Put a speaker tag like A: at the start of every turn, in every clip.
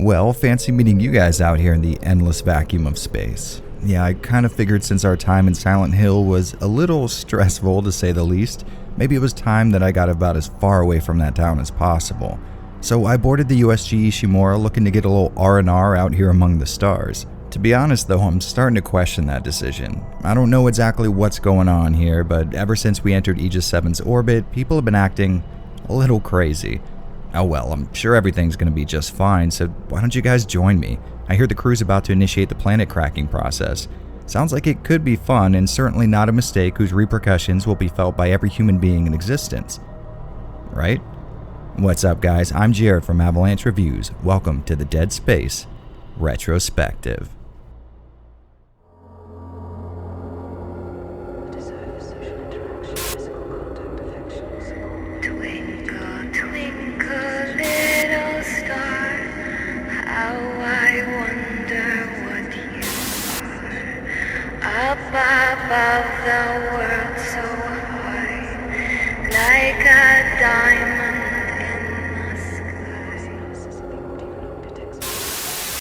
A: Well, fancy meeting you guys out here in the endless vacuum of space. Yeah, I kind of figured since our time in Silent Hill was a little stressful to say the least, maybe it was time that I got about as far away from that town as possible. So I boarded the USG Ishimura looking to get a little R&R out here among the stars. To be honest though, I'm starting to question that decision. I don't know exactly what's going on here, but ever since we entered Aegis 7's orbit, people have been acting a little crazy. Oh well, I'm sure everything's going to be just fine, so why don't you guys join me? I hear the crew's about to initiate the planet cracking process. Sounds like it could be fun and certainly not a mistake whose repercussions will be felt by every human being in existence. Right? What's up guys, I'm Jared from Avalanche Reviews. Welcome to the Dead Space Retrospective.
B: Above the world so high, like a diamond in the sky.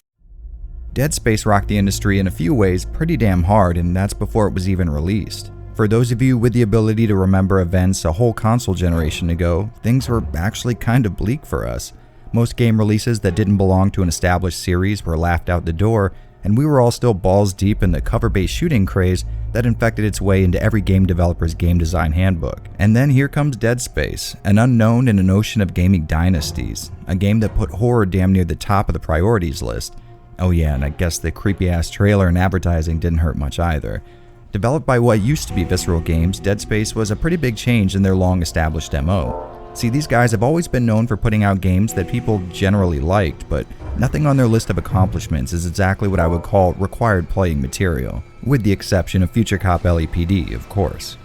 A: Dead Space rocked the industry in a few ways pretty damn hard, and that's before it was even released. For those of you with the ability to remember events a whole console generation ago, things were actually kind of bleak for us. Most game releases that didn't belong to an established series were laughed out the door, and we were all still balls deep in the cover-based shooting craze that infected its way into every game developer's game design handbook. And then here comes Dead Space, an unknown in an ocean of gaming dynasties, a game that put horror damn near the top of the priorities list. Oh yeah, and I guess the creepy-ass trailer and advertising didn't hurt much either. Developed by what used to be Visceral Games, Dead Space was a pretty big change in their long-established MO. See, these guys have always been known for putting out games that people generally liked, but nothing on their list of accomplishments is exactly what I would call required playing material, with the exception of Future Cop LAPD, of course.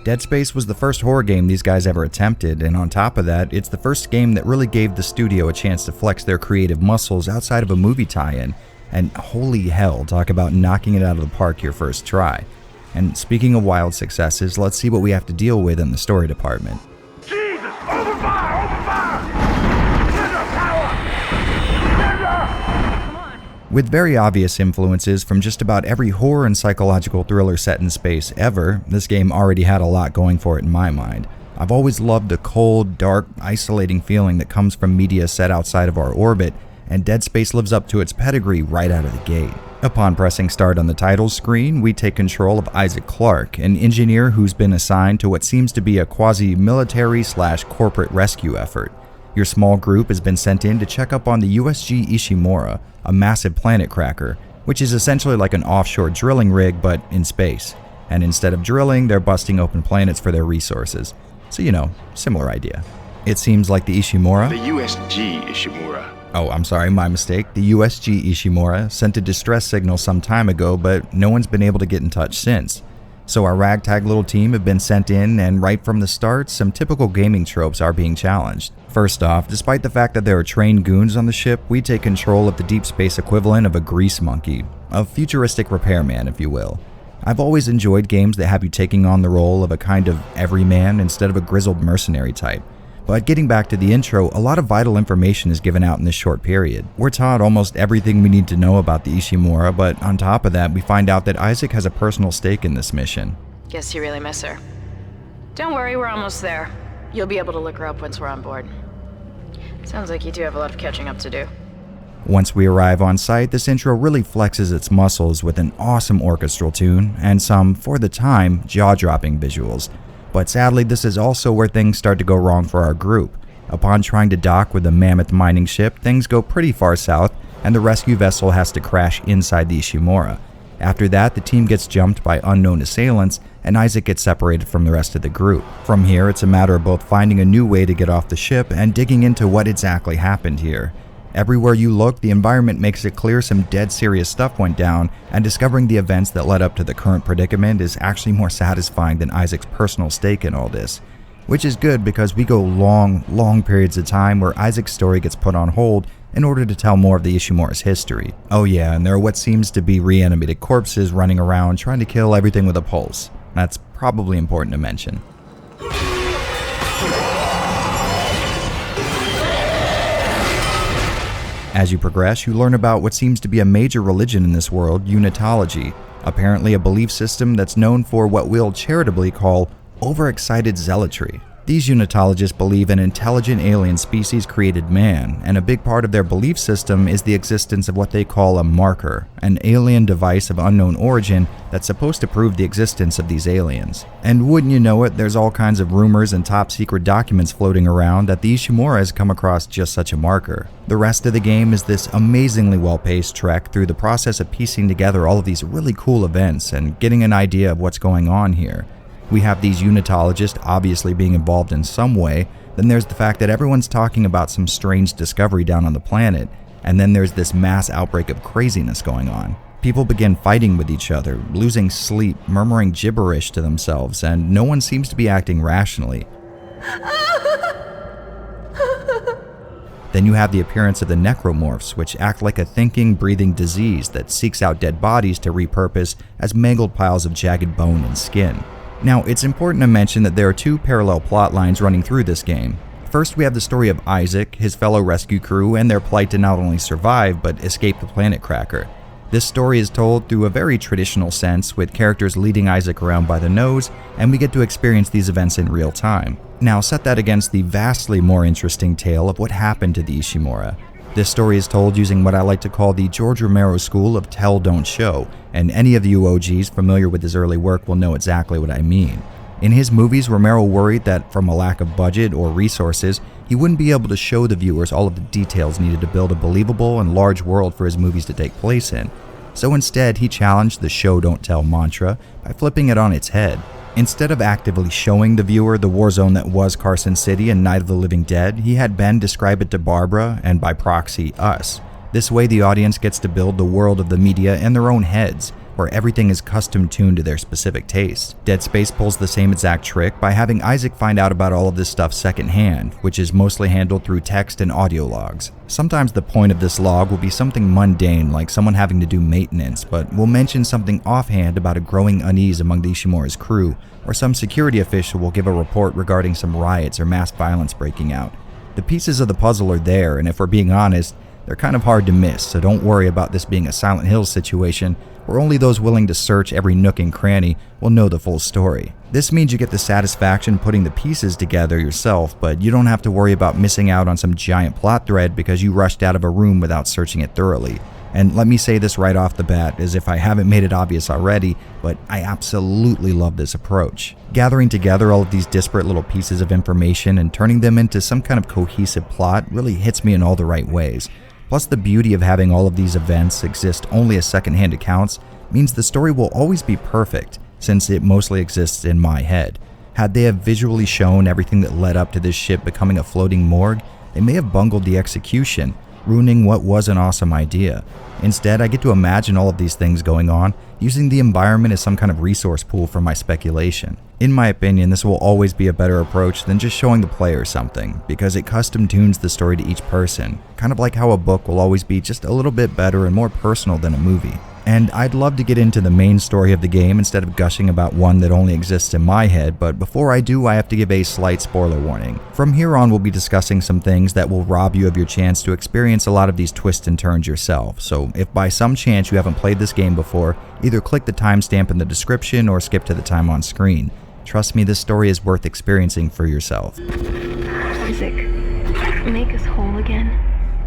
A: Dead Space was the first horror game these guys ever attempted, and on top of that, it's the first game that really gave the studio a chance to flex their creative muscles outside of a movie tie-in, and holy hell, talk about knocking it out of the park your first try. And speaking of wild successes, let's see what we have to deal with in the story department. With very obvious influences from just about every horror and psychological thriller set in space ever, this game already had a lot going for it in my mind. I've always loved the cold, dark, isolating feeling that comes from media set outside of our orbit, and Dead Space lives up to its pedigree right out of the gate. Upon pressing start on the title screen, we take control of Isaac Clarke, an engineer who's been assigned to what seems to be a quasi-military/corporate rescue effort. Your small group has been sent in to check up on the USG Ishimura, a massive planet cracker, which is essentially like an offshore drilling rig but in space. And instead of drilling, they're busting open planets for their resources. So you know, similar idea. It seems like the Ishimura...
C: The USG Ishimura.
A: Oh, I'm sorry, my mistake. The USG Ishimura sent a distress signal some time ago, but no one's been able to get in touch since. So our ragtag little team have been sent in, and right from the start, some typical gaming tropes are being challenged. First off, despite the fact that there are trained goons on the ship, we take control of the deep space equivalent of a grease monkey, a futuristic repairman, if you will. I've always enjoyed games that have you taking on the role of a kind of everyman instead of a grizzled mercenary type. But getting back to the intro, a lot of vital information is given out in this short period. We're taught almost everything we need to know about the Ishimura, but on top of that, we find out that Isaac has a personal stake in this mission.
D: Guess you really miss her. Don't worry, we're almost there. You'll be able to look her up once we're on board. Sounds like you do have a lot of catching up to do.
A: Once we arrive on site, this intro really flexes its muscles with an awesome orchestral tune and some, for the time, jaw-dropping visuals. But sadly, this is also where things start to go wrong for our group. Upon trying to dock with the mammoth mining ship, things go pretty far south, and the rescue vessel has to crash inside the Ishimura. After that, the team gets jumped by unknown assailants, and Isaac gets separated from the rest of the group. From here, it's a matter of both finding a new way to get off the ship and digging into what exactly happened here. Everywhere you look, the environment makes it clear some dead serious stuff went down, and discovering the events that led up to the current predicament is actually more satisfying than Isaac's personal stake in all this. Which is good because we go long periods of time where Isaac's story gets put on hold in order to tell more of the Ishimura's history. Oh yeah, and there are what seems to be reanimated corpses running around trying to kill everything with a pulse. That's probably important to mention. As you progress, you learn about what seems to be a major religion in this world, unitology, apparently a belief system that's known for what we'll charitably call overexcited zealotry. These unitologists believe an intelligent alien species created man, and a big part of their belief system is the existence of what they call a marker, an alien device of unknown origin that's supposed to prove the existence of these aliens. And wouldn't you know it, there's all kinds of rumors and top secret documents floating around that the Ishimura has come across just such a marker. The rest of the game is this amazingly well-paced trek through the process of piecing together all of these really cool events and getting an idea of what's going on here. We have these unitologists obviously being involved in some way, then there's the fact that everyone's talking about some strange discovery down on the planet, and then there's this mass outbreak of craziness going on. People begin fighting with each other, losing sleep, murmuring gibberish to themselves, and no one seems to be acting rationally. Then you have the appearance of the necromorphs, which act like a thinking, breathing disease that seeks out dead bodies to repurpose as mangled piles of jagged bone and skin. Now, it's important to mention that there are two parallel plot lines running through this game. First, we have the story of Isaac, his fellow rescue crew, and their plight to not only survive, but escape the planet Cracker. This story is told through a very traditional sense, with characters leading Isaac around by the nose, and we get to experience these events in real time. Now, set that against the vastly more interesting tale of what happened to the Ishimura. This story is told using what I like to call the George Romero school of tell, don't show, and any of you OGs familiar with his early work will know exactly what I mean. In his movies, Romero worried that from a lack of budget or resources, he wouldn't be able to show the viewers all of the details needed to build a believable and large world for his movies to take place in. So instead, he challenged the show don't tell mantra by flipping it on its head. Instead of actively showing the viewer the war zone that was Carson City and Night of the Living Dead, he had Ben describe it to Barbara, and by proxy, us. This way the audience gets to build the world of the media in their own heads, where everything is custom tuned to their specific taste. Dead Space pulls the same exact trick by having Isaac find out about all of this stuff secondhand, which is mostly handled through text and audio logs. Sometimes the point of this log will be something mundane like someone having to do maintenance, but will mention something offhand about a growing unease among the Ishimura's crew, or some security official will give a report regarding some riots or mass violence breaking out. The pieces of the puzzle are there, and if we're being honest, they're kind of hard to miss, so don't worry about this being a Silent Hill situation where only those willing to search every nook and cranny will know the full story. This means you get the satisfaction putting the pieces together yourself, but you don't have to worry about missing out on some giant plot thread because you rushed out of a room without searching it thoroughly. And let me say this right off the bat, as if I haven't made it obvious already, but I absolutely love this approach. Gathering together all of these disparate little pieces of information and turning them into some kind of cohesive plot really hits me in all the right ways. Plus, the beauty of having all of these events exist only as secondhand accounts means the story will always be perfect, since it mostly exists in my head. Had they have visually shown everything that led up to this ship becoming a floating morgue, they may have bungled the execution, ruining what was an awesome idea. Instead, I get to imagine all of these things going on, using the environment as some kind of resource pool for my speculation. In my opinion, this will always be a better approach than just showing the player something, because it custom tunes the story to each person, kind of like how a book will always be just a little bit better and more personal than a movie. And I'd love to get into the main story of the game instead of gushing about one that only exists in my head, but before I do, I have to give a slight spoiler warning. From here on, we'll be discussing some things that will rob you of your chance to experience a lot of these twists and turns yourself, so if by some chance you haven't played this game before, either click the timestamp in the description or skip to the time on screen. Trust me, this story is worth experiencing for yourself.
B: Isaac, make us whole again.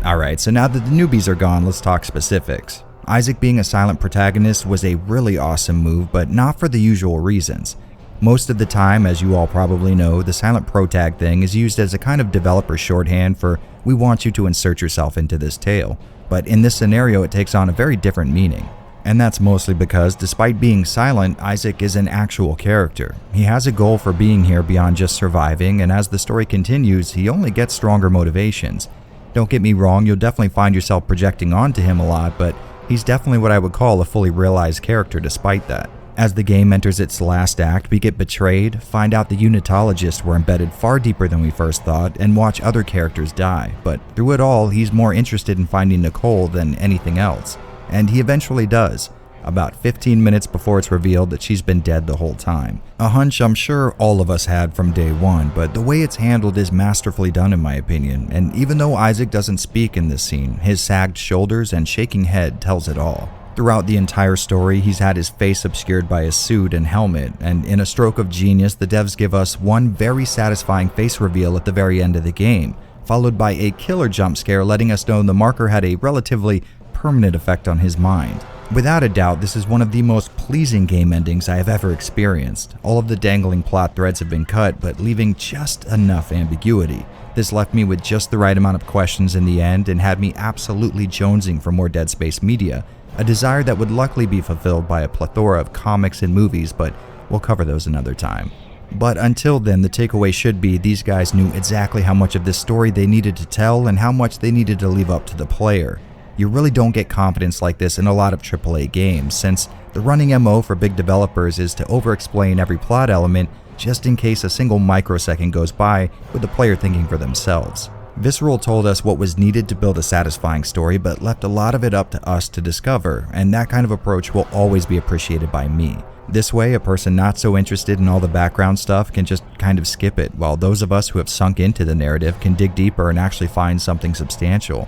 A: Alright, so now that the newbies are gone, let's talk specifics. Isaac being a silent protagonist was a really awesome move, but not for the usual reasons. Most of the time, as you all probably know, the silent protag thing is used as a kind of developer shorthand for we want you to insert yourself into this tale, but in this scenario it takes on a very different meaning. And that's mostly because, despite being silent, Isaac is an actual character. He has a goal for being here beyond just surviving, and as the story continues, he only gets stronger motivations. Don't get me wrong, you'll definitely find yourself projecting onto him a lot, but he's definitely what I would call a fully realized character despite that. As the game enters its last act, we get betrayed, find out the unitologists were embedded far deeper than we first thought, and watch other characters die. But through it all, he's more interested in finding Nicole than anything else. And he eventually does. about 15 minutes before it's revealed that she's been dead the whole time. A hunch I'm sure all of us had from day one, but the way it's handled is masterfully done in my opinion, and even though Isaac doesn't speak in this scene, his sagged shoulders and shaking head tells it all. Throughout the entire story, he's had his face obscured by his suit and helmet, and in a stroke of genius, the devs give us one very satisfying face reveal at the very end of the game, followed by a killer jump scare letting us know the marker had a relatively permanent effect on his mind. Without a doubt, this is one of the most pleasing game endings I have ever experienced. All of the dangling plot threads have been cut, but leaving just enough ambiguity. This left me with just the right amount of questions in the end and had me absolutely jonesing for more Dead Space media, a desire that would luckily be fulfilled by a plethora of comics and movies, but we'll cover those another time. But until then, the takeaway should be these guys knew exactly how much of this story they needed to tell and how much they needed to leave up to the player. You really don't get confidence like this in a lot of AAA games, since the running MO for big developers is to over-explain every plot element just in case a single microsecond goes by with the player thinking for themselves. Visceral told us what was needed to build a satisfying story, but left a lot of it up to us to discover, and that kind of approach will always be appreciated by me. This way, a person not so interested in all the background stuff can just kind of skip it, while those of us who have sunk into the narrative can dig deeper and actually find something substantial.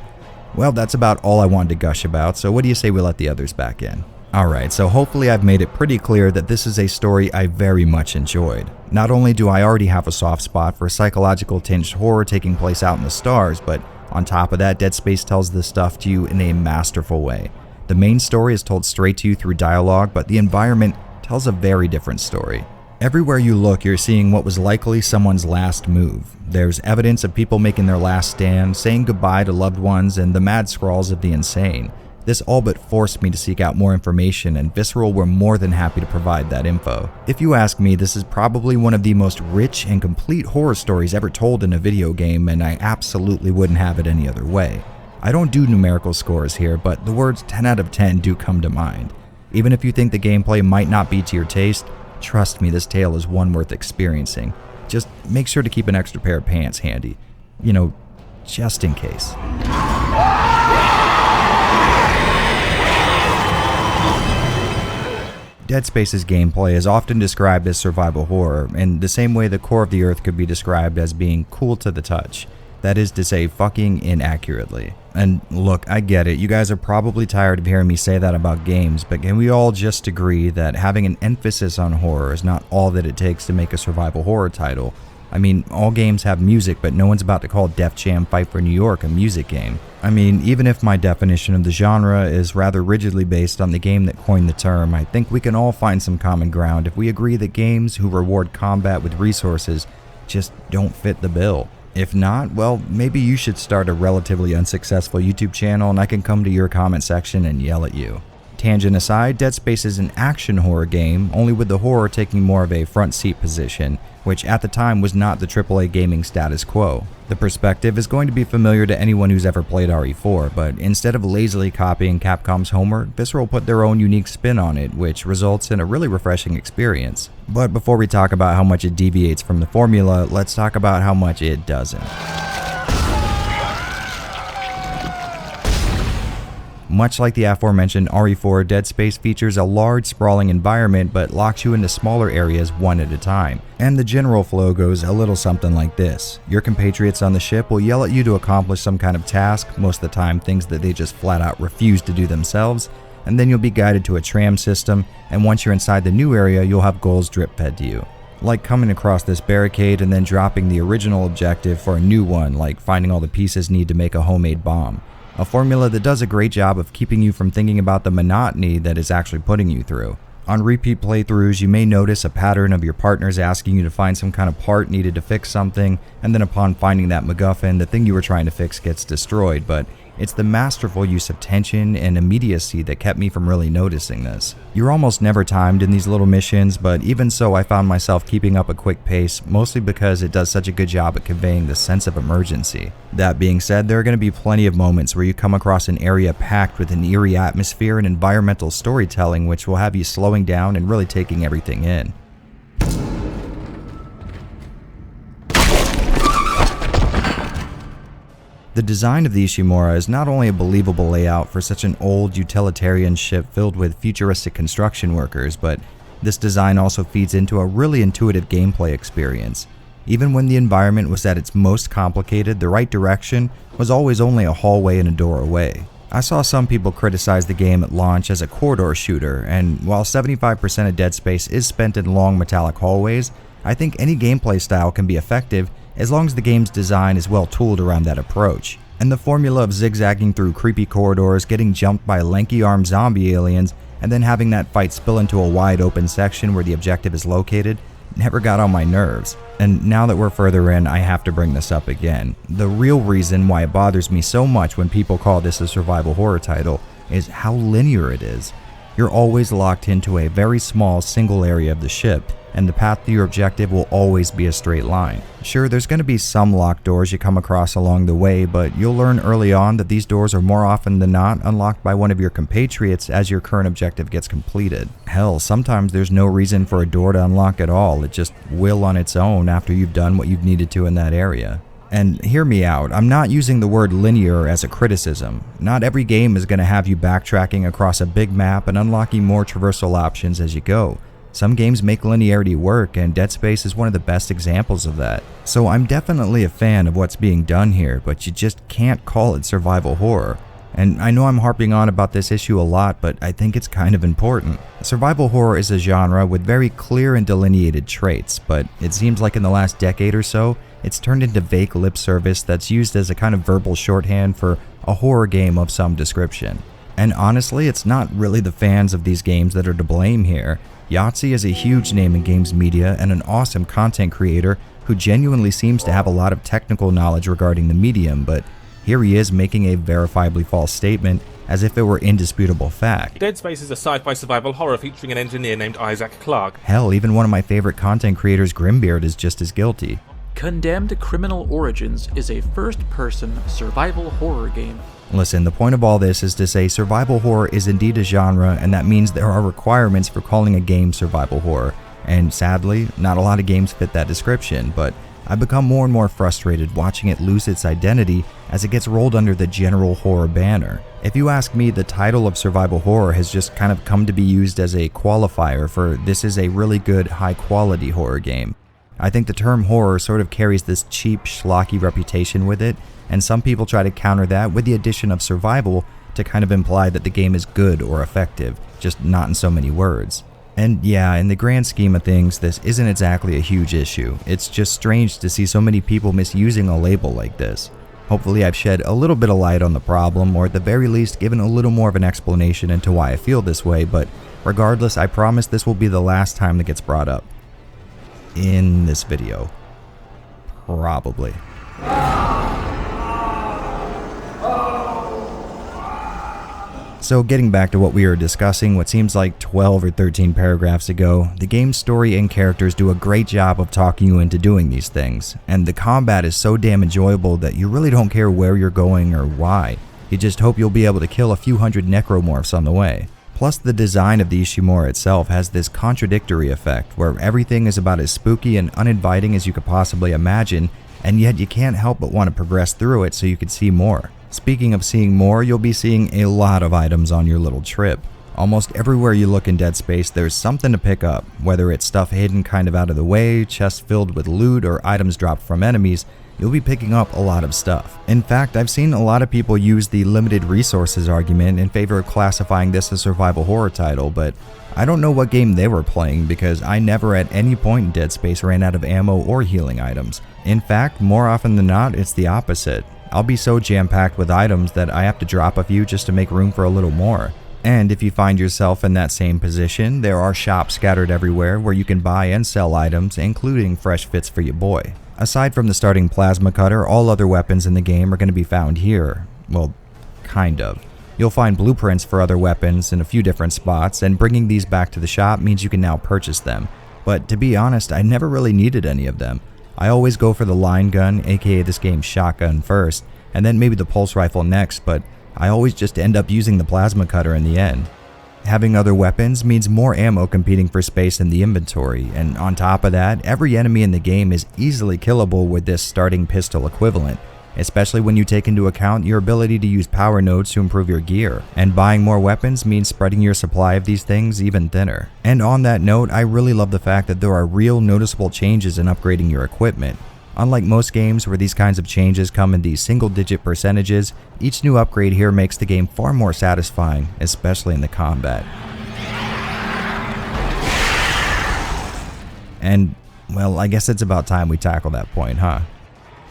A: Well, that's about all I wanted to gush about, so what do you say we let the others back in? Alright, so hopefully I've made it pretty clear that this is a story I very much enjoyed. Not only do I already have a soft spot for psychological tinged horror taking place out in the stars, but on top of that, Dead Space tells this stuff to you in a masterful way. The main story is told straight to you through dialogue, but the environment tells a very different story. Everywhere you look, you're seeing what was likely someone's last move. There's evidence of people making their last stand, saying goodbye to loved ones, and the mad scrawls of the insane. This all but forced me to seek out more information, and Visceral were more than happy to provide that info. If you ask me, this is probably one of the most rich and complete horror stories ever told in a video game, and I absolutely wouldn't have it any other way. I don't do numerical scores here, but the words 10 out of 10 do come to mind. Even if you think the gameplay might not be to your taste, trust me, this tale is one worth experiencing. Just make sure to keep an extra pair of pants handy. You know, just in case. Dead Space's gameplay is often described as survival horror, in the same way the core of the Earth could be described as being cool to the touch. That is to say, fucking inaccurately. And look, I get it, you guys are probably tired of hearing me say that about games, but can we all just agree that having an emphasis on horror is not all that it takes to make a survival horror title? I mean, all games have music, but no one's about to call Def Jam Fight for New York a music game. I mean, even if my definition of the genre is rather rigidly based on the game that coined the term, I think we can all find some common ground if we agree that games who reward combat with resources just don't fit the bill. If not, well, maybe you should start a relatively unsuccessful YouTube channel and I can come to your comment section and yell at you. Tangent aside, Dead Space is an action horror game, only with the horror taking more of a front seat position, which at the time was not the AAA gaming status quo. The perspective is going to be familiar to anyone who's ever played RE4, but instead of lazily copying Capcom's Homer, Visceral put their own unique spin on it, which results in a really refreshing experience. But before we talk about how much it deviates from the formula, let's talk about how much it doesn't. Much like the aforementioned RE4, Dead Space features a large, sprawling environment but locks you into smaller areas one at a time. And the general flow goes a little something like this. Your compatriots on the ship will yell at you to accomplish some kind of task, most of the time things that they just flat out refuse to do themselves, and then you'll be guided to a tram system, and once you're inside the new area, you'll have goals drip-fed to you. Like coming across this barricade and then dropping the original objective for a new one, like finding all the pieces needed to make a homemade bomb. A formula that does a great job of keeping you from thinking about the monotony that it's actually putting you through. On repeat playthroughs, you may notice a pattern of your partners asking you to find some kind of part needed to fix something, and then upon finding that MacGuffin, the thing you were trying to fix gets destroyed, but it's the masterful use of tension and immediacy that kept me from really noticing this. You're almost never timed in these little missions, but even so I found myself keeping up a quick pace, mostly because it does such a good job at conveying the sense of emergency. That being said, there are going to be plenty of moments where you come across an area packed with an eerie atmosphere and environmental storytelling which will have you slowing down and really taking everything in. The design of the Ishimura is not only a believable layout for such an old utilitarian ship filled with futuristic construction workers, but this design also feeds into a really intuitive gameplay experience. Even when the environment was at its most complicated, the right direction was always only a hallway and a door away. I saw some people criticize the game at launch as a corridor shooter, and while 75% of Dead Space is spent in long metallic hallways, I think any gameplay style can be effective as long as the game's design is well tooled around that approach. And the formula of zigzagging through creepy corridors, getting jumped by lanky-armed zombie aliens, and then having that fight spill into a wide open section where the objective is located never got on my nerves. And now that we're further in, I have to bring this up again. The real reason why it bothers me so much when people call this a survival horror title is how linear it is. You're always locked into a very small single area of the ship, and the path to your objective will always be a straight line. Sure, there's going to be some locked doors you come across along the way, but you'll learn early on that these doors are more often than not unlocked by one of your compatriots as your current objective gets completed. Hell, sometimes there's no reason for a door to unlock at all, it just will on its own after you've done what you've needed to in that area. And hear me out, I'm not using the word linear as a criticism. Not every game is going to have you backtracking across a big map and unlocking more traversal options as you go. Some games make linearity work, and Dead Space is one of the best examples of that. So I'm definitely a fan of what's being done here, but you just can't call it survival horror. And I know I'm harping on about this issue a lot, but I think it's kind of important. Survival horror is a genre with very clear and delineated traits, but it seems like in the last decade or so, it's turned into vague lip service that's used as a kind of verbal shorthand for a horror game of some description. And honestly, it's not really the fans of these games that are to blame here. Yahtzee is a huge name in games media and an awesome content creator who genuinely seems to have a lot of technical knowledge regarding the medium, but here he is making a verifiably false statement as if it were indisputable fact.
E: Dead Space is a sci-fi survival horror featuring an engineer named Isaac Clarke.
A: Hell, even one of my favorite content creators, Grimbeard, is just as guilty.
F: Condemned Criminal Origins is a first-person survival horror game.
A: Listen, the point of all this is to say survival horror is indeed a genre, and that means there are requirements for calling a game survival horror. And sadly, not a lot of games fit that description, but I've become more and more frustrated watching it lose its identity as it gets rolled under the general horror banner. If you ask me, the title of survival horror has just kind of come to be used as a qualifier for this is a really good, high-quality horror game. I think the term horror sort of carries this cheap, schlocky reputation with it, and some people try to counter that with the addition of survival to kind of imply that the game is good or effective, just not in so many words. And yeah, in the grand scheme of things, this isn't exactly a huge issue. It's just strange to see so many people misusing a label like this. Hopefully I've shed a little bit of light on the problem, or at the very least given a little more of an explanation into why I feel this way, but regardless, I promise this will be the last time that gets brought up. In this video. Probably. So getting back to what we were discussing, what seems like 12 or 13 paragraphs ago, the game's story and characters do a great job of talking you into doing these things, and the combat is so damn enjoyable that you really don't care where you're going or why. You just hope you'll be able to kill a few hundred necromorphs on the way. Plus, the design of the Ishimura itself has this contradictory effect where everything is about as spooky and uninviting as you could possibly imagine, and yet you can't help but want to progress through it so you can see more. Speaking of seeing more, you'll be seeing a lot of items on your little trip. Almost everywhere you look in Dead Space, there's something to pick up, whether it's stuff hidden kind of out of the way, chests filled with loot, or items dropped from enemies. You'll be picking up a lot of stuff. In fact, I've seen a lot of people use the limited resources argument in favor of classifying this as a survival horror title, but I don't know what game they were playing because I never at any point in Dead Space ran out of ammo or healing items. In fact, more often than not, it's the opposite. I'll be so jam-packed with items that I have to drop a few just to make room for a little more. And if you find yourself in that same position, there are shops scattered everywhere where you can buy and sell items, including fresh fits for your boy. Aside from the starting plasma cutter, all other weapons in the game are going to be found here. Well, kind of. You'll find blueprints for other weapons in a few different spots, and bringing these back to the shop means you can now purchase them. But to be honest, I never really needed any of them. I always go for the line gun, aka this game's shotgun, first, and then maybe the pulse rifle next, but I always just end up using the plasma cutter in the end. Having other weapons means more ammo competing for space in the inventory, and on top of that, every enemy in the game is easily killable with this starting pistol equivalent. especially when you take into account your ability to use power nodes to improve your gear, and buying more weapons means spreading your supply of these things even thinner. And on that note, I really love the fact that there are real noticeable changes in upgrading your equipment. Unlike most games where these kinds of changes come in these single-digit percentages, each new upgrade here makes the game far more satisfying, especially in the combat. And, well, I guess it's about time we tackle that point, huh?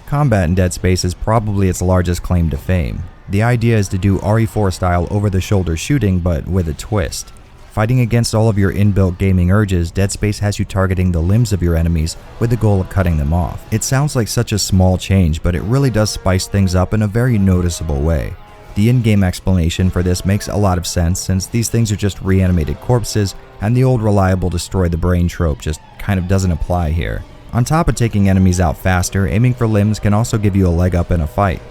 A: Combat in Dead Space is probably its largest claim to fame. The idea is to do RE4 style over-the-shoulder shooting, but with a twist. Fighting against all of your inbuilt gaming urges, Dead Space has you targeting the limbs of your enemies with the goal of cutting them off. It sounds like such a small change, but it really does spice things up in a very noticeable way. The in-game explanation for this makes a lot of sense, since these things are just reanimated corpses, and the old reliable destroy the brain trope just kind of doesn't apply here. On top of taking enemies out faster, aiming for limbs can also give you a leg up in a fight.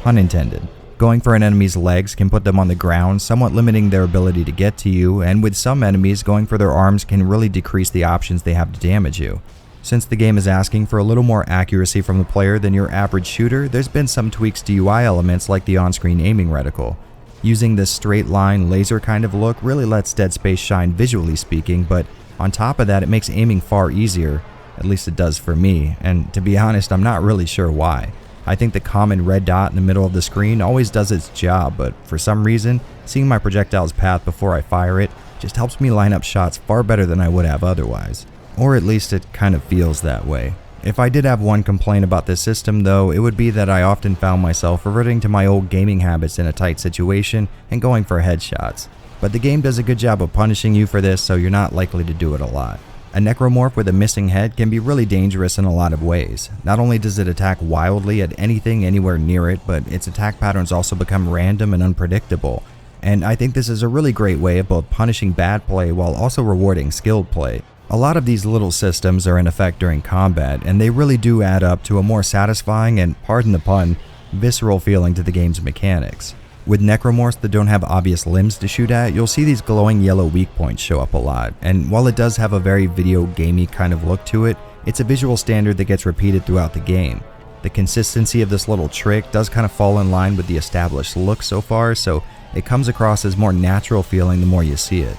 A: Pun intended. Going for an enemy's legs can put them on the ground, somewhat limiting their ability to get to you, and with some enemies, going for their arms can really decrease the options they have to damage you. Since the game is asking for a little more accuracy from the player than your average shooter, there's been some tweaks to UI elements like the on-screen aiming reticle. Using this straight line laser kind of look really lets Dead Space shine visually speaking, but on top of that it makes aiming far easier, at least it does for me, and to be honest I'm not really sure why. I think the common red dot in the middle of the screen always does its job, but for some reason, seeing my projectile's path before I fire it just helps me line up shots far better than I would have otherwise. Or at least it kind of feels that way. If I did have one complaint about this system though, it would be that I often found myself reverting to my old gaming habits in a tight situation and going for headshots. But the game does a good job of punishing you for this, so you're not likely to do it a lot. A necromorph with a missing head can be really dangerous in a lot of ways. Not only does it attack wildly at anything anywhere near it, but its attack patterns also become random and unpredictable. And I think this is a really great way of both punishing bad play while also rewarding skilled play. A lot of these little systems are in effect during combat, and they really do add up to a more satisfying and, pardon the pun, visceral feeling to the game's mechanics. With necromorphs that don't have obvious limbs to shoot at, you'll see these glowing yellow weak points show up a lot, and while it does have a very video gamey kind of look to it, it's a visual standard that gets repeated throughout the game. The consistency of this little trick does kind of fall in line with the established look so far, so it comes across as more natural feeling the more you see it.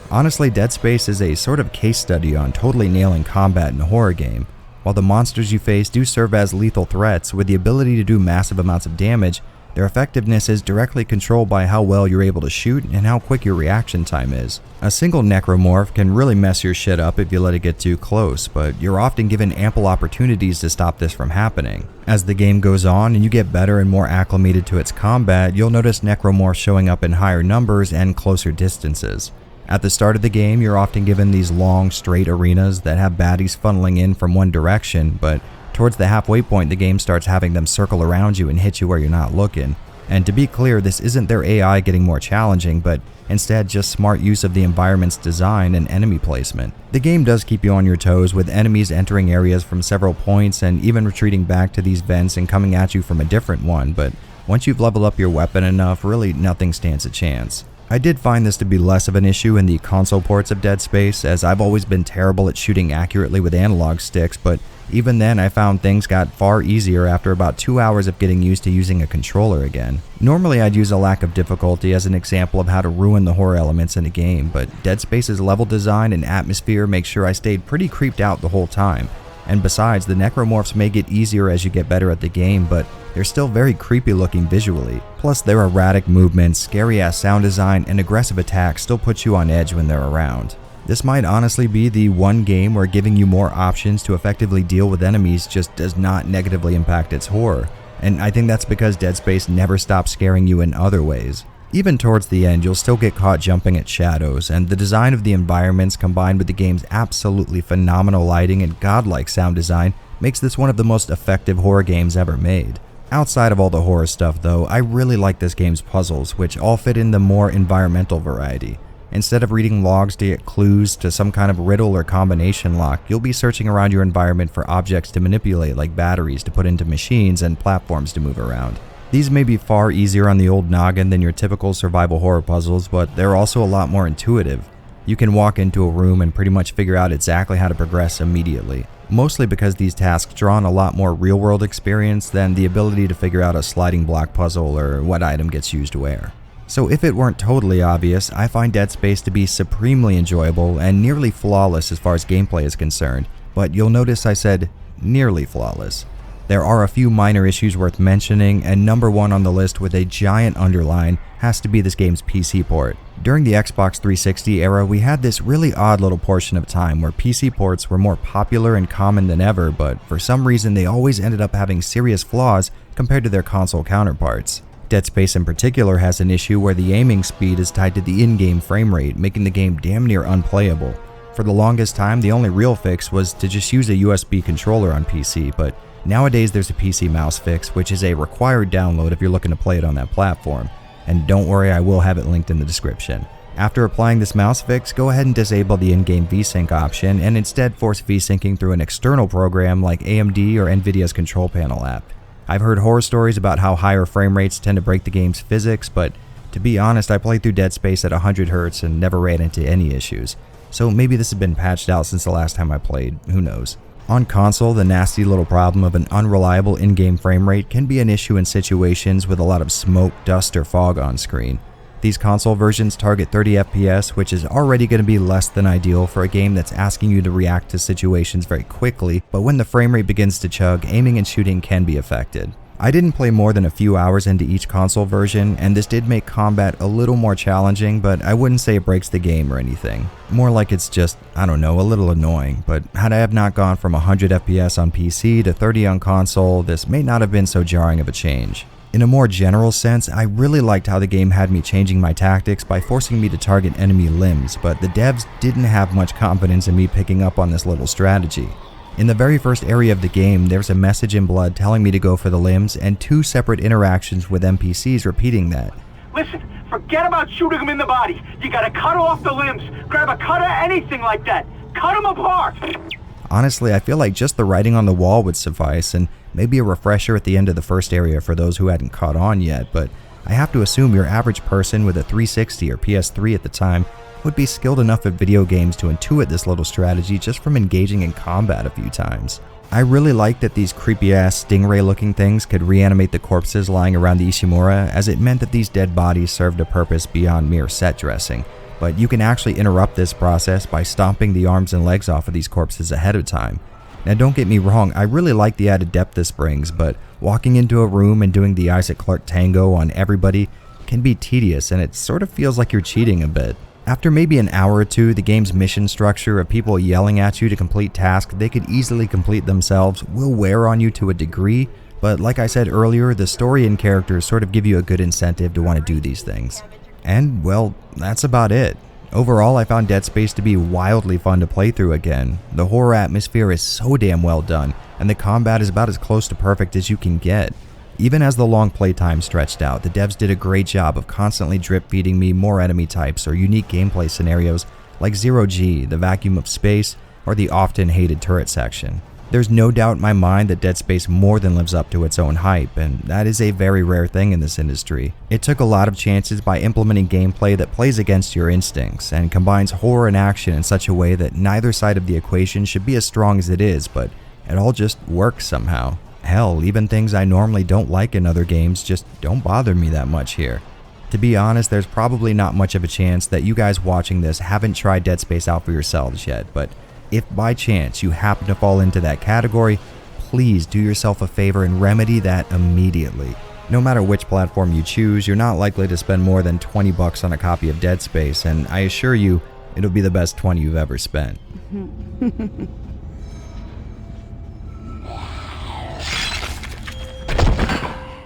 A: Honestly, Dead Space is a sort of case study on totally nailing combat in a horror game. While the monsters you face do serve as lethal threats with the ability to do massive amounts of damage, their effectiveness is directly controlled by how well you're able to shoot and how quick your reaction time is. A single necromorph can really mess your shit up if you let it get too close, but you're often given ample opportunities to stop this from happening. As the game goes on and you get better and more acclimated to its combat, you'll notice necromorphs showing up in higher numbers and closer distances. At the start of the game, you're often given these long, straight arenas that have baddies funneling in from one direction, but towards the halfway point, the game starts having them circle around you and hit you where you're not looking. And to be clear, this isn't their AI getting more challenging, but instead just smart use of the environment's design and enemy placement. The game does keep you on your toes, with enemies entering areas from several points and even retreating back to these vents and coming at you from a different one, but once you've leveled up your weapon enough, really nothing stands a chance. I did find this to be less of an issue in the console ports of Dead Space, as I've always been terrible at shooting accurately with analog sticks, but even then I found things got far easier after about 2 hours of getting used to using a controller again. Normally I'd use a lack of difficulty as an example of how to ruin the horror elements in a game, but Dead Space's level design and atmosphere make sure I stayed pretty creeped out the whole time. And besides, the necromorphs may get easier as you get better at the game, but they're still very creepy looking visually. Plus their erratic movements, scary ass sound design, and aggressive attacks still put you on edge when they're around. This might honestly be the one game where giving you more options to effectively deal with enemies just does not negatively impact its horror, and I think that's because Dead Space never stops scaring you in other ways. Even towards the end, you'll still get caught jumping at shadows, and the design of the environments combined with the game's absolutely phenomenal lighting and godlike sound design makes this one of the most effective horror games ever made. Outside of all the horror stuff though, I really like this game's puzzles, which all fit in the more environmental variety. Instead of reading logs to get clues to some kind of riddle or combination lock, you'll be searching around your environment for objects to manipulate, like batteries to put into machines and platforms to move around. These may be far easier on the old noggin than your typical survival horror puzzles, but they're also a lot more intuitive. You can walk into a room and pretty much figure out exactly how to progress immediately. mostly because these tasks draw on a lot more real-world experience than the ability to figure out a sliding block puzzle or what item gets used where. So if it weren't totally obvious, I find Dead Space to be supremely enjoyable and nearly flawless as far as gameplay is concerned, but you'll notice I said nearly flawless. There are a few minor issues worth mentioning, and number one on the list with a giant underline has to be this game's PC port. During the Xbox 360 era, we had this really odd little portion of time where PC ports were more popular and common than ever, but for some reason they always ended up having serious flaws compared to their console counterparts. Dead Space in particular has an issue where the aiming speed is tied to the in-game frame rate, making the game damn near unplayable. For the longest time, the only real fix was to just use a USB controller on PC, but nowadays there's a PC mouse fix, which is a required download if you're looking to play it on that platform. And don't worry, I will have it linked in the description. After applying this mouse fix, go ahead and disable the in-game VSync option and instead force VSyncing through an external program like AMD or Nvidia's control panel app. I've heard horror stories about how higher frame rates tend to break the game's physics, but to be honest, I played through Dead Space at 100 Hz and never ran into any issues. So maybe this has been patched out since the last time I played, who knows. On console, the nasty little problem of an unreliable in-game frame rate can be an issue in situations with a lot of smoke, dust, or fog on screen. These console versions target 30 FPS, which is already going to be less than ideal for a game that's asking you to react to situations very quickly, but when the frame rate begins to chug, aiming and shooting can be affected. I didn't play more than a few hours into each console version, and this did make combat a little more challenging, but I wouldn't say it breaks the game or anything. More like it's just, I don't know, a little annoying, but had I have not gone from 100 FPS on PC to 30 on console, this may not have been so jarring of a change. In a more general sense, I really liked how the game had me changing my tactics by forcing me to target enemy limbs, but the devs didn't have much confidence in me picking up on this little strategy. In the very first area of the game, there's a message in blood telling me to go for the limbs and 2 separate interactions with NPCs repeating that.
G: Listen, forget about shooting them in the body. You gotta cut off the limbs. Grab a cutter, anything like that. Cut them apart.
A: Honestly, I feel like just the writing on the wall would suffice, and maybe a refresher at the end of the first area for those who hadn't caught on yet, but I have to assume your average person with a 360 or PS3 at the time would be skilled enough at video games to intuit this little strategy just from engaging in combat a few times. I really liked that these creepy-ass stingray-looking things could reanimate the corpses lying around the Ishimura, as it meant that these dead bodies served a purpose beyond mere set dressing. But you can actually interrupt this process by stomping the arms and legs off of these corpses ahead of time. Now don't get me wrong, I really like the added depth this brings, but walking into a room and doing the Isaac Clarke tango on everybody can be tedious, and it sort of feels like you're cheating a bit. After maybe an hour or two, the game's mission structure of people yelling at you to complete tasks they could easily complete themselves will wear on you to a degree, but like I said earlier, the story and characters sort of give you a good incentive to want to do these things. And, well, that's about it. Overall, I found Dead Space to be wildly fun to play through again. The horror atmosphere is so damn well done, and the combat is about as close to perfect as you can get. Even as the long playtime stretched out, the devs did a great job of constantly drip-feeding me more enemy types or unique gameplay scenarios like Zero G, the vacuum of space, or the often hated turret section. There's no doubt in my mind that Dead Space more than lives up to its own hype, and that is a very rare thing in this industry. It took a lot of chances by implementing gameplay that plays against your instincts and combines horror and action in such a way that neither side of the equation should be as strong as it is, but it all just works somehow. Hell, even things I normally don't like in other games just don't bother me that much here. To be honest, there's probably not much of a chance that you guys watching this haven't tried Dead Space out for yourselves yet, but if by chance you happen to fall into that category, please do yourself a favor and remedy that immediately. No matter which platform you choose, you're not likely to spend more than $20 on a copy of Dead Space, and I assure you, it'll be the best 20 you've ever spent.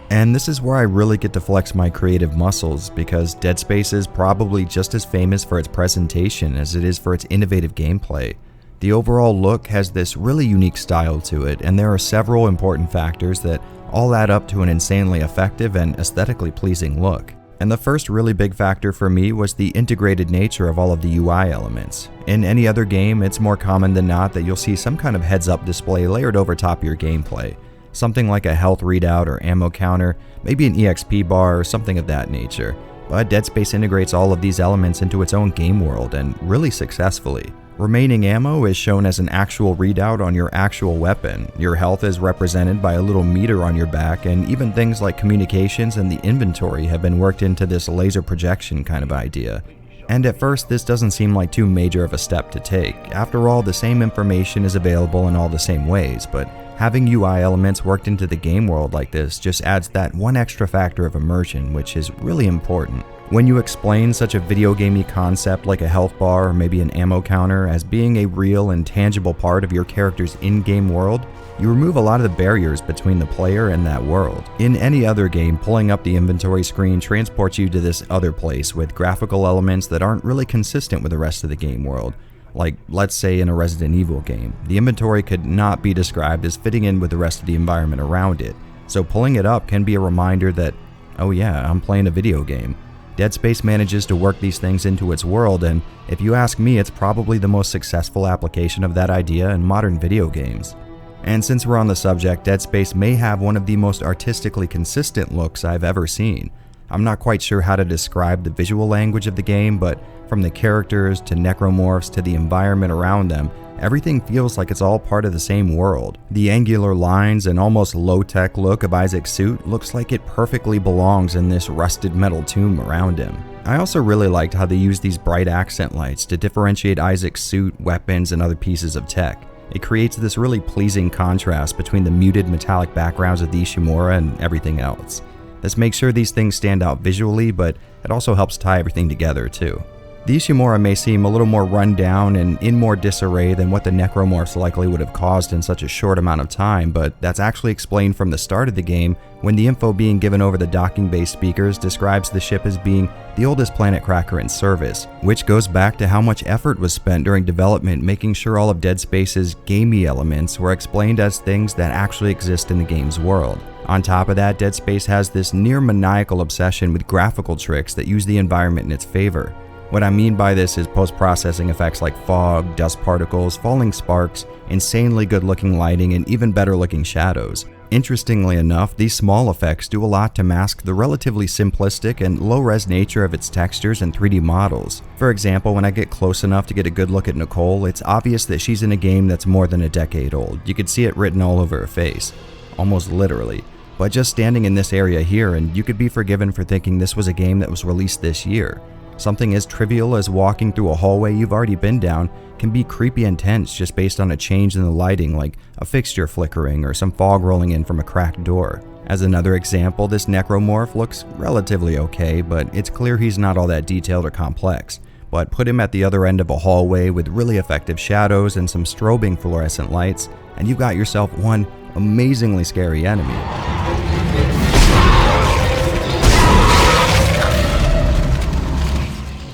A: And this is where I really get to flex my creative muscles, because Dead Space is probably just as famous for its presentation as it is for its innovative gameplay. The overall look has this really unique style to it, and there are several important factors that all add up to an insanely effective and aesthetically pleasing look. And the first really big factor for me was the integrated nature of all of the UI elements. In any other game, it's more common than not that you'll see some kind of heads-up display layered over top your gameplay. Something like a health readout or ammo counter, maybe an EXP bar or something of that nature. But Dead Space integrates all of these elements into its own game world, and really successfully. Remaining ammo is shown as an actual readout on your actual weapon. Your health is represented by a little meter on your back, and even things like communications and the inventory have been worked into this laser projection kind of idea. And at first, this doesn't seem like too major of a step to take. After all, the same information is available in all the same ways, but having UI elements worked into the game world like this just adds that one extra factor of immersion, which is really important. When you explain such a video gamey concept like a health bar or maybe an ammo counter as being a real and tangible part of your character's in-game world, you remove a lot of the barriers between the player and that world. In any other game, pulling up the inventory screen transports you to this other place with graphical elements that aren't really consistent with the rest of the game world. Like, let's say in a Resident Evil game, the inventory could not be described as fitting in with the rest of the environment around it, so pulling it up can be a reminder that, oh yeah, I'm playing a video game. Dead Space manages to work these things into its world, and if you ask me, it's probably the most successful application of that idea in modern video games. And since we're on the subject, Dead Space may have one of the most artistically consistent looks I've ever seen. I'm not quite sure how to describe the visual language of the game, but from the characters to necromorphs to the environment around them, everything feels like it's all part of the same world. The angular lines and almost low-tech look of Isaac's suit looks like it perfectly belongs in this rusted metal tomb around him. I also really liked how they used these bright accent lights to differentiate Isaac's suit, weapons, and other pieces of tech. It creates this really pleasing contrast between the muted metallic backgrounds of the Ishimura and everything else. This makes sure these things stand out visually, but it also helps tie everything together too. The Ishimura may seem a little more run down and in more disarray than what the necromorphs likely would have caused in such a short amount of time, but that's actually explained from the start of the game when the info being given over the docking bay speakers describes the ship as being the oldest planet cracker in service, which goes back to how much effort was spent during development making sure all of Dead Space's gamey elements were explained as things that actually exist in the game's world. On top of that, Dead Space has this near maniacal obsession with graphical tricks that use the environment in its favor. What I mean by this is post-processing effects like fog, dust particles, falling sparks, insanely good-looking lighting, and even better-looking shadows. Interestingly enough, these small effects do a lot to mask the relatively simplistic and low-res nature of its textures and 3D models. For example, when I get close enough to get a good look at Nicole, it's obvious that she's in a game that's more than a decade old. You could see it written all over her face. Almost literally. But just standing in this area here, and you could be forgiven for thinking this was a game that was released this year. Something as trivial as walking through a hallway you've already been down can be creepy and tense just based on a change in the lighting, like a fixture flickering or some fog rolling in from a cracked door. As another example, this necromorph looks relatively okay, but it's clear he's not all that detailed or complex. But put him at the other end of a hallway with really effective shadows and some strobing fluorescent lights, and you've got yourself one amazingly scary enemy.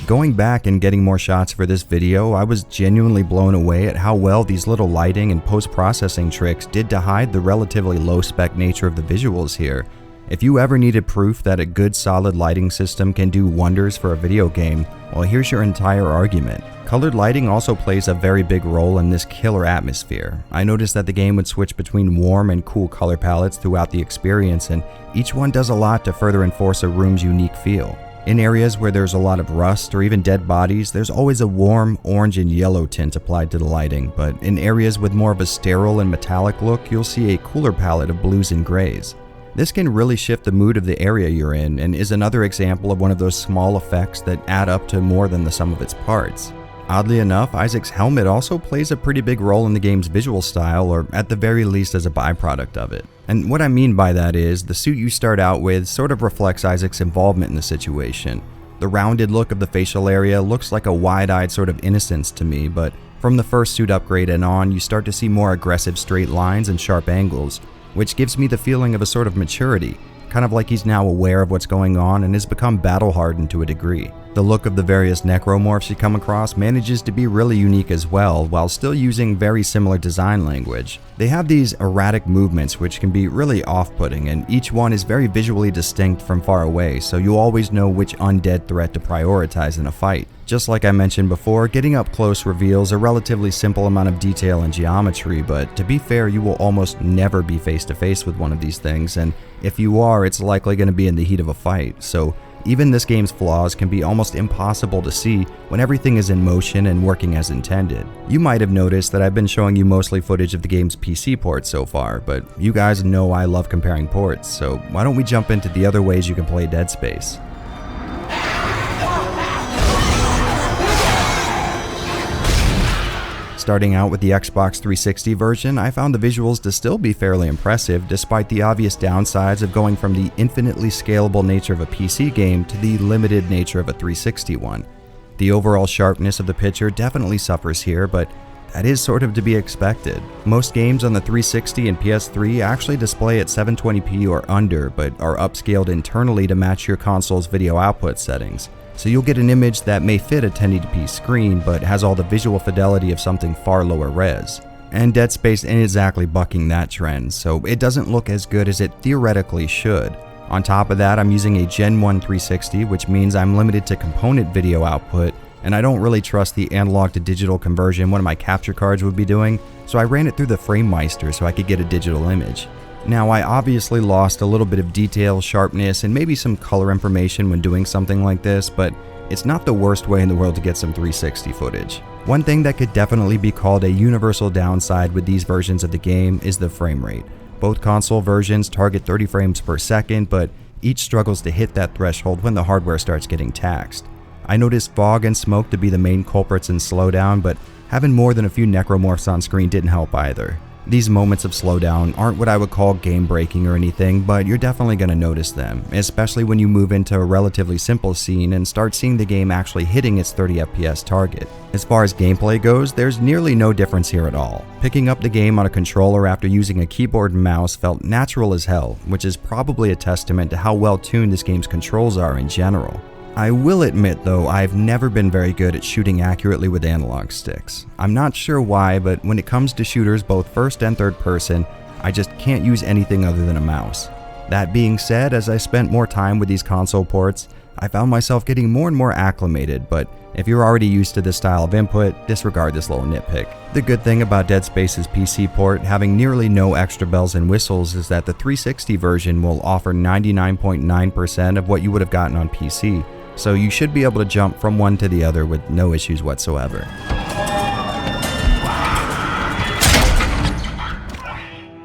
A: Going back and getting more shots for this video, I was genuinely blown away at how well these little lighting and post-processing tricks did to hide the relatively low-spec nature of the visuals here. If you ever needed proof that a good solid lighting system can do wonders for a video game, well, here's your entire argument. Colored lighting also plays a very big role in this killer atmosphere. I noticed that the game would switch between warm and cool color palettes throughout the experience, and each one does a lot to further enforce a room's unique feel. In areas where there's a lot of rust or even dead bodies, there's always a warm orange and yellow tint applied to the lighting, but in areas with more of a sterile and metallic look, you'll see a cooler palette of blues and grays. This can really shift the mood of the area you're in and is another example of one of those small effects that add up to more than the sum of its parts. Oddly enough, Isaac's helmet also plays a pretty big role in the game's visual style, or at the very least as a byproduct of it. And what I mean by that is, the suit you start out with sort of reflects Isaac's involvement in the situation. The rounded look of the facial area looks like a wide-eyed sort of innocence to me, but from the first suit upgrade and on, you start to see more aggressive straight lines and sharp angles, which gives me the feeling of a sort of maturity, kind of like he's now aware of what's going on and has become battle-hardened to a degree. The look of the various necromorphs you come across manages to be really unique as well, while still using very similar design language. They have these erratic movements which can be really off-putting, and each one is very visually distinct from far away, so you always know which undead threat to prioritize in a fight. Just like I mentioned before, getting up close reveals a relatively simple amount of detail and geometry, but to be fair, you will almost never be face to face with one of these things, and if you are, it's likely going to be in the heat of a fight. So even this game's flaws can be almost impossible to see when everything is in motion and working as intended. You might have noticed that I've been showing you mostly footage of the game's PC ports so far, but you guys know I love comparing ports, so why don't we jump into the other ways you can play Dead Space. Starting out with the Xbox 360 version, I found the visuals to still be fairly impressive despite the obvious downsides of going from the infinitely scalable nature of a PC game to the limited nature of a 360 one. The overall sharpness of the picture definitely suffers here, but that is sort of to be expected. Most games on the 360 and PS3 actually display at 720p or under, but are upscaled internally to match your console's video output settings. So you'll get an image that may fit a 1080p screen, but has all the visual fidelity of something far lower res. And Dead Space ain't exactly bucking that trend, so it doesn't look as good as it theoretically should. On top of that, I'm using a Gen 1 360, which means I'm limited to component video output, and I don't really trust the analog to digital conversion one of my capture cards would be doing, so I ran it through the FrameMeister so I could get a digital image. Now, I obviously lost a little bit of detail, sharpness, and maybe some color information when doing something like this, but it's not the worst way in the world to get some 360 footage. One thing that could definitely be called a universal downside with these versions of the game is the frame rate. Both console versions target 30 frames per second, but each struggles to hit that threshold when the hardware starts getting taxed. I noticed fog and smoke to be the main culprits in slowdown, but having more than a few necromorphs on screen didn't help either. These moments of slowdown aren't what I would call game-breaking or anything, but you're definitely going to notice them, especially when you move into a relatively simple scene and start seeing the game actually hitting its 30 FPS target. As far as gameplay goes, there's nearly no difference here at all. Picking up the game on a controller after using a keyboard and mouse felt natural as hell, which is probably a testament to how well tuned this game's controls are in general. I will admit though, I've never been very good at shooting accurately with analog sticks. I'm not sure why, but when it comes to shooters both first and third person, I just can't use anything other than a mouse. That being said, as I spent more time with these console ports, I found myself getting more and more acclimated, but if you're already used to this style of input, disregard this little nitpick. The good thing about Dead Space's PC port having nearly no extra bells and whistles is that the 360 version will offer 99.9% of what you would have gotten on PC, so you should be able to jump from one to the other with no issues whatsoever.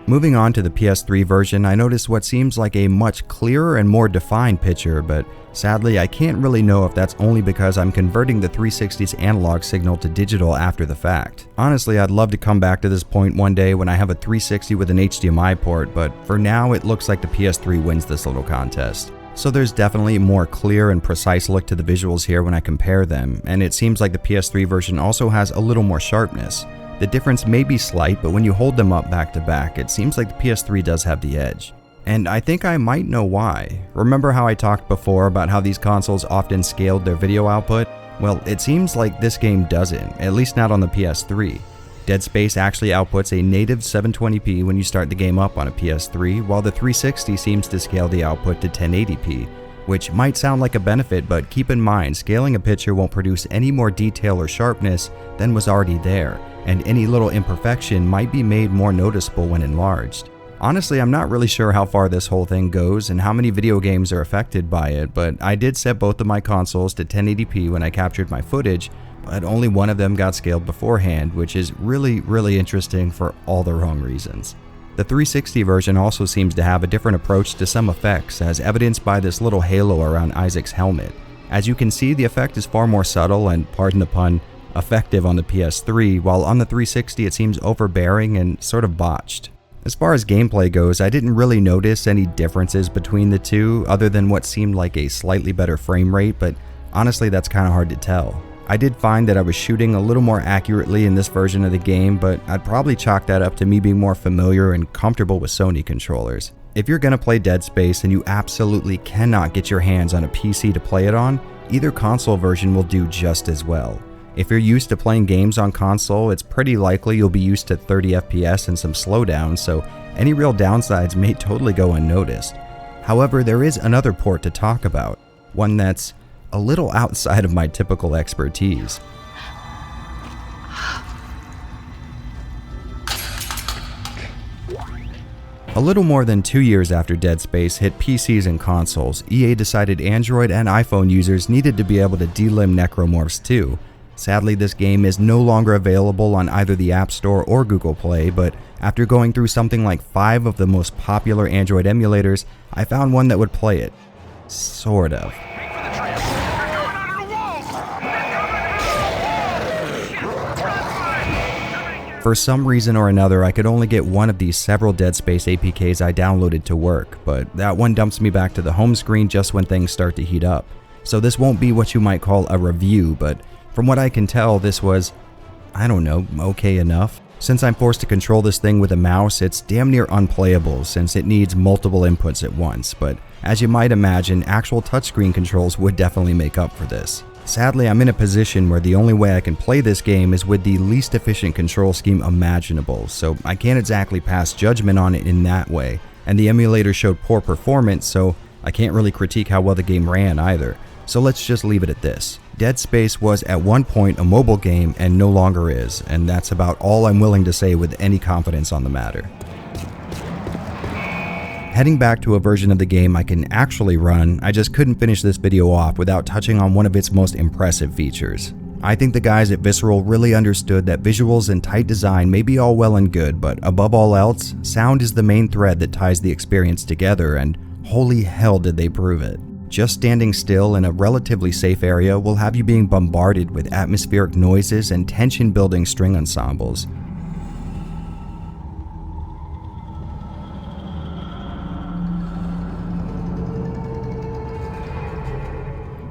A: Moving on to the PS3 version, I noticed what seems like a much clearer and more defined picture, but sadly I can't really know if that's only because I'm converting the 360's analog signal to digital after the fact. Honestly, I'd love to come back to this point one day when I have a 360 with an HDMI port, but for now it looks like the PS3 wins this little contest. So there's definitely a more clear and precise look to the visuals here when I compare them, and it seems like the PS3 version also has a little more sharpness. The difference may be slight, but when you hold them up back to back, it seems like the PS3 does have the edge. And I think I might know why. Remember how I talked before about how these consoles often scaled their video output? Well, it seems like this game doesn't, at least not on the PS3. Dead Space actually outputs a native 720p when you start the game up on a PS3, while the 360 seems to scale the output to 1080p, which might sound like a benefit, but keep in mind, scaling a picture won't produce any more detail or sharpness than was already there, and any little imperfection might be made more noticeable when enlarged. Honestly, I'm not really sure how far this whole thing goes and how many video games are affected by it, but I did set both of my consoles to 1080p when I captured my footage, but only one of them got scaled beforehand, which is really interesting for all the wrong reasons. The 360 version also seems to have a different approach to some effects, as evidenced by this little halo around Isaac's helmet. As you can see, the effect is far more subtle and, pardon the pun, effective on the PS3, while on the 360 it seems overbearing and sort of botched. As far as gameplay goes, I didn't really notice any differences between the two other than what seemed like a slightly better frame rate, but honestly that's kind of hard to tell. I did find that I was shooting a little more accurately in this version of the game, but I'd probably chalk that up to me being more familiar and comfortable with Sony controllers. If you're gonna play Dead Space and you absolutely cannot get your hands on a PC to play it on, either console version will do just as well. If you're used to playing games on console, it's pretty likely you'll be used to 30 FPS and some slowdowns, so any real downsides may totally go unnoticed. However, there is another port to talk about, one that's a little outside of my typical expertise. A little more than 2 years after Dead Space hit PCs and consoles, EA decided Android and iPhone users needed to be able to delimb necromorphs too. Sadly, this game is no longer available on either the App Store or Google Play, but after going through something like 5 of the most popular Android emulators, I found one that would play it. Sort of. For some reason or another, I could only get one of these several Dead Space APKs I downloaded to work, but that one dumps me back to the home screen just when things start to heat up. So this won't be what you might call a review, but from what I can tell, this was, I don't know, okay enough. Since I'm forced to control this thing with a mouse, it's damn near unplayable since it needs multiple inputs at once, but as you might imagine, actual touchscreen controls would definitely make up for this. Sadly, I'm in a position where the only way I can play this game is with the least efficient control scheme imaginable, so I can't exactly pass judgment on it in that way, and the emulator showed poor performance, so I can't really critique how well the game ran either. So let's just leave it at this. Dead Space was at one point a mobile game and no longer is, and that's about all I'm willing to say with any confidence on the matter. Heading back to a version of the game I can actually run, I just couldn't finish this video off without touching on one of its most impressive features. I think the guys at Visceral really understood that visuals and tight design may be all well and good, but above all else, sound is the main thread that ties the experience together, and holy hell did they prove it. Just standing still in a relatively safe area will have you being bombarded with atmospheric noises and tension-building string ensembles.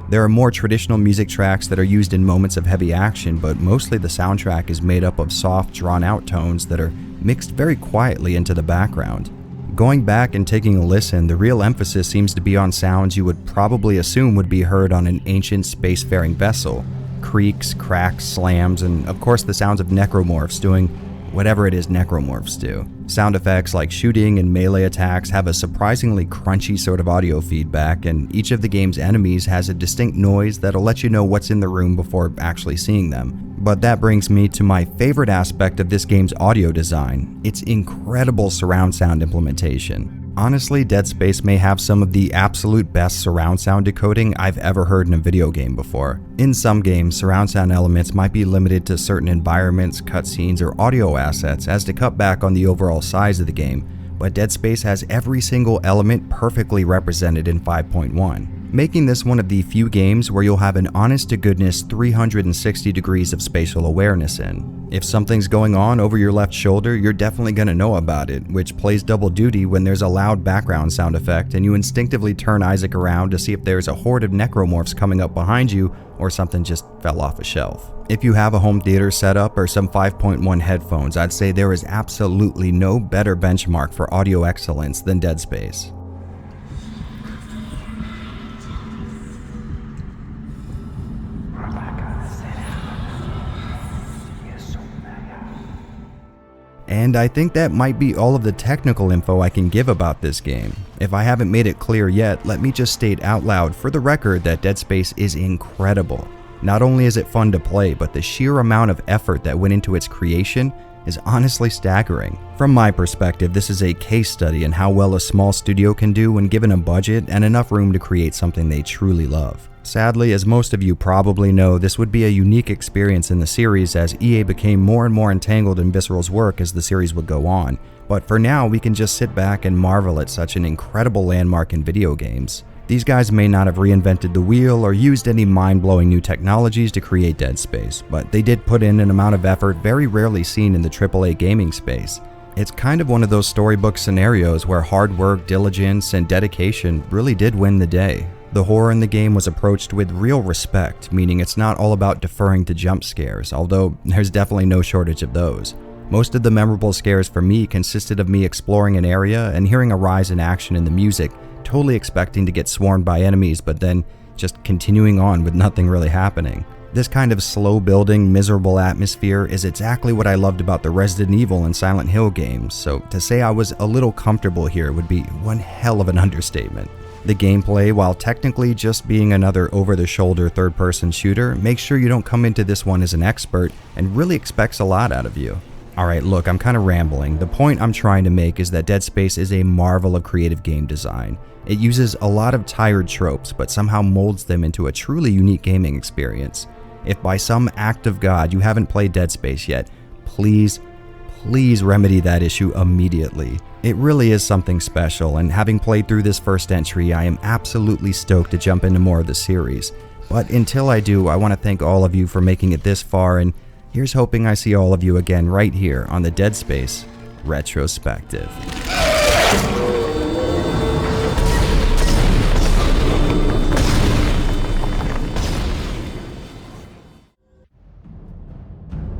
A: There are more traditional music tracks that are used in moments of heavy action, but mostly the soundtrack is made up of soft, drawn-out tones that are mixed very quietly into the background. Going back and taking a listen, the real emphasis seems to be on sounds you would probably assume would be heard on an ancient spacefaring vessel. Creaks, cracks, slams, and of course the sounds of necromorphs doing whatever it is necromorphs do. Sound effects like shooting and melee attacks have a surprisingly crunchy sort of audio feedback, and each of the game's enemies has a distinct noise that'll let you know what's in the room before actually seeing them. But that brings me to my favorite aspect of this game's audio design, its incredible surround sound implementation. Honestly, Dead Space may have some of the absolute best surround sound decoding I've ever heard in a video game before. In some games, surround sound elements might be limited to certain environments, cutscenes, or audio assets as to cut back on the overall size of the game, but Dead Space has every single element perfectly represented in 5.1, making this one of the few games where you'll have an honest-to-goodness 360 degrees of spatial awareness in. If something's going on over your left shoulder, you're definitely going to know about it, which plays double duty when there's a loud background sound effect and you instinctively turn Isaac around to see if there's a horde of necromorphs coming up behind you or something just fell off a shelf. If you have a home theater setup or some 5.1 headphones, I'd say there is absolutely no better benchmark for audio excellence than Dead Space. And I think that might be all of the technical info I can give about this game. If I haven't made it clear yet, let me just state out loud for the record that Dead Space is incredible. Not only is it fun to play, but the sheer amount of effort that went into its creation is honestly staggering. From my perspective, this is a case study in how well a small studio can do when given a budget and enough room to create something they truly love. Sadly, as most of you probably know, this would be a unique experience in the series as EA became more and more entangled in Visceral's work as the series would go on, but for now we can just sit back and marvel at such an incredible landmark in video games. These guys may not have reinvented the wheel or used any mind-blowing new technologies to create Dead Space, but they did put in an amount of effort very rarely seen in the AAA gaming space. It's kind of one of those storybook scenarios where hard work, diligence, and dedication really did win the day. The horror in the game was approached with real respect, meaning it's not all about deferring to jump scares, although there's definitely no shortage of those. Most of the memorable scares for me consisted of me exploring an area and hearing a rise in action in the music, totally expecting to get swarmed by enemies, but then just continuing on with nothing really happening. This kind of slow-building, miserable atmosphere is exactly what I loved about the Resident Evil and Silent Hill games, so to say I was a little comfortable here would be one hell of an understatement. The gameplay, while technically just being another over-the-shoulder third-person shooter, makes sure you don't come into this one as an expert and really expects a lot out of you. Alright, look, I'm kind of rambling. The point I'm trying to make is that Dead Space is a marvel of creative game design. It uses a lot of tired tropes, but somehow molds them into a truly unique gaming experience. If by some act of God you haven't played Dead Space yet, please remedy that issue immediately. It really is something special, and having played through this first entry, I am absolutely stoked to jump into more of the series. But until I do, I want to thank all of you for making it this far, and here's hoping I see all of you again right here on the Dead Space Retrospective.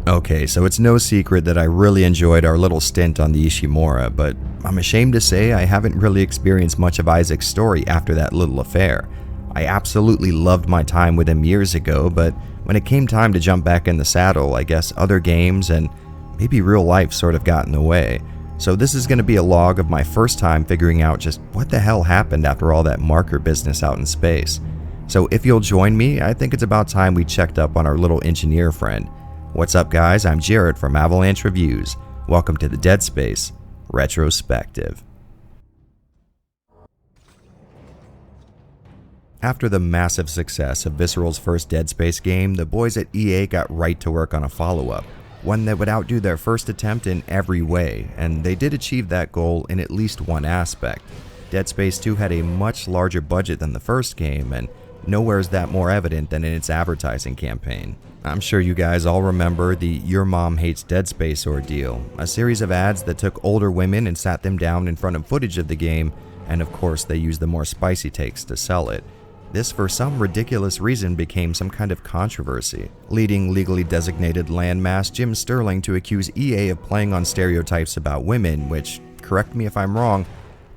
A: Okay, so it's no secret that I really enjoyed our little stint on the Ishimura, but I'm ashamed to say I haven't really experienced much of Isaac's story after that little affair. I absolutely loved my time with him years ago, but when it came time to jump back in the saddle, I guess other games and maybe real life sort of got in the way. So this is going to be a log of my first time figuring out just what the hell happened after all that marker business out in space. So if you'll join me, I think it's about time we checked up on our little engineer friend. What's up, guys? I'm Jared from Avalanche Reviews. Welcome to the Dead Space Retrospective. After the massive success of Visceral's first Dead Space game, the boys at EA got right to work on a follow-up, one that would outdo their first attempt in every way, and they did achieve that goal in at least one aspect. Dead Space 2 had a much larger budget than the first game, and nowhere is that more evident than in its advertising campaign. I'm sure you guys all remember the Your Mom Hates Dead Space ordeal, a series of ads that took older women and sat them down in front of footage of the game, and of course they used the more spicy takes to sell it. This, for some ridiculous reason, became some kind of controversy, leading legally designated landmass Jim Sterling to accuse EA of playing on stereotypes about women, which, correct me if I'm wrong,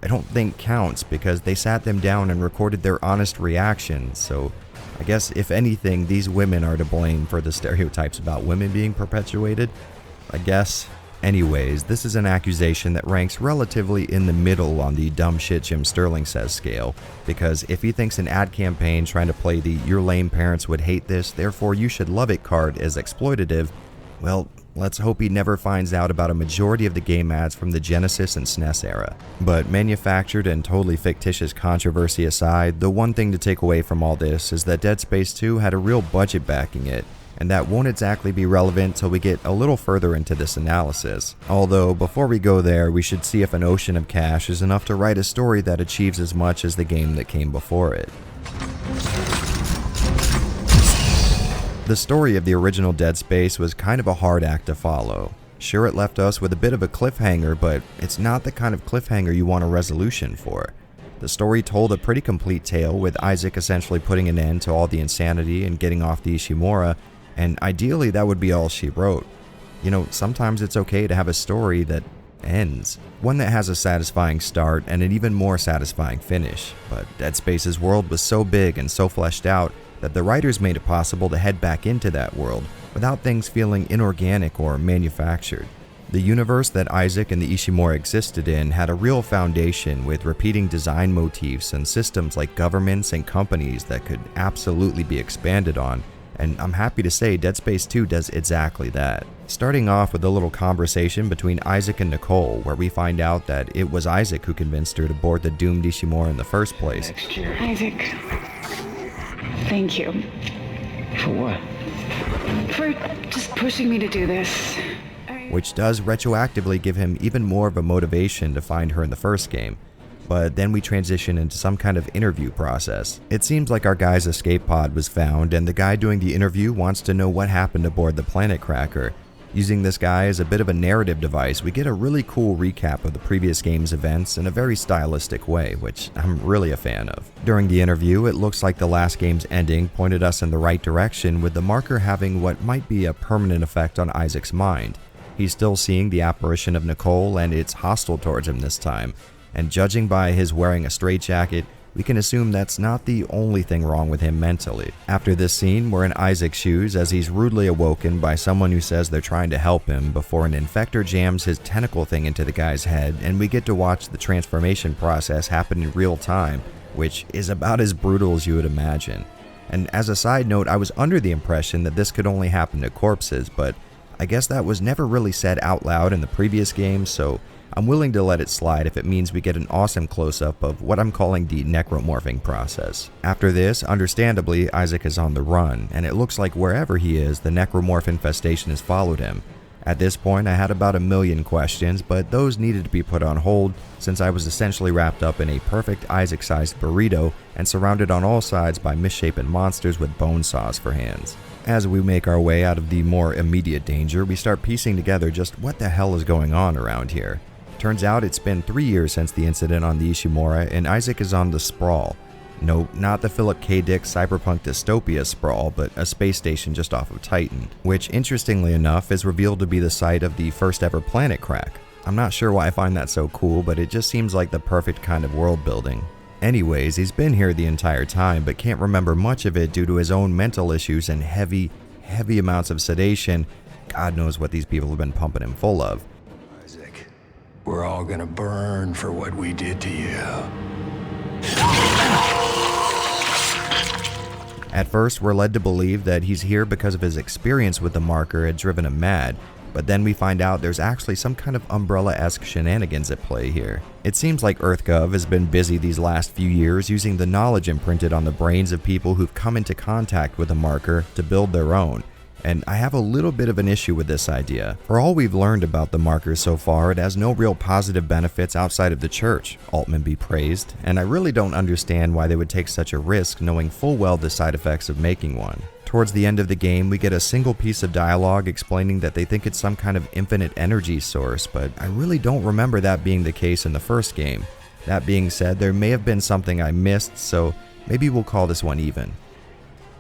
A: I don't think counts because they sat them down and recorded their honest reactions, so I guess if anything, these women are to blame for the stereotypes about women being perpetuated, I guess. Anyways, this is an accusation that ranks relatively in the middle on the dumb shit Jim Sterling says scale, because if he thinks an ad campaign trying to play the "your lame parents would hate this, therefore you should love it" card is exploitative, well, let's hope he never finds out about a majority of the game ads from the Genesis and SNES era. But manufactured and totally fictitious controversy aside, the one thing to take away from all this is that Dead Space 2 had a real budget backing it, and that won't exactly be relevant till we get a little further into this analysis. Although, before we go there, we should see if an ocean of cash is enough to write a story that achieves as much as the game that came before it. The story of the original Dead Space was kind of a hard act to follow. Sure, it left us with a bit of a cliffhanger, but it's not the kind of cliffhanger you want a resolution for. The story told a pretty complete tale, with Isaac essentially putting an end to all the insanity and getting off the Ishimura, and ideally that would be all she wrote. You know, sometimes it's okay to have a story that ends. One that has a satisfying start and an even more satisfying finish, but Dead Space's world was so big and so fleshed out that the writers made it possible to head back into that world without things feeling inorganic or manufactured. The universe that Isaac and the Ishimura existed in had a real foundation with repeating design motifs and systems like governments and companies that could absolutely be expanded on, and I'm happy to say Dead Space 2 does exactly that. Starting off with a little conversation between Isaac and Nicole, where we find out that it was Isaac who convinced her to board the doomed Ishimura in the first place.
H: Isaac, thank you.
C: For what?
H: For just pushing me to do this.
A: Which does retroactively give him even more of a motivation to find her in the first game. But then we transition into some kind of interview process. It seems like our guy's escape pod was found, and the guy doing the interview wants to know what happened aboard the Planet Cracker. Using this guy as a bit of a narrative device, we get a really cool recap of the previous game's events in a very stylistic way, which I'm really a fan of. During the interview, it looks like the last game's ending pointed us in the right direction, with the marker having what might be a permanent effect on Isaac's mind. He's still seeing the apparition of Nicole, and it's hostile towards him this time. And judging by his wearing a straitjacket, we can assume that's not the only thing wrong with him mentally. After this scene, we're in Isaac's shoes as he's rudely awoken by someone who says they're trying to help him before an infector jams his tentacle thing into the guy's head, and we get to watch the transformation process happen in real time, which is about as brutal as you would imagine. And as a side note, I was under the impression that this could only happen to corpses, but I guess that was never really said out loud in the previous game, so I'm willing to let it slide if it means we get an awesome close-up of what I'm calling the necromorphing process. After this, understandably, Isaac is on the run, and it looks like wherever he is, the necromorph infestation has followed him. At this point, I had about 1,000,000 questions, but those needed to be put on hold since I was essentially wrapped up in a perfect Isaac-sized burrito and surrounded on all sides by misshapen monsters with bone saws for hands. As we make our way out of the more immediate danger, we start piecing together just what the hell is going on around here. Turns out it's been 3 years since the incident on the Ishimura, and Isaac is on the Sprawl. No, not the Philip K. Dick cyberpunk dystopia Sprawl, but a space station just off of Titan, which interestingly enough is revealed to be the site of the first ever planet crack. I'm not sure why I find that so cool, but it just seems like the perfect kind of world building. Anyways, he's been here the entire time, but can't remember much of it due to his own mental issues and heavy amounts of sedation. God knows what these people have been pumping him full of.
I: Isaac, we're all gonna burn for what we did to you.
A: At first, we're led to believe that he's here because of his experience with the marker had driven him mad, but then we find out there's actually some kind of Umbrella-esque shenanigans at play here. It seems like EarthGov has been busy these last few years using the knowledge imprinted on the brains of people who've come into contact with the marker to build their own. And I have a little bit of an issue with this idea. For all we've learned about the markers so far, it has no real positive benefits outside of the church, Altman be praised, and I really don't understand why they would take such a risk knowing full well the side effects of making one. Towards the end of the game, we get a single piece of dialogue explaining that they think it's some kind of infinite energy source, but I really don't remember that being the case in the first game. That being said, there may have been something I missed, so maybe we'll call this one even.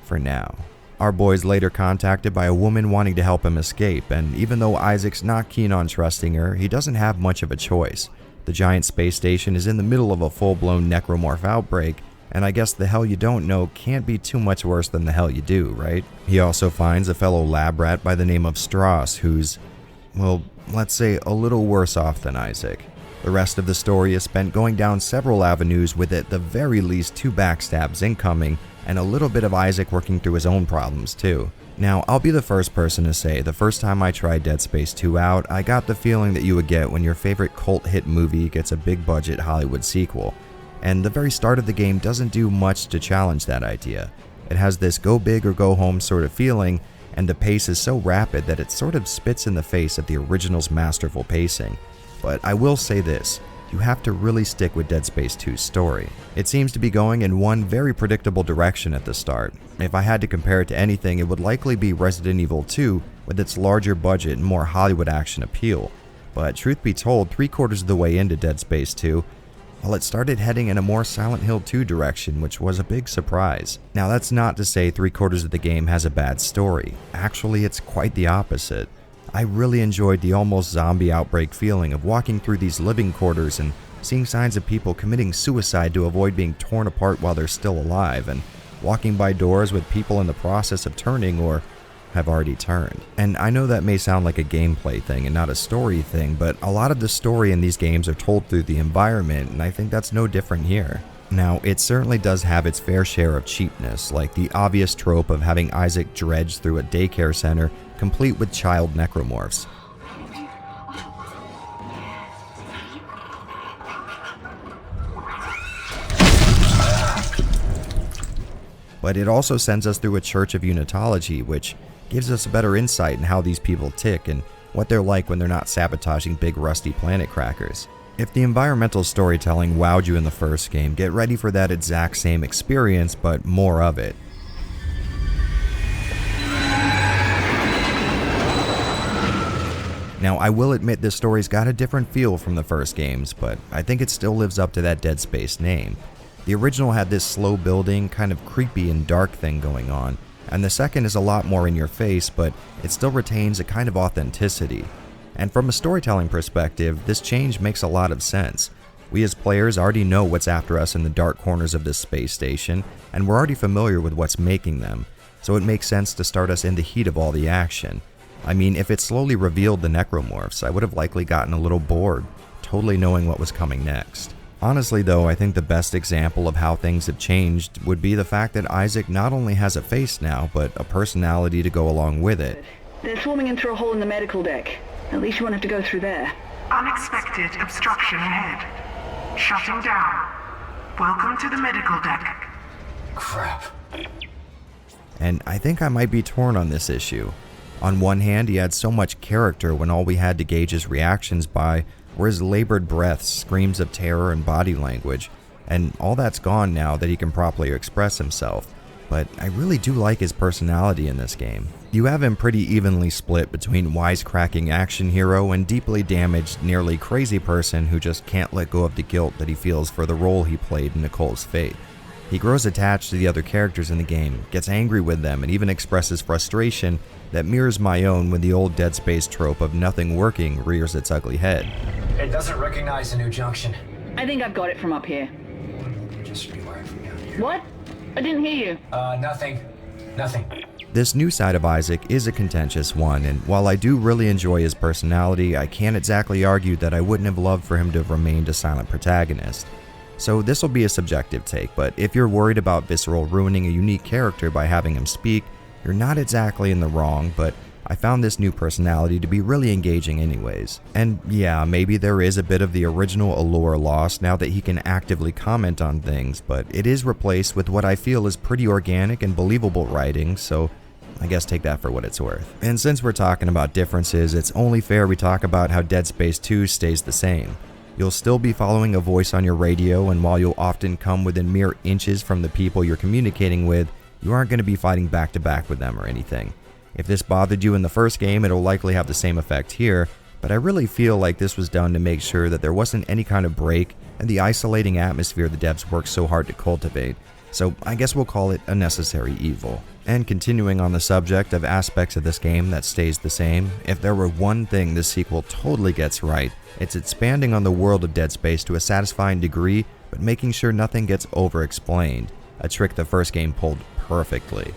A: For now. Our boy's later contacted by a woman wanting to help him escape, and even though Isaac's not keen on trusting her, he doesn't have much of a choice. The giant space station is in the middle of a full-blown necromorph outbreak, and I guess the hell you don't know can't be too much worse than the hell you do, right? He also finds a fellow lab rat by the name of Strauss who's, well, let's say a little worse off than Isaac. The rest of the story is spent going down several avenues with at the very least 2 backstabs incoming, and a little bit of Isaac working through his own problems too. Now, I'll be the first person to say the first time I tried Dead Space 2 out, I got the feeling that you would get when your favorite cult hit movie gets a big budget Hollywood sequel. And the very start of the game doesn't do much to challenge that idea. It has this go big or go home sort of feeling, and the pace is so rapid that it sort of spits in the face of the original's masterful pacing. But I will say this. You have to really stick with Dead Space 2's story. It seems to be going in one very predictable direction at the start. If I had to compare it to anything, it would likely be Resident Evil 2 with its larger budget and more Hollywood action appeal. But truth be told, 3/4 of the way into Dead Space 2, well, it started heading in a more Silent Hill 2 direction, which was a big surprise. Now that's not to say 3/4 of the game has a bad story. Actually, it's quite the opposite. I really enjoyed the almost zombie outbreak feeling of walking through these living quarters and seeing signs of people committing suicide to avoid being torn apart while they're still alive, and walking by doors with people in the process of turning or have already turned. And I know that may sound like a gameplay thing and not a story thing, but a lot of the story in these games are told through the environment, and I think that's no different here. Now, it certainly does have its fair share of cheapness, like the obvious trope of having Isaac dredge through a daycare center complete with child necromorphs. But it also sends us through a church of unitology, which gives us a better insight in how these people tick and what they're like when they're not sabotaging big rusty planet crackers. If the environmental storytelling wowed you in the first game, get ready for that exact same experience, but more of it. Now, I will admit this story's got a different feel from the first games, but I think it still lives up to that Dead Space name. The original had this slow building, kind of creepy and dark thing going on, and the second is a lot more in your face, but it still retains a kind of authenticity. And from a storytelling perspective, this change makes a lot of sense. We as players already know what's after us in the dark corners of this space station, and we're already familiar with what's making them, so it makes sense to start us in the heat of all the action. I mean, if it slowly revealed the necromorphs, I would have likely gotten a little bored, totally knowing what was coming next. Honestly though, I think the best example of how things have changed would be the fact that Isaac not only has a face now, but a personality to go along with it.
H: They're swarming in through a hole in the medical deck. At least you won't have to go through there.
J: Unexpected obstruction ahead. Shutting down. Welcome to the medical deck.
I: Crap.
A: And I think I might be torn on this issue. On one hand, he had so much character when all we had to gauge his reactions by were his labored breaths, screams of terror, and body language, and all that's gone now that he can properly express himself. But I really do like his personality in this game. You have him pretty evenly split between wisecracking action hero and deeply damaged, nearly crazy person who just can't let go of the guilt that he feels for the role he played in Nicole's fate. He grows attached to the other characters in the game, gets angry with them, and even expresses frustration that mirrors my own when the old Dead Space trope of nothing working rears its ugly head.
I: It doesn't recognize a new junction.
H: I think I've got it from up here.
I: Just beware from down here.
H: What? I didn't hear you.
I: Nothing. Nothing.
A: This new side of Isaac is a contentious one, and while I do really enjoy his personality, I can't exactly argue that I wouldn't have loved for him to have remained a silent protagonist. So this will be a subjective take, but if you're worried about Visceral ruining a unique character by having him speak, you're not exactly in the wrong, but I found this new personality to be really engaging anyways. And yeah, maybe there is a bit of the original allure lost now that he can actively comment on things, but it is replaced with what I feel is pretty organic and believable writing, so I guess take that for what it's worth. And since we're talking about differences, it's only fair we talk about how Dead Space 2 stays the same. You'll still be following a voice on your radio, and while you'll often come within mere inches from the people you're communicating with, you aren't going to be fighting back to back with them or anything. If this bothered you in the first game, it'll likely have the same effect here, but I really feel like this was done to make sure that there wasn't any kind of break in the isolating atmosphere the devs worked so hard to cultivate, so I guess we'll call it a necessary evil. And continuing on the subject of aspects of this game that stays the same, if there were one thing this sequel totally gets right, it's expanding on the world of Dead Space to a satisfying degree, but making sure nothing gets over-explained, a trick the first game pulled perfectly.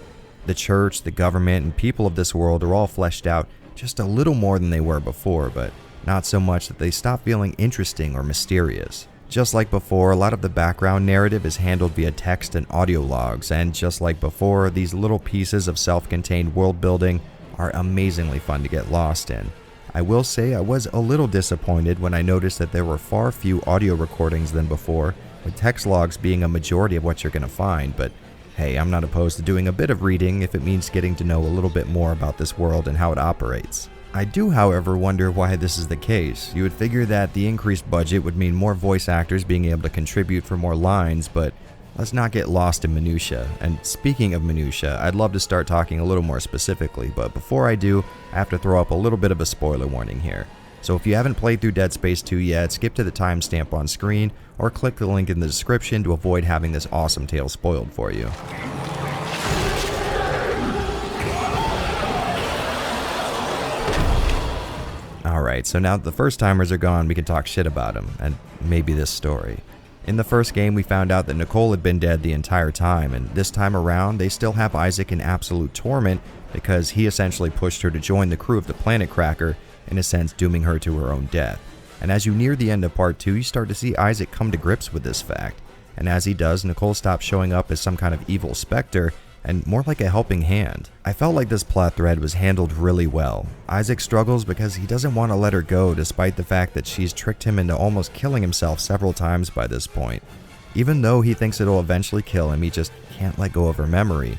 A: The church, the government, and people of this world are all fleshed out just a little more than they were before, but not so much that they stop feeling interesting or mysterious. Just like before, a lot of the background narrative is handled via text and audio logs, and just like before, these little pieces of self-contained world building are amazingly fun to get lost in. I will say I was a little disappointed when I noticed that there were far fewer audio recordings than before, with text logs being a majority of what you're going to find, but hey, I'm not opposed to doing a bit of reading if it means getting to know a little bit more about this world and how it operates. I do, however, wonder why this is the case. You would figure that the increased budget would mean more voice actors being able to contribute for more lines, but let's not get lost in minutia. And speaking of minutia, I'd love to start talking a little more specifically, but before I do, I have to throw up a little bit of a spoiler warning here. So if you haven't played through Dead Space 2 yet, skip to the timestamp on screen, or click the link in the description to avoid having this awesome tale spoiled for you. Alright, so now that the first timers are gone, we can talk shit about them, and maybe this story. In the first game, we found out that Nicole had been dead the entire time, and this time around, they still have Isaac in absolute torment because he essentially pushed her to join the crew of the Planet Cracker, in a sense dooming her to her own death. And as you near the end of part 2, you start to see Isaac come to grips with this fact. And as he does, Nicole stops showing up as some kind of evil specter, and more like a helping hand. I felt like this plot thread was handled really well. Isaac struggles because he doesn't want to let her go despite the fact that she's tricked him into almost killing himself several times by this point. Even though he thinks it'll eventually kill him, he just can't let go of her memory.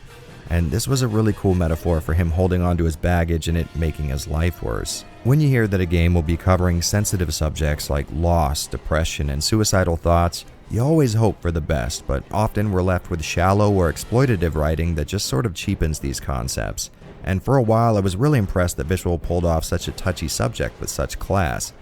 A: And this was a really cool metaphor for him holding on to his baggage and it making his life worse. When you hear that a game will be covering sensitive subjects like loss, depression, and suicidal thoughts, you always hope for the best, but often we're left with shallow or exploitative writing that just sort of cheapens these concepts. And for a while, I was really impressed that Visual pulled off such a touchy subject with such class.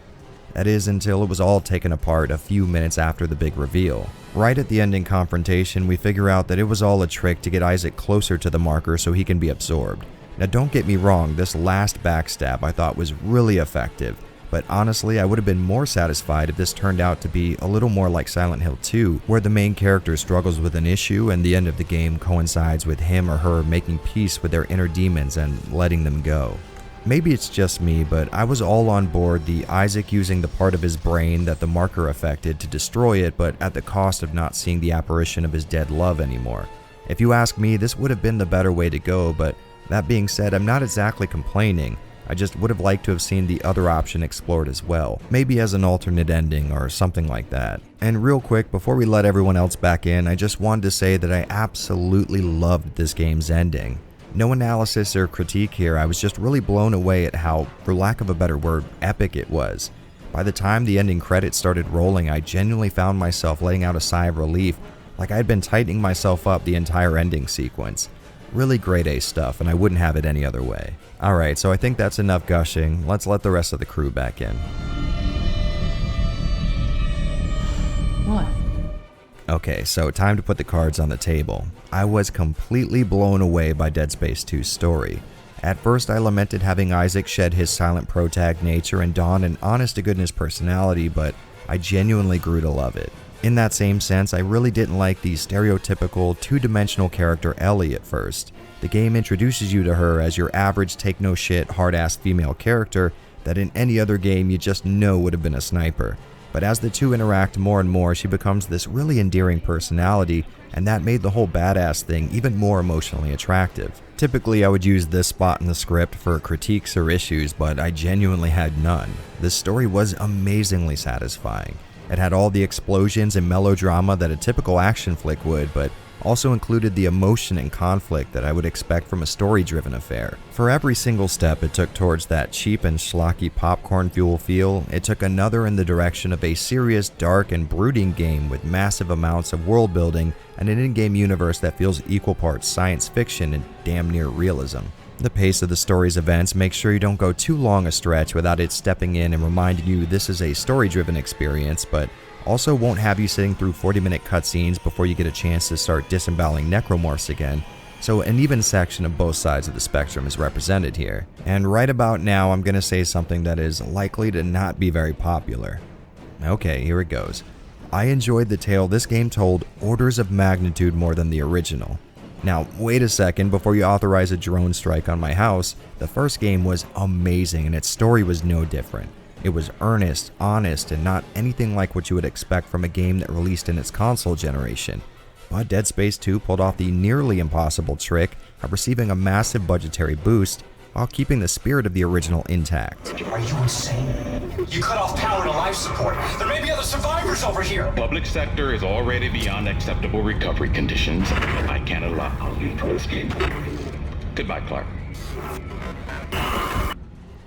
A: That is, until it was all taken apart a few minutes after the big reveal. Right at the ending confrontation, we figure out that it was all a trick to get Isaac closer to the marker so he can be absorbed. Now don't get me wrong, this last backstab I thought was really effective, but honestly I would have been more satisfied if this turned out to be a little more like Silent Hill 2, where the main character struggles with an issue and the end of the game coincides with him or her making peace with their inner demons and letting them go. Maybe it's just me, but I was all on board the Isaac using the part of his brain that the marker affected to destroy it, but at the cost of not seeing the apparition of his dead love anymore. If you ask me, this would have been the better way to go, but That being said, I'm not exactly complaining. I just would have liked to have seen the other option explored as well, maybe as an alternate ending or something like that. And real quick, before we let everyone else back in, I just wanted to say that I absolutely loved this game's ending. No analysis or critique here, I was just really blown away at how, for lack of a better word, epic it was. By the time the ending credits started rolling, I genuinely found myself letting out a sigh of relief, like I had been tightening myself up the entire ending sequence. Really grade A stuff, and I wouldn't have it any other way. Alright, so I think that's enough gushing. Let's let the rest of the crew back in.
F: What?
A: Okay, so time to put the cards on the table. I was completely blown away by Dead Space 2's story. At first I lamented having Isaac shed his silent protag nature and don an honest-to-goodness personality, but I genuinely grew to love it. In that same sense, I really didn't like the stereotypical, two-dimensional character Ellie at first. The game introduces you to her as your average take-no-shit, hard-ass female character that in any other game you just know would have been a sniper. But as the two interact more and more, she becomes this really endearing personality, and that made the whole badass thing even more emotionally attractive. Typically, I would use this spot in the script for critiques or issues, but I genuinely had none. This story was amazingly satisfying. It had all the explosions and melodrama that a typical action flick would, but also included the emotion and conflict that I would expect from a story-driven affair. For every single step it took towards that cheap and schlocky popcorn fuel feel, it took another in the direction of a serious, dark, and brooding game with massive amounts of world building and an in-game universe that feels equal parts science fiction and damn near realism. The pace of the story's events makes sure you don't go too long a stretch without it stepping in and reminding you this is a story-driven experience, but also won't have you sitting through 40-minute cutscenes before you get a chance to start disemboweling necromorphs again, so an even section of both sides of the spectrum is represented here. And right about now, I'm gonna say something that is likely to not be very popular. Okay, here it goes. I enjoyed the tale this game told orders of magnitude more than the original. Now, wait a second, before you authorize a drone strike on my house, the first game was amazing and its story was no different. It was earnest, honest, and not anything like what you would expect from a game that released in its console generation. But Dead Space 2 pulled off the nearly impossible trick of receiving a massive budgetary boost while keeping the spirit of the original intact.
K: Are you insane? You cut off power to life support. There may be other survivors over here.
C: Public sector is already beyond acceptable recovery conditions. I can't allow you to escape. Goodbye, Clark.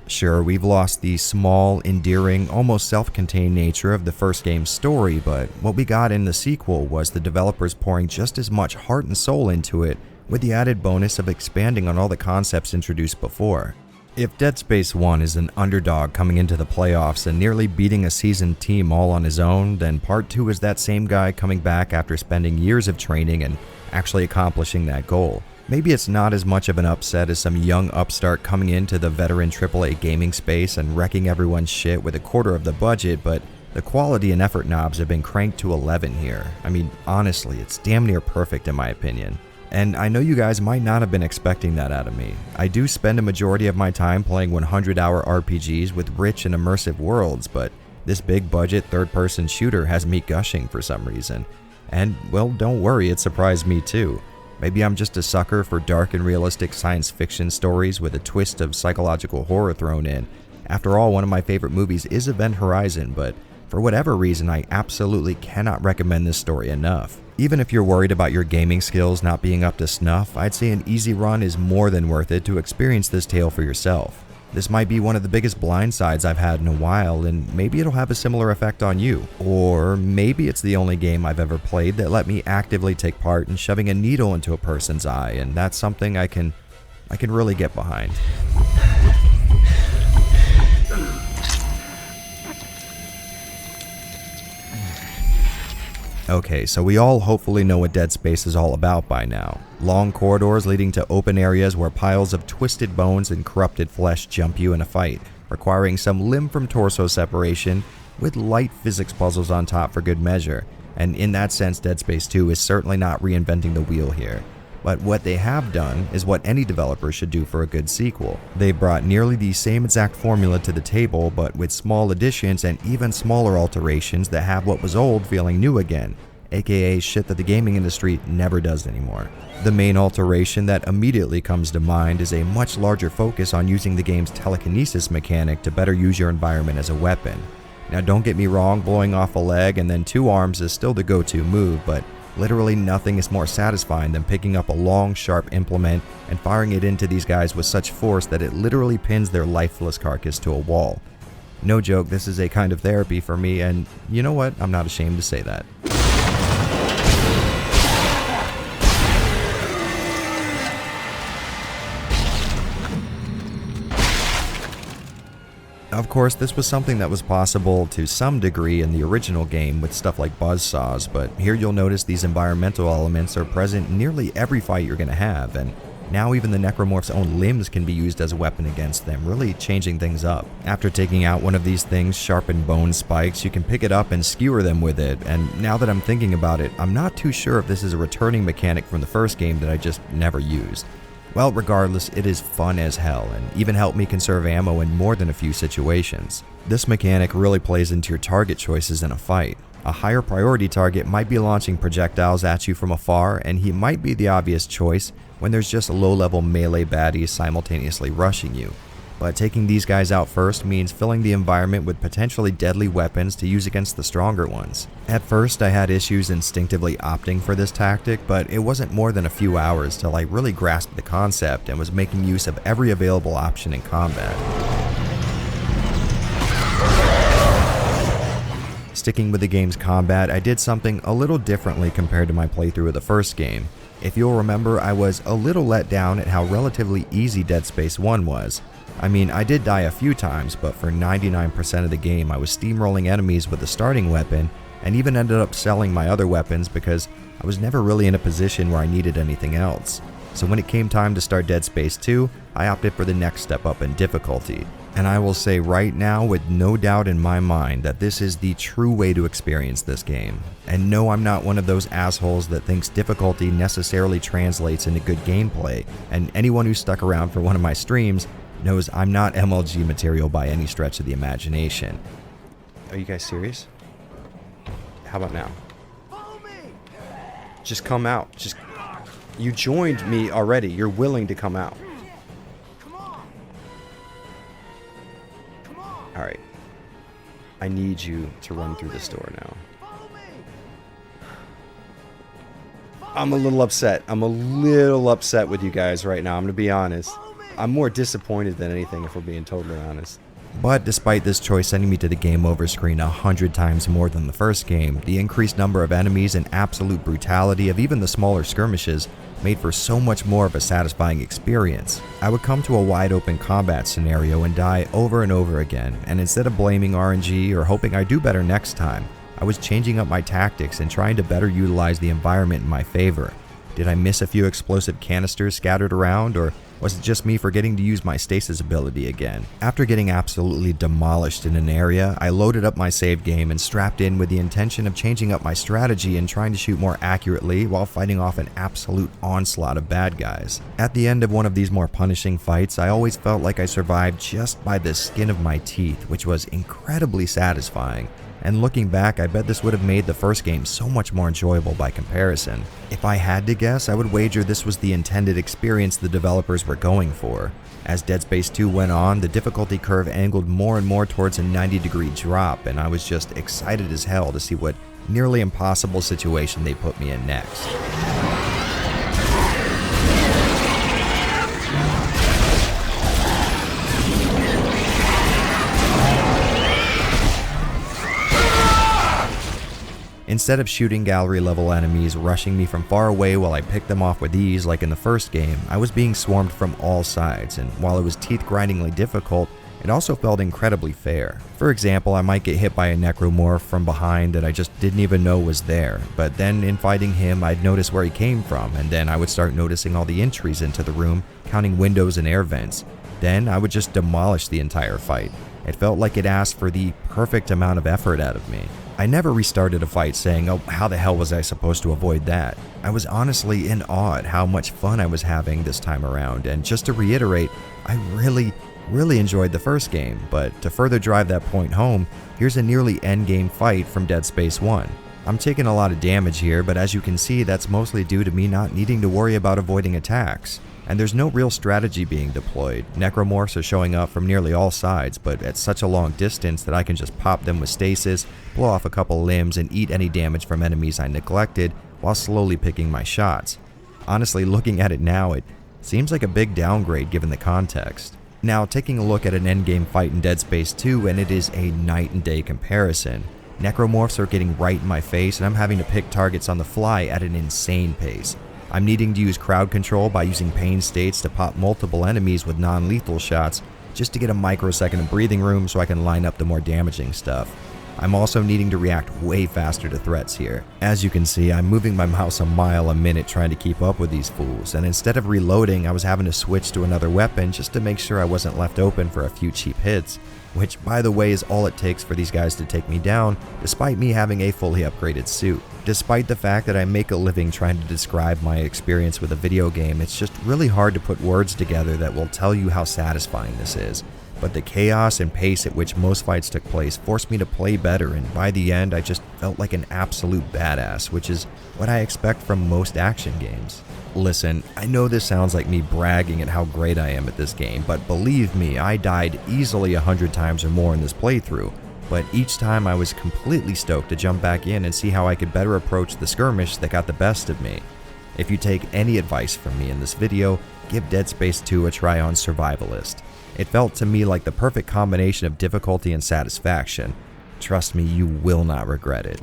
A: Sure, we've lost the small, endearing, almost self-contained nature of the first game's story, but what we got in the sequel was the developers pouring just as much heart and soul into it, with the added bonus of expanding on all the concepts introduced before. If Dead Space 1 is an underdog coming into the playoffs and nearly beating a seasoned team all on his own, then Part 2 is that same guy coming back after spending years of training and actually accomplishing that goal. Maybe it's not as much of an upset as some young upstart coming into the veteran AAA gaming space and wrecking everyone's shit with a quarter of the budget, but the quality and effort knobs have been cranked to 11 here. I mean, honestly, it's damn near perfect in my opinion. And I know you guys might not have been expecting that out of me. I do spend a majority of my time playing 100-hour RPGs with rich and immersive worlds, but this big budget third-person shooter has me gushing for some reason. And, well, don't worry, it surprised me too. Maybe I'm just a sucker for dark and realistic science fiction stories with a twist of psychological horror thrown in. After all, one of my favorite movies is Event Horizon, but for whatever reason, I absolutely cannot recommend this story enough. Even if you're worried about your gaming skills not being up to snuff, I'd say an easy run is more than worth it to experience this tale for yourself. This might be one of the biggest blindsides I've had in a while, and maybe it'll have a similar effect on you. Or maybe it's the only game I've ever played that let me actively take part in shoving a needle into a person's eye, and that's something I can really get behind. Okay, so we all hopefully know what Dead Space is all about by now. Long corridors leading to open areas where piles of twisted bones and corrupted flesh jump you in a fight, requiring some limb from torso separation, with light physics puzzles on top for good measure. And in that sense, Dead Space 2 is certainly not reinventing the wheel here. But what they have done is what any developer should do for a good sequel. They brought nearly the same exact formula to the table, but with small additions and even smaller alterations that have what was old feeling new again. aka shit that the gaming industry never does anymore. The main alteration that immediately comes to mind is a much larger focus on using the game's telekinesis mechanic to better use your environment as a weapon. Now don't get me wrong, blowing off a leg and then 2 arms is still the go-to move, but literally nothing is more satisfying than picking up a long, sharp implement and firing it into these guys with such force that it literally pins their lifeless carcass to a wall. No joke, this is a kind of therapy for me, and you know what? I'm not ashamed to say that. Of course, this was something that was possible to some degree in the original game with stuff like buzzsaws, but here you'll notice these environmental elements are present in nearly every fight you're going to have, and now even the necromorph's own limbs can be used as a weapon against them, really changing things up. After taking out one of these things' sharpened bone spikes, you can pick it up and skewer them with it, and now that I'm thinking about it, I'm not too sure if this is a returning mechanic from the first game that I just never used. Well, regardless, it is fun as hell, and even helped me conserve ammo in more than a few situations. This mechanic really plays into your target choices in a fight. A higher priority target might be launching projectiles at you from afar, and he might be the obvious choice when there's just low-level melee baddies simultaneously rushing you. But taking these guys out first means filling the environment with potentially deadly weapons to use against the stronger ones. At first, I had issues instinctively opting for this tactic, but it wasn't more than a few hours till I really grasped the concept and was making use of every available option in combat. Sticking with the game's combat, I did something a little differently compared to my playthrough of the first game. If you'll remember, I was a little let down at how relatively easy Dead Space 1 was. I mean, I did die a few times, but for 99% of the game I was steamrolling enemies with a starting weapon, and even ended up selling my other weapons because I was never really in a position where I needed anything else. So when it came time to start Dead Space 2, I opted for the next step up in difficulty. And I will say right now with no doubt in my mind that this is the true way to experience this game. And no, I'm not one of those assholes that thinks difficulty necessarily translates into good gameplay, and anyone who stuck around for one of my streams knows I'm not MLG material by any stretch of the imagination. Are you guys serious? How about now? Just come out. You joined me already. You're willing to come out. Alright. I need you to run through this door now. I'm a little upset. I'm a little upset with you guys right now. I'm gonna be honest. I'm more disappointed than anything, if we're being totally honest. But despite this choice sending me to the game over screen 100 times more than the first game, the increased number of enemies and absolute brutality of even the smaller skirmishes made for so much more of a satisfying experience. I would come to a wide open combat scenario and die over and over again, and instead of blaming RNG or hoping I do better next time, I was changing up my tactics and trying to better utilize the environment in my favor. Did I miss a few explosive canisters scattered around, or was it just me forgetting to use my stasis ability again? After getting absolutely demolished in an area, I loaded up my save game and strapped in with the intention of changing up my strategy and trying to shoot more accurately while fighting off an absolute onslaught of bad guys. At the end of one of these more punishing fights, I always felt like I survived just by the skin of my teeth, which was incredibly satisfying. And looking back, I bet this would have made the first game so much more enjoyable by comparison. If I had to guess, I would wager this was the intended experience the developers were going for. As Dead Space 2 went on, the difficulty curve angled more and more towards a 90-degree drop, and I was just excited as hell to see what nearly impossible situation they put me in next. Instead of shooting gallery level enemies rushing me from far away while I picked them off with ease like in the first game, I was being swarmed from all sides, and while it was teeth-grindingly difficult, it also felt incredibly fair. For example, I might get hit by a necromorph from behind that I just didn't even know was there, but then in fighting him I'd notice where he came from, and then I would start noticing all the entries into the room, counting windows and air vents. Then I would just demolish the entire fight. It felt like it asked for the perfect amount of effort out of me. I never restarted a fight saying, oh, how the hell was I supposed to avoid that? I was honestly in awe at how much fun I was having this time around, and just to reiterate, I really enjoyed the first game, but to further drive that point home, here's a nearly endgame fight from Dead Space 1. I'm taking a lot of damage here, but as you can see, that's mostly due to me not needing to worry about avoiding attacks. And there's no real strategy being deployed. Necromorphs are showing up from nearly all sides, but at such a long distance that I can just pop them with stasis, blow off a couple limbs, and eat any damage from enemies I neglected while slowly picking my shots. Honestly, looking at it now, it seems like a big downgrade given the context. Now, taking a look at an endgame fight in Dead Space 2, and it is a night and day comparison. Necromorphs are getting right in my face, and I'm having to pick targets on the fly at an insane pace. I'm needing to use crowd control by using pain states to pop multiple enemies with non-lethal shots just to get a microsecond of breathing room so I can line up the more damaging stuff. I'm also needing to react way faster to threats here. As you can see, I'm moving my mouse a mile a minute trying to keep up with these fools, and instead of reloading, I was having to switch to another weapon just to make sure I wasn't left open for a few cheap hits, which by the way is all it takes for these guys to take me down, despite me having a fully upgraded suit. Despite the fact that I make a living trying to describe my experience with a video game, it's just really hard to put words together that will tell you how satisfying this is. But the chaos and pace at which most fights took place forced me to play better, and by the end I just felt like an absolute badass, which is what I expect from most action games. Listen, I know this sounds like me bragging at how great I am at this game, but believe me, I died easily 100 times or more in this playthrough, but each time I was completely stoked to jump back in and see how I could better approach the skirmish that got the best of me. If you take any advice from me in this video, give Dead Space 2 a try on Survivalist. It felt to me like the perfect combination of difficulty and satisfaction. Trust me, you will not regret it.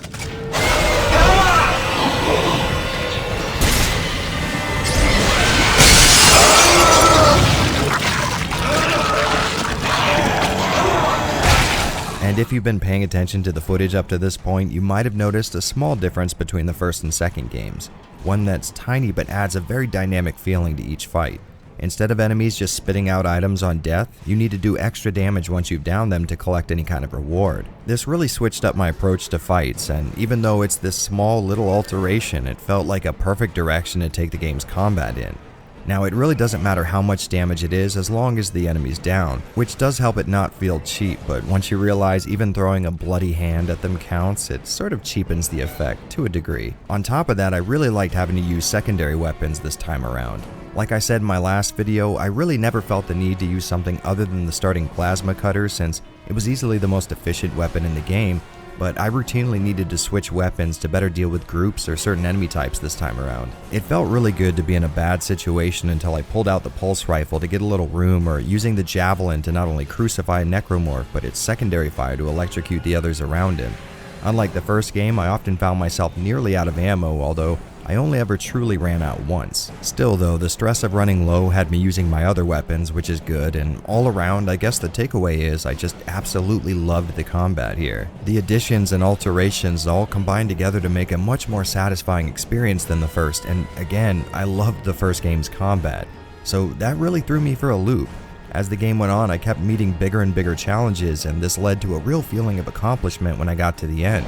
A: And if you've been paying attention to the footage up to this point, you might have noticed a small difference between the first and second games. One that's tiny but adds a very dynamic feeling to each fight. Instead of enemies just spitting out items on death, you need to do extra damage once you've downed them to collect any kind of reward. This really switched up my approach to fights, and even though it's this small little alteration, it felt like a perfect direction to take the game's combat in. Now, it really doesn't matter how much damage it is as long as the enemy's down, which does help it not feel cheap, but once you realize even throwing a bloody hand at them counts, it sort of cheapens the effect to a degree. On top of that, I really liked having to use secondary weapons this time around. Like I said in my last video, I really never felt the need to use something other than the starting plasma cutter since it was easily the most efficient weapon in the game, but I routinely needed to switch weapons to better deal with groups or certain enemy types this time around. It felt really good to be in a bad situation until I pulled out the pulse rifle to get a little room, or using the javelin to not only crucify a necromorph but its secondary fire to electrocute the others around him. Unlike the first game, I often found myself nearly out of ammo, although I only ever truly ran out once. Still though, the stress of running low had me using my other weapons, which is good, and all around, I guess the takeaway is I just absolutely loved the combat here. The additions and alterations all combined together to make a much more satisfying experience than the first, and again, I loved the first game's combat. So that really threw me for a loop. As the game went on, I kept meeting bigger and bigger challenges, and this led to a real feeling of accomplishment when I got to the end.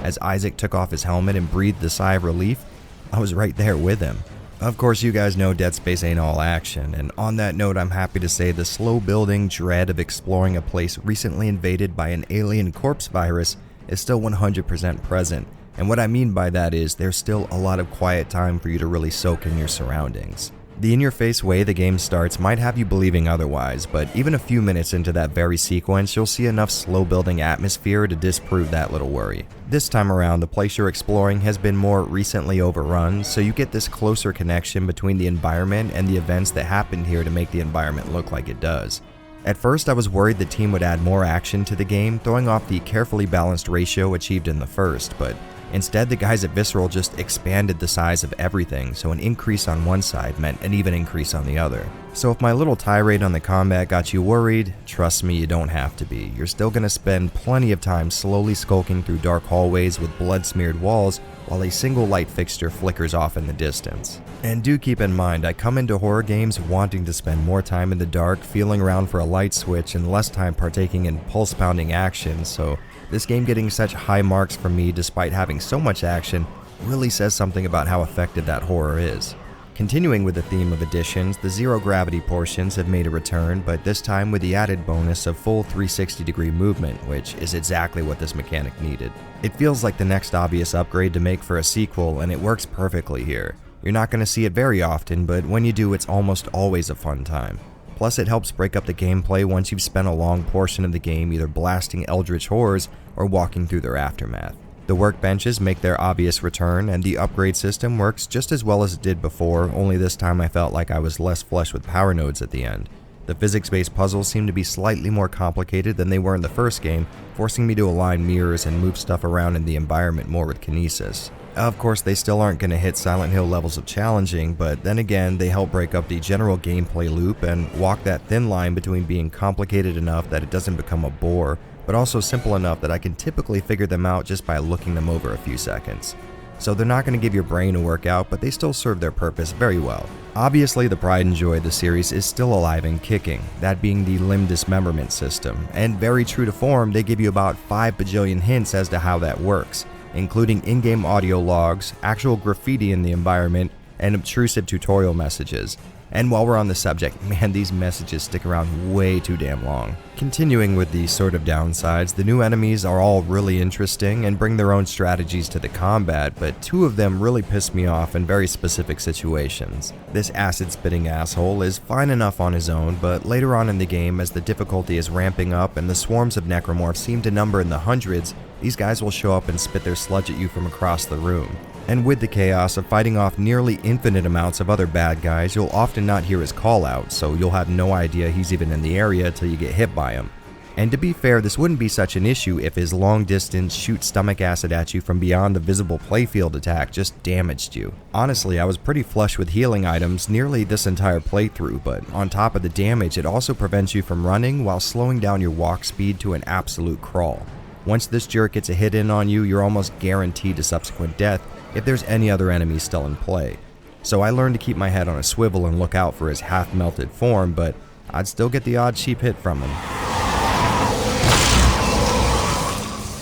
A: As Isaac took off his helmet and breathed a sigh of relief, I was right there with him. Of course, you guys know Dead Space ain't all action, and on that note, I'm happy to say the slow building dread of exploring a place recently invaded by an alien corpse virus is still 100% present, and what I mean by that is there's still a lot of quiet time for you to really soak in your surroundings. The in-your-face way the game starts might have you believing otherwise, but even a few minutes into that very sequence, you'll see enough slow-building atmosphere to disprove that little worry. This time around, the place you're exploring has been more recently overrun, so you get this closer connection between the environment and the events that happened here to make the environment look like it does. At first, I was worried the team would add more action to the game, throwing off the carefully balanced ratio achieved in the first, but instead, the guys at Visceral just expanded the size of everything, so an increase on one side meant an even increase on the other. So if my little tirade on the combat got you worried, trust me, you don't have to be. You're still gonna spend plenty of time slowly skulking through dark hallways with blood-smeared walls while a single light fixture flickers off in the distance. And do keep in mind, I come into horror games wanting to spend more time in the dark, feeling around for a light switch, and less time partaking in pulse-pounding action, so this game getting such high marks from me despite having so much action really says something about how effective that horror is. Continuing with the theme of additions, the zero-gravity portions have made a return, but this time with the added bonus of full 360-degree movement, which is exactly what this mechanic needed. It feels like the next obvious upgrade to make for a sequel, and it works perfectly here. You're not going to see it very often, but when you do, it's almost always a fun time. Plus, it helps break up the gameplay once you've spent a long portion of the game either blasting eldritch horrors or walking through their aftermath. The workbenches make their obvious return, and the upgrade system works just as well as it did before, only this time I felt like I was less flush with power nodes at the end. The physics-based puzzles seem to be slightly more complicated than they were in the first game, forcing me to align mirrors and move stuff around in the environment more with kinesis. Of course, they still aren't going to hit Silent Hill levels of challenging, but then again, they help break up the general gameplay loop and walk that thin line between being complicated enough that it doesn't become a bore, but also simple enough that I can typically figure them out just by looking them over a few seconds. So they're not going to give your brain a workout, but they still serve their purpose very well. Obviously, the pride and joy of the series is still alive and kicking, that being the limb dismemberment system, and very true to form, they give you about 5 bajillion hints as to how that works, including in-game audio logs, actual graffiti in the environment, and obtrusive tutorial messages. And while we're on the subject, man, these messages stick around way too damn long. Continuing with these sort of downsides, the new enemies are all really interesting and bring their own strategies to the combat, but 2 of them really piss me off in very specific situations. This acid-spitting asshole is fine enough on his own, but later on in the game, as the difficulty is ramping up and the swarms of necromorphs seem to number in the hundreds, these guys will show up and spit their sludge at you from across the room. And with the chaos of fighting off nearly infinite amounts of other bad guys, you'll often not hear his call out, so you'll have no idea he's even in the area till you get hit by him. And to be fair, this wouldn't be such an issue if his long distance shoot stomach acid at you from beyond the visible playfield attack just damaged you. Honestly, I was pretty flush with healing items nearly this entire playthrough, but on top of the damage, it also prevents you from running while slowing down your walk speed to an absolute crawl. Once this jerk gets a hit in on you, you're almost guaranteed to subsequent death if there's any other enemies still in play. So I learned to keep my head on a swivel and look out for his half-melted form, but I'd still get the odd cheap hit from him.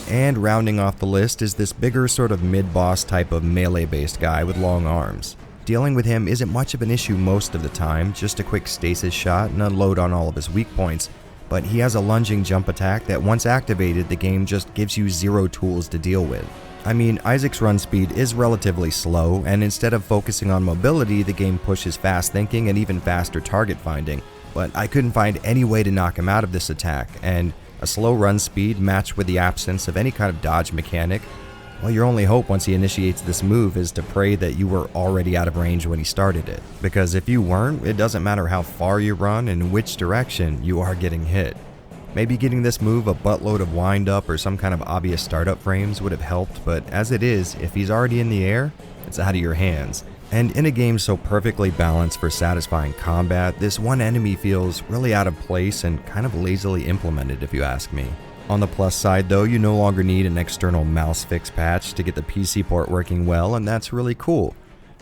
A: And rounding off the list is this bigger sort of mid-boss type of melee-based guy with long arms. Dealing with him isn't much of an issue most of the time, just a quick stasis shot and unload on all of his weak points, but he has a lunging jump attack that once activated, the game just gives you 0 tools to deal with. I mean, Isaac's run speed is relatively slow, and instead of focusing on mobility, the game pushes fast thinking and even faster target finding, but I couldn't find any way to knock him out of this attack, and a slow run speed matched with the absence of any kind of dodge mechanic, well, your only hope once he initiates this move is to pray that you were already out of range when he started it, because if you weren't, it doesn't matter how far you run and in which direction, you are getting hit. Maybe getting this move a buttload of wind-up or some kind of obvious startup frames would have helped, but as it is, if he's already in the air, it's out of your hands. And in a game so perfectly balanced for satisfying combat, this one enemy feels really out of place and kind of lazily implemented if you ask me. On the plus side though, you no longer need an external mouse fix patch to get the PC port working well, and that's really cool.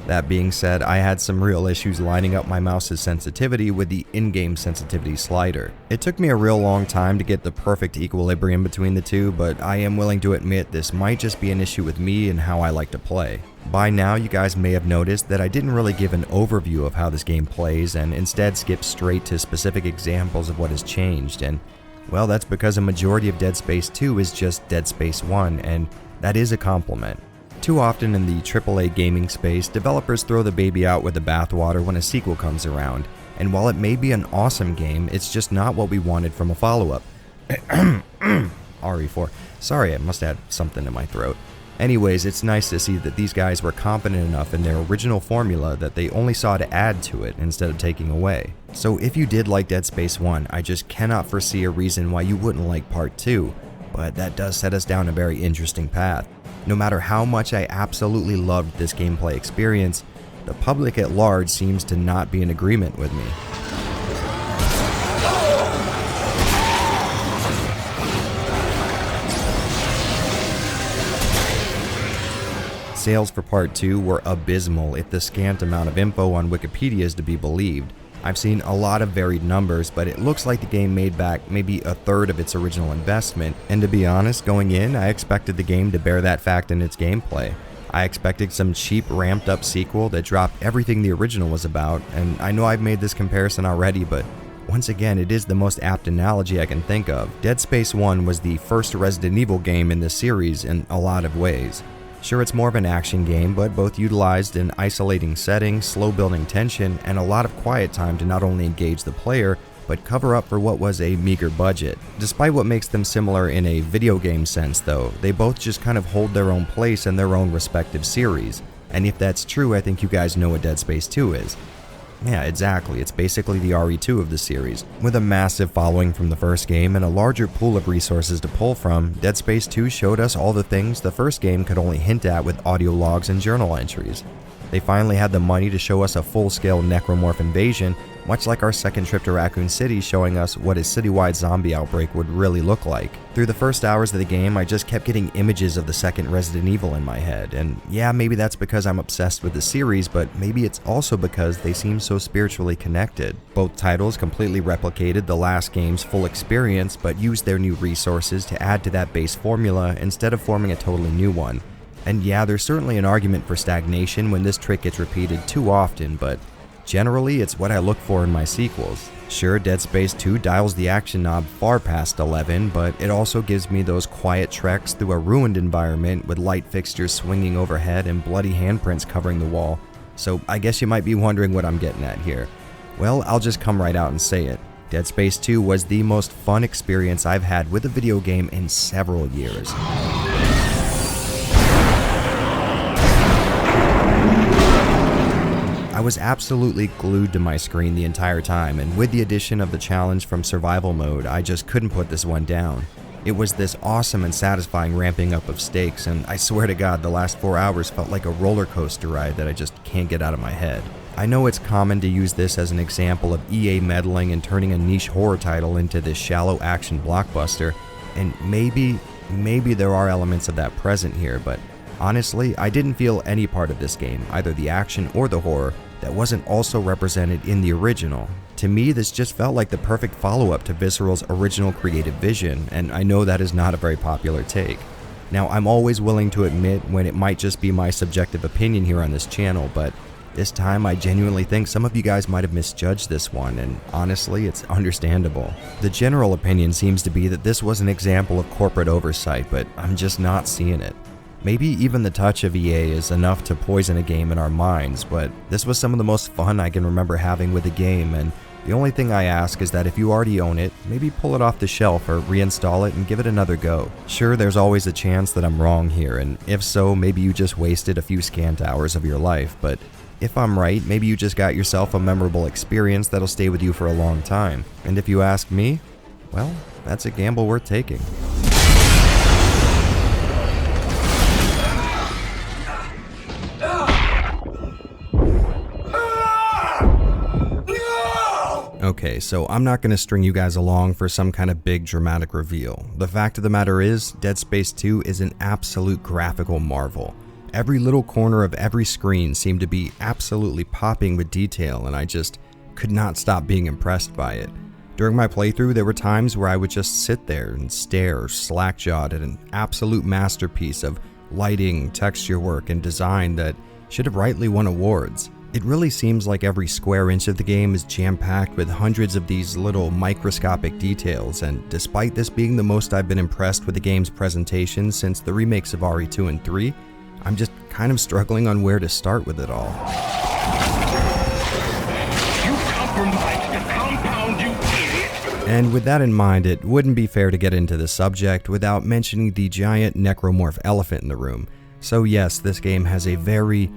A: That being said, I had some real issues lining up my mouse's sensitivity with the in-game sensitivity slider. It took me a real long time to get the perfect equilibrium between the two, but I am willing to admit this might just be an issue with me and how I like to play. By now, you guys may have noticed that I didn't really give an overview of how this game plays and instead skipped straight to specific examples of what has changed, and well, that's because a majority of Dead Space 2 is just Dead Space 1, and that is a compliment. Too often in the AAA gaming space, developers throw the baby out with the bathwater when a sequel comes around, and while it may be an awesome game, it's just not what we wanted from a follow-up. RE4. Sorry, I must have had something in my throat. Anyways, it's nice to see that these guys were competent enough in their original formula that they only saw to add to it instead of taking away. So if you did like Dead Space 1, I just cannot foresee a reason why you wouldn't like Part 2, but that does set us down a very interesting path. No matter how much I absolutely loved this gameplay experience, the public at large seems to not be in agreement with me. Sales for Part 2 were abysmal if the scant amount of info on Wikipedia is to be believed. I've seen a lot of varied numbers, but it looks like the game made back maybe a third of its original investment, and to be honest, going in, I expected the game to bear that fact in its gameplay. I expected some cheap ramped up sequel that dropped everything the original was about, and I know I've made this comparison already, but once again, it is the most apt analogy I can think of. Dead Space 1 was the first Resident Evil game in this series in a lot of ways. Sure, it's more of an action game, but both utilized an isolating setting, slow building tension, and a lot of quiet time to not only engage the player, but cover up for what was a meager budget. Despite what makes them similar in a video game sense though, they both just kind of hold their own place in their own respective series. And if that's true, I think you guys know what Dead Space 2 is. Yeah, exactly. It's basically the RE2 of the series. With a massive following from the first game and a larger pool of resources to pull from, Dead Space 2 showed us all the things the first game could only hint at with audio logs and journal entries. They finally had the money to show us a full-scale necromorph invasion, much like our second trip to Raccoon City showing us what a citywide zombie outbreak would really look like. Through the first hours of the game, I just kept getting images of the second Resident Evil in my head, and yeah, maybe that's because I'm obsessed with the series, but maybe it's also because they seem so spiritually connected. Both titles completely replicated the last game's full experience, but used their new resources to add to that base formula instead of forming a totally new one. And yeah, there's certainly an argument for stagnation when this trick gets repeated too often, but generally it's what I look for in my sequels. Sure, Dead Space 2 dials the action knob far past 11, but it also gives me those quiet treks through a ruined environment with light fixtures swinging overhead and bloody handprints covering the wall. So I guess you might be wondering what I'm getting at here. Well, I'll just come right out and say it. Dead Space 2 was the most fun experience I've had with a video game in several years. I was absolutely glued to my screen the entire time, and with the addition of the challenge from survival mode, I just couldn't put this one down. It was this awesome and satisfying ramping up of stakes, and I swear to God, the last 4 hours felt like a roller coaster ride that I just can't get out of my head. I know it's common to use this as an example of EA meddling and turning a niche horror title into this shallow action blockbuster, and maybe there are elements of that present here, but honestly, I didn't feel any part of this game, either the action or the horror, that wasn't also represented in the original. To me, this just felt like the perfect follow-up to Visceral's original creative vision, and I know that is not a very popular take. Now, I'm always willing to admit when it might just be my subjective opinion here on this channel, but this time I genuinely think some of you guys might have misjudged this one, and honestly, it's understandable. The general opinion seems to be that this was an example of corporate oversight, but I'm just not seeing it. Maybe even the touch of EA is enough to poison a game in our minds, but this was some of the most fun I can remember having with a game, and the only thing I ask is that if you already own it, maybe pull it off the shelf or reinstall it and give it another go. Sure, there's always a chance that I'm wrong here, and if so, maybe you just wasted a few scant hours of your life, but if I'm right, maybe you just got yourself a memorable experience that'll stay with you for a long time. And if you ask me, well, that's a gamble worth taking. Okay, so I'm not going to string you guys along for some kind of big dramatic reveal. The fact of the matter is, Dead Space 2 is an absolute graphical marvel. Every little corner of every screen seemed to be absolutely popping with detail, and I just could not stop being impressed by it. During my playthrough, there were times where I would just sit there and stare slack-jawed at an absolute masterpiece of lighting, texture work, and design that should have rightly won awards. It really seems like every square inch of the game is jam-packed with hundreds of these little microscopic details, and despite this being the most I've been impressed with the game's presentation since the remakes of RE2 and 3, I'm just kind of struggling on where to start with it all.
C: You compromised the compound, you idiot!
A: And with that in mind, it wouldn't be fair to get into the subject without mentioning the giant necromorph elephant in the room. So yes, this game has a very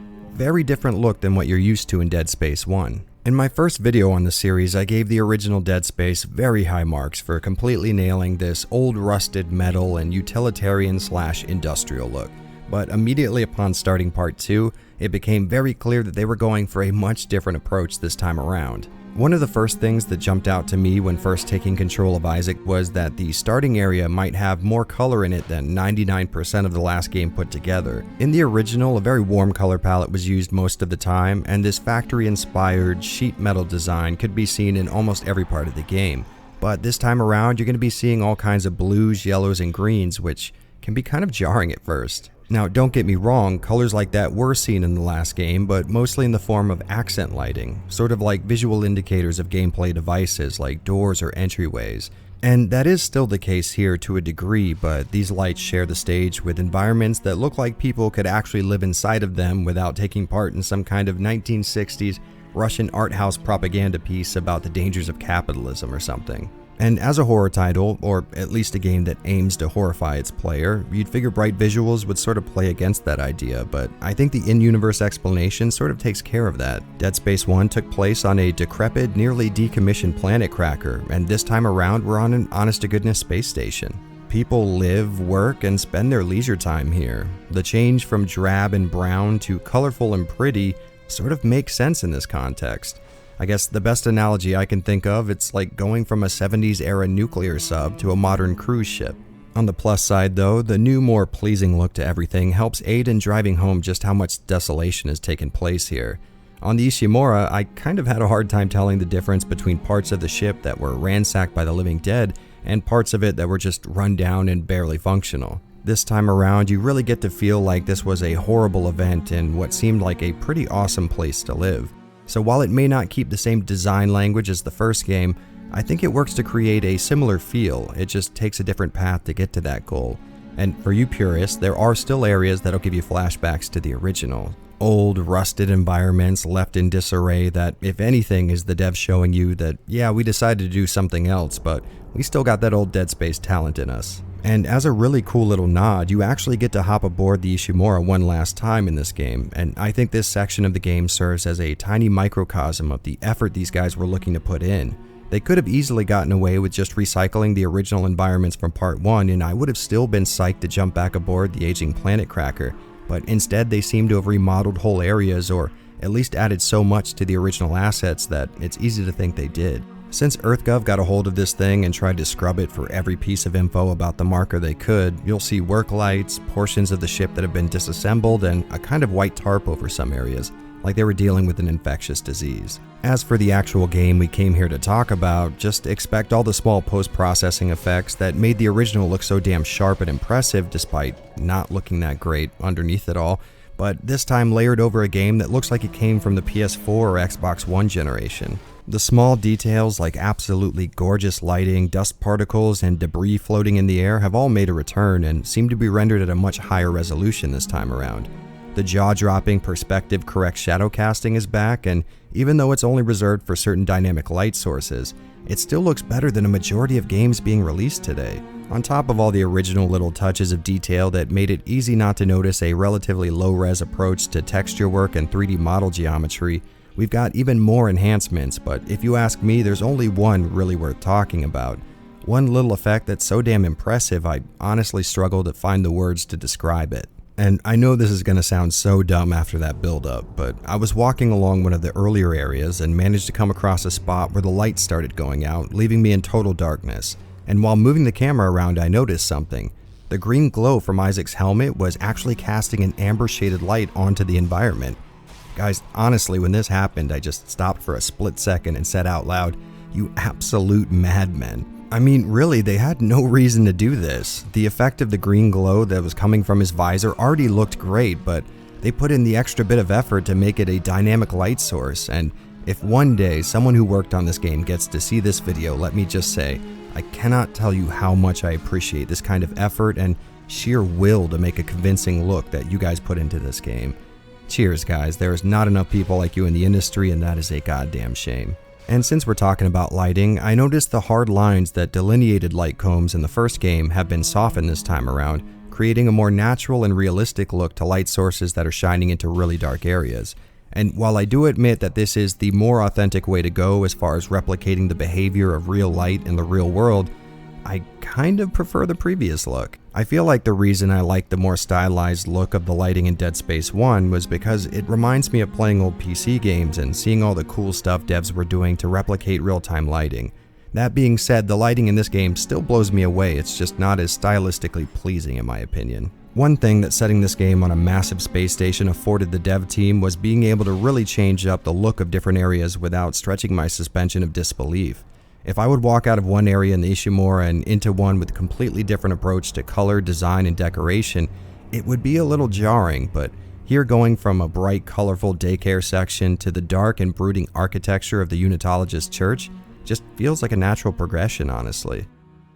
A: different look than what you're used to in Dead Space 1. In my first video on the series, I gave the original Dead Space very high marks for completely nailing this old rusted metal and utilitarian/industrial look. But immediately upon starting part 2, it became very clear that they were going for a much different approach this time around. One of the first things that jumped out to me when first taking control of Isaac was that the starting area might have more color in it than 99% of the last game put together. In the original, a very warm color palette was used most of the time, and this factory-inspired sheet metal design could be seen in almost every part of the game. But this time around, you're going to be seeing all kinds of blues, yellows, and greens, which can be kind of jarring at first. Now, don't get me wrong, colors like that were seen in the last game, but mostly in the form of accent lighting, sort of like visual indicators of gameplay devices like doors or entryways. And that is still the case here to a degree, but these lights share the stage with environments that look like people could actually live inside of them without taking part in some kind of 1960s Russian art house propaganda piece about the dangers of capitalism or something. And as a horror title, or at least a game that aims to horrify its player, you'd figure bright visuals would sort of play against that idea, but I think the in-universe explanation sort of takes care of that. Dead Space 1 took place on a decrepit, nearly decommissioned planet cracker, and this time around we're on an honest-to-goodness space station. People live, work, and spend their leisure time here. The change from drab and brown to colorful and pretty sort of makes sense in this context. I guess the best analogy I can think of, it's like going from a 70s era nuclear sub to a modern cruise ship. On the plus side though, the new, more pleasing look to everything helps aid in driving home just how much desolation has taken place here. On the Ishimura, I kind of had a hard time telling the difference between parts of the ship that were ransacked by the living dead and parts of it that were just run down and barely functional. This time around, you really get to feel like this was a horrible event in what seemed like a pretty awesome place to live. So while it may not keep the same design language as the first game, I think it works to create a similar feel. It just takes a different path to get to that goal. And for you purists, there are still areas that'll give you flashbacks to the original. Old, rusted environments left in disarray that, if anything, is the devs showing you that, yeah, we decided to do something else, but we still got that old Dead Space talent in us. And as a really cool little nod, you actually get to hop aboard the Ishimura one last time in this game, and I think this section of the game serves as a tiny microcosm of the effort these guys were looking to put in. They could have easily gotten away with just recycling the original environments from Part 1, and I would have still been psyched to jump back aboard the aging planet cracker, but instead they seem to have remodeled whole areas, or at least added so much to the original assets that it's easy to think they did. Since EarthGov got a hold of this thing and tried to scrub it for every piece of info about the marker they could, you'll see work lights, portions of the ship that have been disassembled, and a kind of white tarp over some areas, like they were dealing with an infectious disease. As for the actual game we came here to talk about, just expect all the small post-processing effects that made the original look so damn sharp and impressive despite not looking that great underneath it all, but this time layered over a game that looks like it came from the PS4 or Xbox One generation. The small details like absolutely gorgeous lighting, dust particles, and debris floating in the air have all made a return and seem to be rendered at a much higher resolution this time around. The jaw-dropping perspective correct shadow casting is back, and even though it's only reserved for certain dynamic light sources, it still looks better than a majority of games being released today. On top of all the original little touches of detail that made it easy not to notice a relatively low-res approach to texture work and 3D model geometry, we've got even more enhancements, but if you ask me, there's only one really worth talking about. One little effect that's so damn impressive, I honestly struggle to find the words to describe it. And I know this is going to sound so dumb after that build-up, but I was walking along one of the earlier areas and managed to come across a spot where the lights started going out, leaving me in total darkness. And while moving the camera around, I noticed something. The green glow from Isaac's helmet was actually casting an amber-shaded light onto the environment. Guys, honestly, when this happened, I just stopped for a split second and said out loud, "You absolute madmen." I mean, really, they had no reason to do this. The effect of the green glow that was coming from his visor already looked great, but they put in the extra bit of effort to make it a dynamic light source, and if one day someone who worked on this game gets to see this video, let me just say, I cannot tell you how much I appreciate this kind of effort and sheer will to make a convincing look that you guys put into this game. Cheers, guys. There is not enough people like you in the industry, and that is a goddamn shame. And since we're talking about lighting, I noticed the hard lines that delineated light combs in the first game have been softened this time around, creating a more natural and realistic look to light sources that are shining into really dark areas. And while I do admit that this is the more authentic way to go as far as replicating the behavior of real light in the real world, I kind of prefer the previous look. I feel like the reason I like the more stylized look of the lighting in Dead Space 1 was because it reminds me of playing old PC games and seeing all the cool stuff devs were doing to replicate real-time lighting. That being said, the lighting in this game still blows me away, it's just not as stylistically pleasing in my opinion. One thing that setting this game on a massive space station afforded the dev team was being able to really change up the look of different areas without stretching my suspension of disbelief. If I would walk out of one area in the Ishimura and into one with a completely different approach to color, design, and decoration, it would be a little jarring, but here going from a bright, colorful daycare section to the dark and brooding architecture of the Unitologist Church just feels like a natural progression, honestly.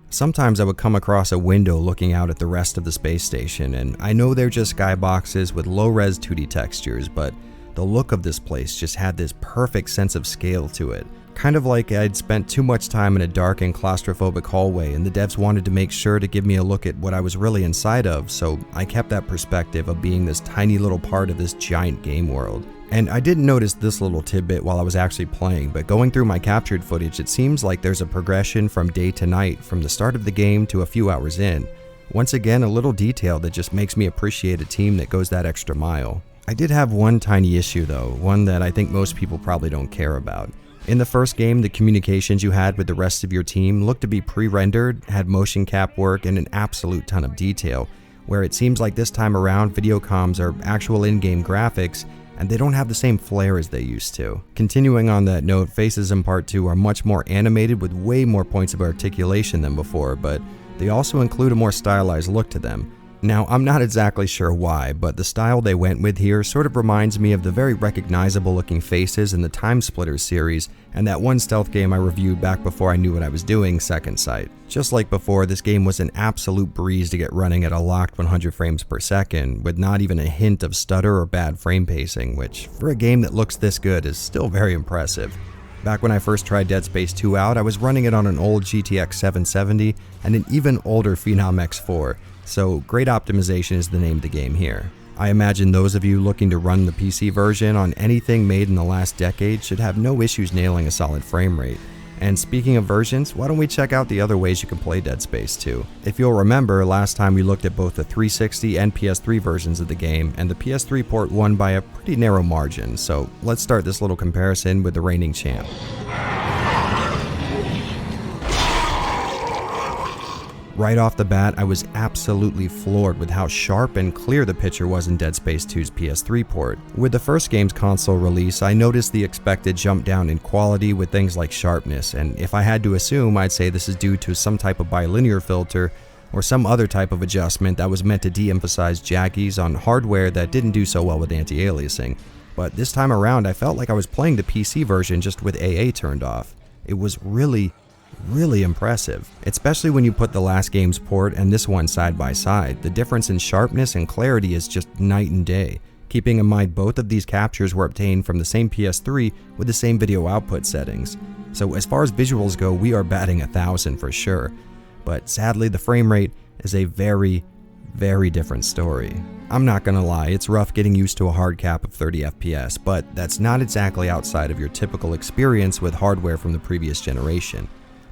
A: Sometimes I would come across a window looking out at the rest of the space station, and I know they're just skyboxes with low-res 2D textures, but the look of this place just had this perfect sense of scale to it. Kind of like I'd spent too much time in a dark and claustrophobic hallway, and the devs wanted to make sure to give me a look at what I was really inside of, so I kept that perspective of being this tiny little part of this giant game world. And I didn't notice this little tidbit while I was actually playing, but going through my captured footage, it seems like there's a progression from day to night, from the start of the game to a few hours in. Once again, a little detail that just makes me appreciate a team that goes that extra mile. I did have one tiny issue though, one that I think most people probably don't care about. In the first game, the communications you had with the rest of your team looked to be pre-rendered, had motion cap work, and an absolute ton of detail, where it seems like this time around video comms are actual in-game graphics, and they don't have the same flair as they used to. Continuing on that note, faces in Part 2 are much more animated with way more points of articulation than before, but they also include a more stylized look to them. Now, I'm not exactly sure why, but the style they went with here sort of reminds me of the very recognizable looking faces in the Time Splitters series and that one stealth game I reviewed back before I knew what I was doing, Second Sight. Just like before, this game was an absolute breeze to get running at a locked 100 frames per second, with not even a hint of stutter or bad frame pacing, which for a game that looks this good is still very impressive. Back when I first tried Dead Space 2 out, I was running it on an old GTX 770 and an even older Phenom X4, so great optimization is the name of the game here. I imagine those of you looking to run the PC version on anything made in the last decade should have no issues nailing a solid frame rate. And speaking of versions, why don't we check out the other ways you can play Dead Space 2? If you'll remember, last time we looked at both the 360 and PS3 versions of the game, and the PS3 port won by a pretty narrow margin, so let's start this little comparison with the reigning champ. Right off the bat, I was absolutely floored with how sharp and clear the picture was in Dead Space 2's PS3 port. With the first game's console release, I noticed the expected jump down in quality with things like sharpness, and if I had to assume, I'd say this is due to some type of bilinear filter or some other type of adjustment that was meant to de-emphasize jaggies on hardware that didn't do so well with anti-aliasing. But this time around, I felt like I was playing the PC version just with AA turned off. It was really impressive, especially when you put the last game's port and this one side by side. The difference in sharpness and clarity is just night and day. Keeping in mind both of these captures were obtained from the same PS3 with the same video output settings. So as far as visuals go, we are batting 1,000 for sure. But sadly, the frame rate is a very different story. I'm not gonna lie, it's rough getting used to a hard cap of 30 FPS, but that's not exactly outside of your typical experience with hardware from the previous generation.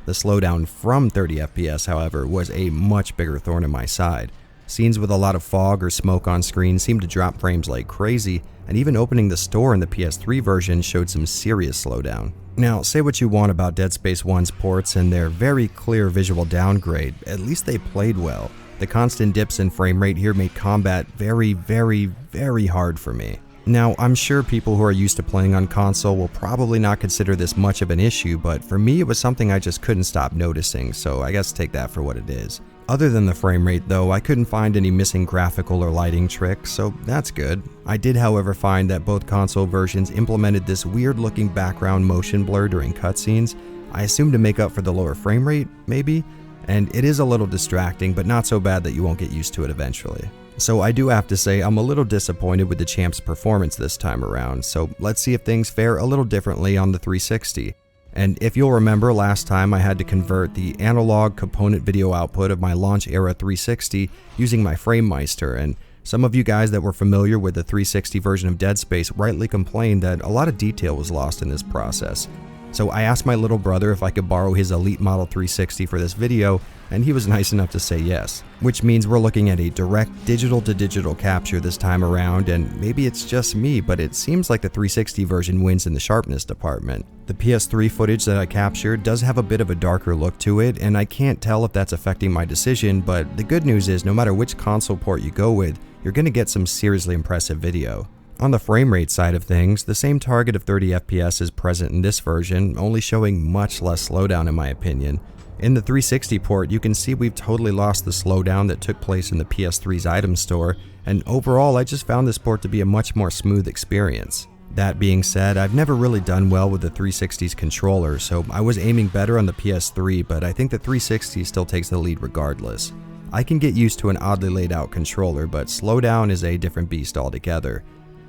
A: The slowdown from 30 FPS, however, was a much bigger thorn in my side. Scenes with a lot of fog or smoke on screen seemed to drop frames like crazy, and even opening the store in the PS3 version showed some serious slowdown. Now, say what you want about Dead Space 1's ports and their very clear visual downgrade, at least they played well. The constant dips in frame rate here made combat very hard for me. Now, I'm sure people who are used to playing on console will probably not consider this much of an issue, but for me it was something I just couldn't stop noticing, so I guess take that for what it is. Other than the frame rate though, I couldn't find any missing graphical or lighting tricks, so that's good. I did however find that both console versions implemented this weird looking background motion blur during cutscenes, I assume to make up for the lower frame rate, maybe? And it is a little distracting, but not so bad that you won't get used to it eventually. So I do have to say I'm a little disappointed with the champ's performance this time around, so let's see if things fare a little differently on the 360. And if you'll remember, last time I had to convert the analog component video output of my launch era 360 using my FrameMeister, and some of you guys that were familiar with the 360 version of Dead Space rightly complained that a lot of detail was lost in this process. So I asked my little brother if I could borrow his Elite Model 360 for this video, and he was nice enough to say yes. Which means we're looking at a direct digital-to-digital capture this time around, and maybe it's just me, but it seems like the 360 version wins in the sharpness department. The PS3 footage that I captured does have a bit of a darker look to it, and I can't tell if that's affecting my decision, but the good news is no matter which console port you go with, you're going to get some seriously impressive video. On the frame rate side of things, the same target of 30 FPS is present in this version, only showing much less slowdown in my opinion. In the 360 port, you can see we've totally lost the slowdown that took place in the PS3's item store, and overall I just found this port to be a much more smooth experience. That being said, I've never really done well with the 360's controller, so I was aiming better on the PS3, but I think the 360 still takes the lead regardless. I can get used to an oddly laid out controller, but slowdown is a different beast altogether.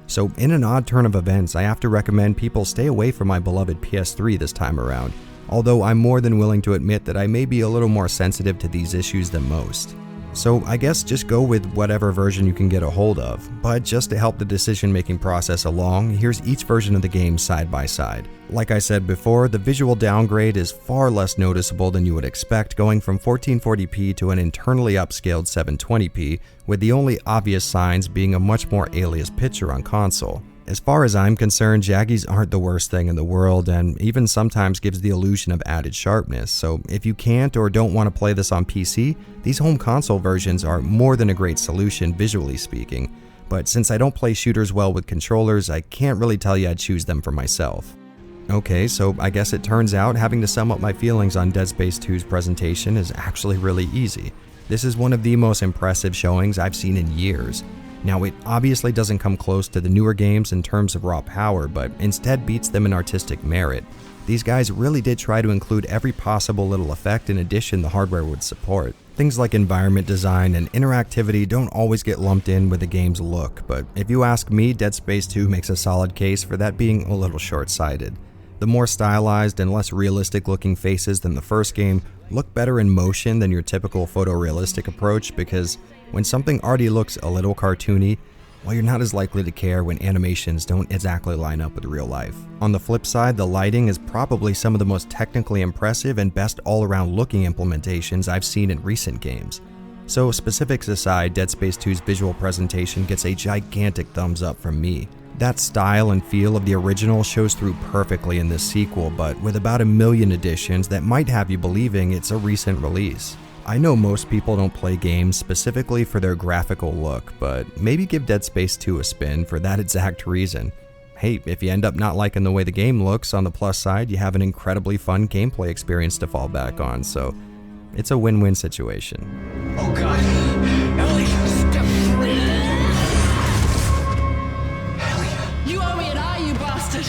A: So in an odd turn of events, I have to recommend people stay away from my beloved PS3 this time around, although I'm more than willing to admit that I may be a little more sensitive to these issues than most. So I guess just go with whatever version you can get a hold of, but just to help the decision-making process along, here's each version of the game side by side. Like I said before, the visual downgrade is far less noticeable than you would expect, going from 1440p to an internally upscaled 720p, with the only obvious signs being a much more alias picture on console. As far as I'm concerned, jaggies aren't the worst thing in the world, and even sometimes gives the illusion of added sharpness, so if you can't or don't want to play this on PC, these home console versions are more than a great solution visually speaking, but since I don't play shooters well with controllers, I can't really tell you I'd choose them for myself. Okay, so I guess it turns out having to sum up my feelings on Dead Space 2's presentation is actually really easy. This is one of the most impressive showings I've seen in years. Now, it obviously doesn't come close to the newer games in terms of raw power, but instead beats them in artistic merit. These guys really did try to include every possible little effect and addition the hardware would support. Things like environment design and interactivity don't always get lumped in with the game's look, but if you ask me, Dead Space 2 makes a solid case for that being a little short-sighted. The more stylized and less realistic looking faces than the first game look better in motion than your typical photorealistic approach, because when something already looks a little cartoony, well, you're not as likely to care when animations don't exactly line up with real life. On the flip side, the lighting is probably some of the most technically impressive and best all-around looking implementations I've seen in recent games. So specifics aside, Dead Space 2's visual presentation gets a gigantic thumbs up from me. That style and feel of the original shows through perfectly in this sequel, but with about 1 million additions that might have you believing it's a recent release. I know most people don't play games specifically for their graphical look, but maybe give Dead Space 2 a spin for that exact reason. Hey, if you end up not liking the way the game looks, on the plus side, you have an incredibly fun gameplay experience to fall back on, so it's a win-win situation.
K: Oh god. Ellie, step 3.
H: You owe me an eye, you bastard!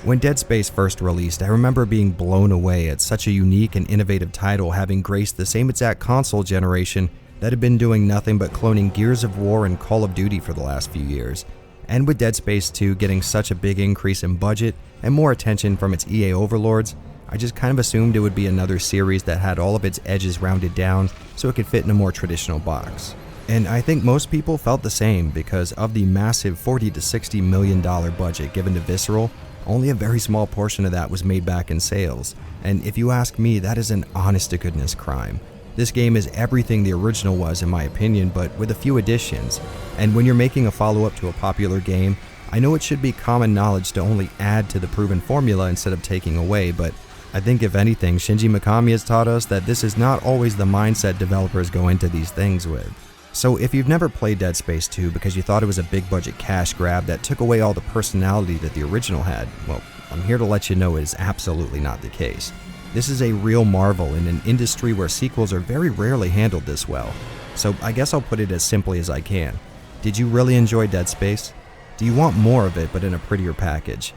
A: When Dead Space first released, I remember being blown away at such a unique and innovative title having graced the same exact console generation that had been doing nothing but cloning Gears of War and Call of Duty for the last few years. And with Dead Space 2 getting such a big increase in budget and more attention from its EA overlords, I just kind of assumed it would be another series that had all of its edges rounded down so it could fit in a more traditional box. And I think most people felt the same because of the massive $40 to $60 million budget given to Visceral. Only a very small portion of that was made back in sales, and if you ask me, that is an honest-to-goodness crime. This game is everything the original was in my opinion, but with a few additions, and when you're making a follow-up to a popular game, I know it should be common knowledge to only add to the proven formula instead of taking away, but I think if anything, Shinji Mikami has taught us that this is not always the mindset developers go into these things with. So if you've never played Dead Space 2 because you thought it was a big budget cash grab that took away all the personality that the original had, well, I'm here to let you know it is absolutely not the case. This is a real marvel in an industry where sequels are very rarely handled this well. So I guess I'll put it as simply as I can. Did you really enjoy Dead Space? Do you want more of it but in a prettier package?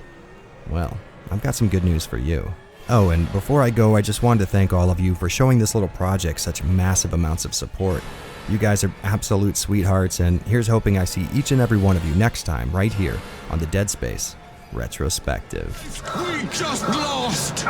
A: Well, I've got some good news for you. Oh, and before I go, I just wanted to thank all of you for showing this little project such massive amounts of support. You guys are absolute sweethearts, and here's hoping I see each and every one of you next time right here on the Dead Space Retrospective.
K: We just lost!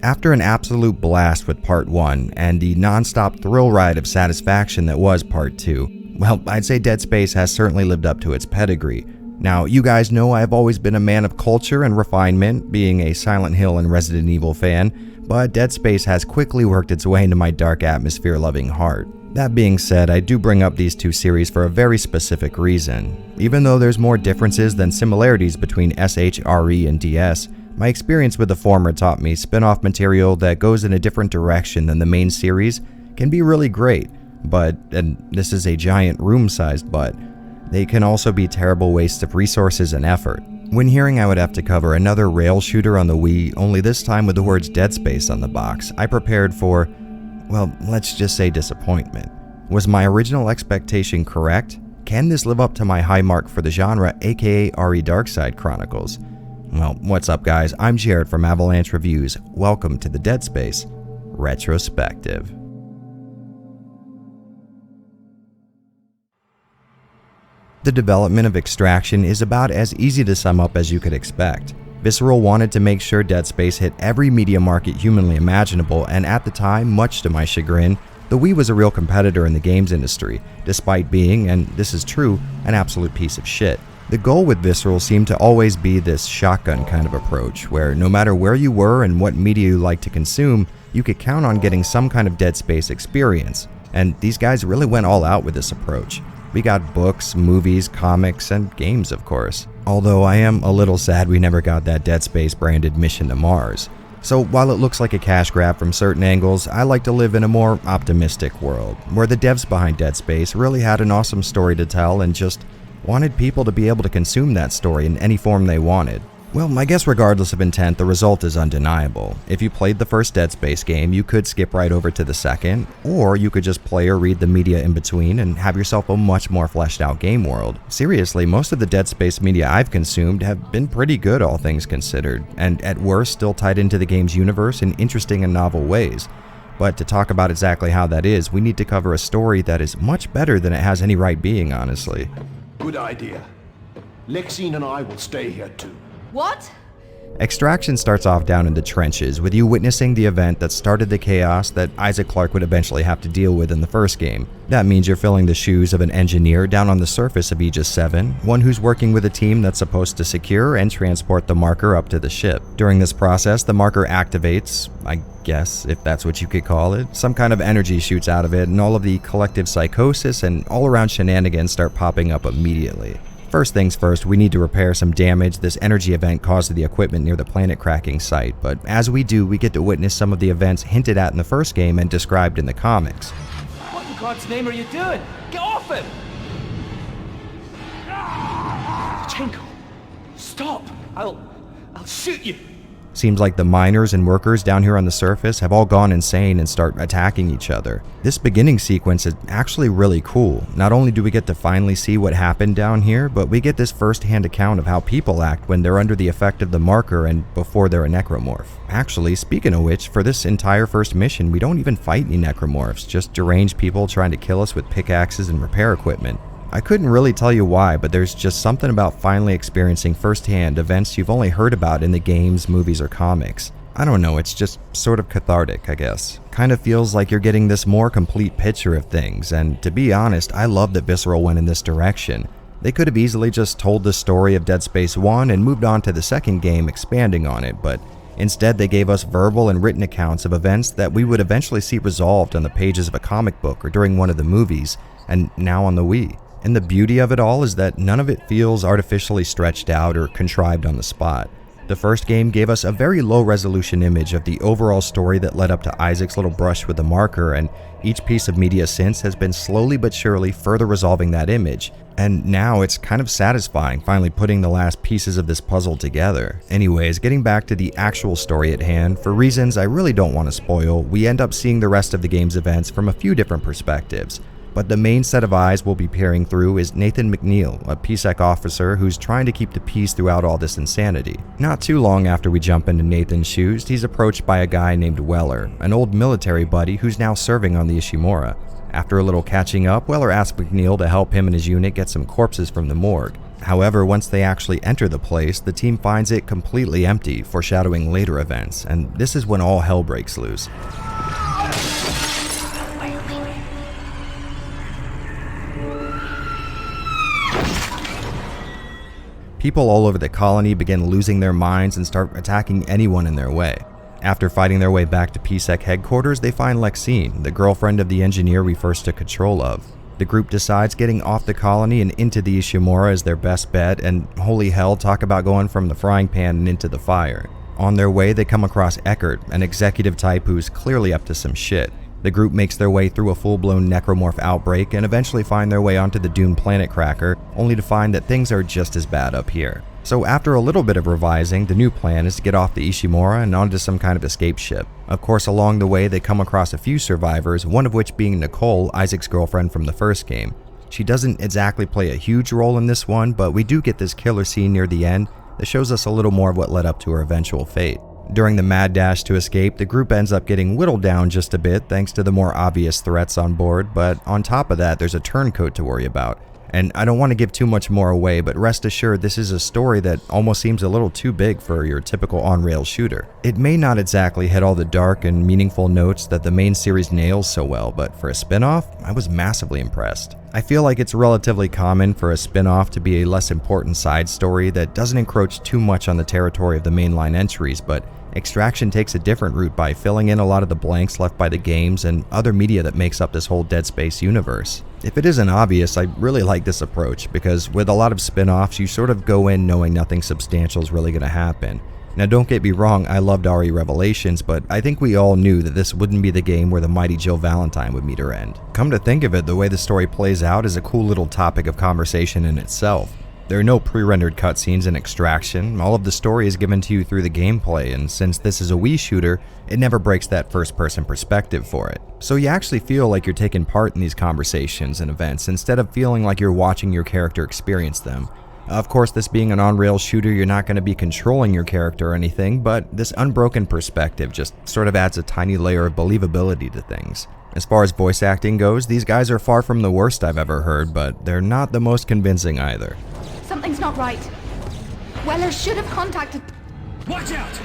A: After an absolute blast with Part 1 and the non-stop thrill ride of satisfaction that was Part 2, well, I'd say Dead Space has certainly lived up to its pedigree. Now, you guys know I've always been a man of culture and refinement, being a Silent Hill and Resident Evil fan, but Dead Space has quickly worked its way into my dark atmosphere-loving heart. That being said, I do bring up these two series for a very specific reason. Even though there's more differences than similarities between SH, RE, and DS, my experience with the former taught me spin-off material that goes in a different direction than the main series can be really great, But, and this is a giant room-sized but, they can also be terrible wastes of resources and effort. When hearing I would have to cover another rail shooter on the Wii, only this time with the words Dead Space on the box, I prepared for, well, let's just say disappointment. Was my original expectation correct? Can this live up to my high mark for the genre, aka RE Darkside Chronicles? Well, what's up guys, I'm Jared from Avalanche Reviews. Welcome to the Dead Space Retrospective. The development of Extraction is about as easy to sum up as you could expect. Visceral wanted to make sure Dead Space hit every media market humanly imaginable, and at the time, much to my chagrin, the Wii was a real competitor in the games industry, despite being, and this is true, an absolute piece of shit. The goal with Visceral seemed to always be this shotgun kind of approach, where no matter where you were and what media you liked to consume, you could count on getting some kind of Dead Space experience, and these guys really went all out with this approach. We got books, movies, comics, and games, of course. Although I am a little sad we never got that Dead Space branded mission to Mars. So while it looks like a cash grab from certain angles, I like to live in a more optimistic world, where the devs behind Dead Space really had an awesome story to tell and just wanted people to be able to consume that story in any form they wanted. Well, I guess regardless of intent, the result is undeniable. If you played the first Dead Space game, you could skip right over to the second, or you could just play or read the media in between and have yourself a much more fleshed out game world. Seriously, most of the Dead Space media I've consumed have been pretty good, all things considered, and at worst still tied into the game's universe in interesting and novel ways. But to talk about exactly how that is, we need to cover a story that is much better than it has any right being, honestly.
L: Good idea. Lexine and I will stay here too.
M: What?
A: Extraction starts off down in the trenches, with you witnessing the event that started the chaos that Isaac Clarke would eventually have to deal with in the first game. That means you're filling the shoes of an engineer down on the surface of Aegis 7, one who's working with a team that's supposed to secure and transport the marker up to the ship. During this process, the marker activates, I guess, if that's what you could call it. Some kind of energy shoots out of it, and all of the collective psychosis and all-around shenanigans start popping up immediately. First things first, we need to repair some damage this energy event caused to the equipment near the planet cracking site, but as we do, we get to witness some of the events hinted at in the first game and described in the comics.
M: What in God's name are you doing? Get off him! Chenko, stop! I'll shoot you!
A: Seems like the miners and workers down here on the surface have all gone insane and start attacking each other. This beginning sequence is actually really cool. Not only do we get to finally see what happened down here, but we get this first-hand account of how people act when they're under the effect of the marker and before they're a necromorph. Actually, speaking of which, for this entire first mission, we don't even fight any necromorphs, just deranged people trying to kill us with pickaxes and repair equipment. I couldn't really tell you why, but there's just something about finally experiencing firsthand events you've only heard about in the games, movies, or comics. I don't know, it's just sort of cathartic, I guess. Kind of feels like you're getting this more complete picture of things, and to be honest, I love that Visceral went in this direction. They could have easily just told the story of Dead Space 1 and moved on to the second game expanding on it, but instead they gave us verbal and written accounts of events that we would eventually see resolved on the pages of a comic book or during one of the movies, and now on the Wii. And the beauty of it all is that none of it feels artificially stretched out or contrived on the spot. The first game gave us a very low-resolution image of the overall story that led up to Isaac's little brush with the marker, and each piece of media since has been slowly but surely further resolving that image. And now it's kind of satisfying finally putting the last pieces of this puzzle together. Anyways, getting back to the actual story at hand, for reasons I really don't want to spoil, we end up seeing the rest of the game's events from a few different perspectives. But the main set of eyes we'll be peering through is Nathan McNeil, a PSEC officer who's trying to keep the peace throughout all this insanity. Not too long after we jump into Nathan's shoes, he's approached by a guy named Weller, an old military buddy who's now serving on the Ishimura. After a little catching up, Weller asks McNeil to help him and his unit get some corpses from the morgue. However, once they actually enter the place, the team finds it completely empty, foreshadowing later events, and this is when all hell breaks loose. People all over the colony begin losing their minds and start attacking anyone in their way. After fighting their way back to PSEC headquarters, they find Lexine, the girlfriend of the engineer we first took control of. The group decides getting off the colony and into the Ishimura is their best bet, and holy hell, talk about going from the frying pan and into the fire. On their way, they come across Eckert, an executive type who's clearly up to some shit. The group makes their way through a full-blown necromorph outbreak and eventually find their way onto the doomed planet Cracker, only to find that things are just as bad up here. So after a little bit of revising, the new plan is to get off the Ishimura and onto some kind of escape ship. Of course, along the way they come across a few survivors, one of which being Nicole, Isaac's girlfriend from the first game. She doesn't exactly play a huge role in this one, but we do get this killer scene near the end that shows us a little more of what led up to her eventual fate. During the mad dash to escape, the group ends up getting whittled down just a bit thanks to the more obvious threats on board, but on top of that there's a turncoat to worry about. And I don't want to give too much more away, but rest assured this is a story that almost seems a little too big for your typical on-rails shooter. It may not exactly hit all the dark and meaningful notes that the main series nails so well, but for a spin-off, I was massively impressed. I feel like it's relatively common for a spin-off to be a less important side story that doesn't encroach too much on the territory of the mainline entries, but Extraction takes a different route by filling in a lot of the blanks left by the games and other media that makes up this whole Dead Space universe. If it isn't obvious, I really like this approach because with a lot of spin-offs, you sort of go in knowing nothing substantial is really going to happen. Now don't get me wrong, I loved RE Revelations, but I think we all knew that this wouldn't be the game where the mighty Jill Valentine would meet her end. Come to think of it, the way the story plays out is a cool little topic of conversation in itself. There are no pre-rendered cutscenes in Extraction, all of the story is given to you through the gameplay, and since this is a Wii shooter, it never breaks that first-person perspective for it. So you actually feel like you're taking part in these conversations and events instead of feeling like you're watching your character experience them. Of course, this being an on-rails shooter, you're not going to be controlling your character or anything, but this unbroken perspective just sort of adds a tiny layer of believability to things. As far as voice acting goes, these guys are far from the worst I've ever heard, but they're not the most convincing either.
N: Something's not right. Weller should have contacted...
K: Watch out!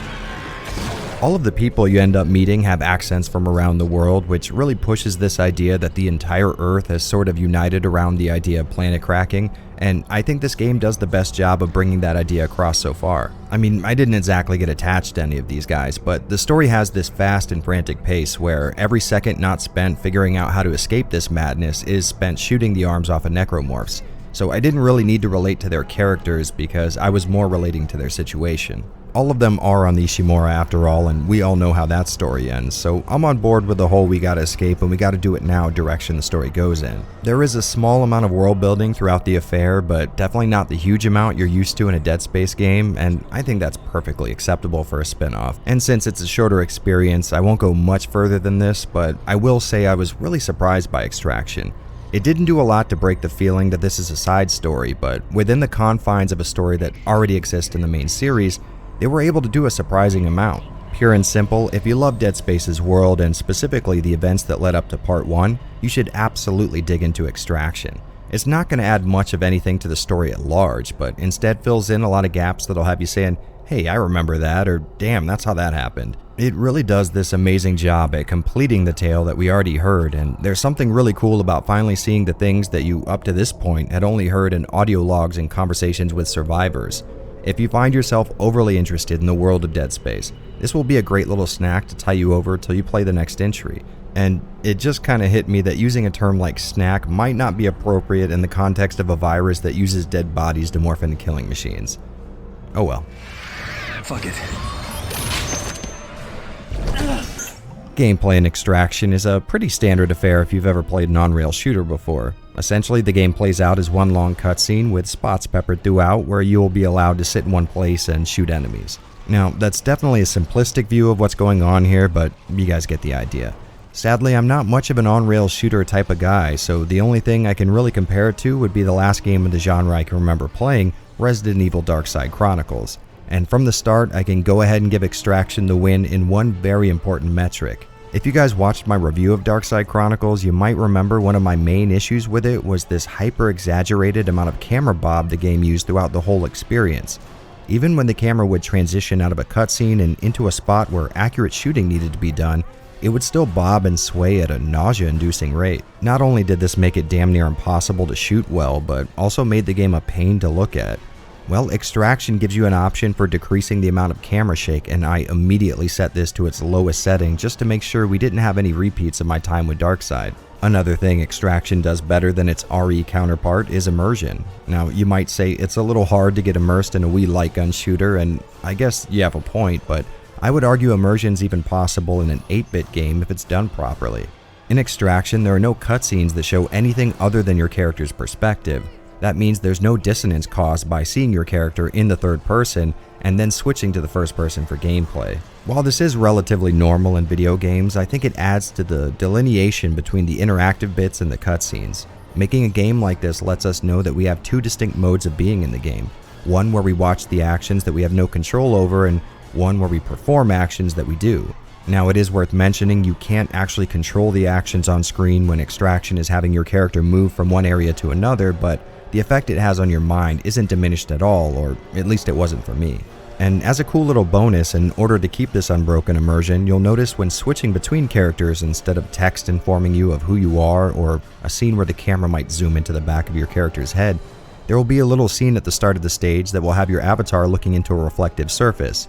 A: All of the people you end up meeting have accents from around the world, which really pushes this idea that the entire Earth has sort of united around the idea of planet cracking, and I think this game does the best job of bringing that idea across so far. I mean, I didn't exactly get attached to any of these guys, but the story has this fast and frantic pace where every second not spent figuring out how to escape this madness is spent shooting the arms off of necromorphs. So I didn't really need to relate to their characters because I was more relating to their situation. All of them are on the Ishimura after all, and we all know how that story ends, so I'm on board with the whole we gotta escape and we gotta do it now direction the story goes in. There is a small amount of world building throughout the affair, but definitely not the huge amount you're used to in a Dead Space game, and I think that's perfectly acceptable for a spin-off. And since it's a shorter experience, I won't go much further than this, but I will say I was really surprised by Extraction. It didn't do a lot to break the feeling that this is a side story, but within the confines of a story that already exists in the main series, they were able to do a surprising amount. Pure and simple, if you love Dead Space's world and specifically the events that led up to Part 1, you should absolutely dig into Extraction. It's not going to add much of anything to the story at large, but instead fills in a lot of gaps that'll have you saying, hey, I remember that, or damn, that's how that happened. It really does this amazing job at completing the tale that we already heard, and there's something really cool about finally seeing the things that you up to this point had only heard in audio logs and conversations with survivors. If you find yourself overly interested in the world of Dead Space, this will be a great little snack to tie you over till you play the next entry. And it just kinda hit me that using a term like snack might not be appropriate in the context of a virus that uses dead bodies to morph into killing machines. Oh well.
K: Fuck it.
A: Gameplay in Extraction is a pretty standard affair if you've ever played an on-rail shooter before. Essentially, the game plays out as one long cutscene with spots peppered throughout where you will be allowed to sit in one place and shoot enemies. Now, that's definitely a simplistic view of what's going on here, but you guys get the idea. Sadly, I'm not much of an on-rail shooter type of guy, so the only thing I can really compare it to would be the last game of the genre I can remember playing, Resident Evil Darkside Chronicles. And from the start, I can go ahead and give Extraction the win in one very important metric. If you guys watched my review of Darkside Chronicles, you might remember one of my main issues with it was this hyper-exaggerated amount of camera bob the game used throughout the whole experience. Even when the camera would transition out of a cutscene and into a spot where accurate shooting needed to be done, it would still bob and sway at a nausea-inducing rate. Not only did this make it damn near impossible to shoot well, but also made the game a pain to look at. Well, Extraction gives you an option for decreasing the amount of camera shake, and I immediately set this to its lowest setting just to make sure we didn't have any repeats of my time with Darkside. Another thing Extraction does better than its RE counterpart is immersion. Now, you might say it's a little hard to get immersed in a Wii light gun shooter, and I guess you have a point, but I would argue immersion's even possible in an 8-bit game if it's done properly. In Extraction, there are no cutscenes that show anything other than your character's perspective. That means there's no dissonance caused by seeing your character in the third person and then switching to the first person for gameplay. While this is relatively normal in video games, I think it adds to the delineation between the interactive bits and the cutscenes. Making a game like this lets us know that we have two distinct modes of being in the game. One where we watch the actions that we have no control over, and one where we perform actions that we do. Now, it is worth mentioning you can't actually control the actions on screen when Extraction is having your character move from one area to another, but the effect it has on your mind isn't diminished at all, or at least it wasn't for me. And as a cool little bonus, in order to keep this unbroken immersion, you'll notice when switching between characters, instead of text informing you of who you are, or a scene where the camera might zoom into the back of your character's head, there will be a little scene at the start of the stage that will have your avatar looking into a reflective surface.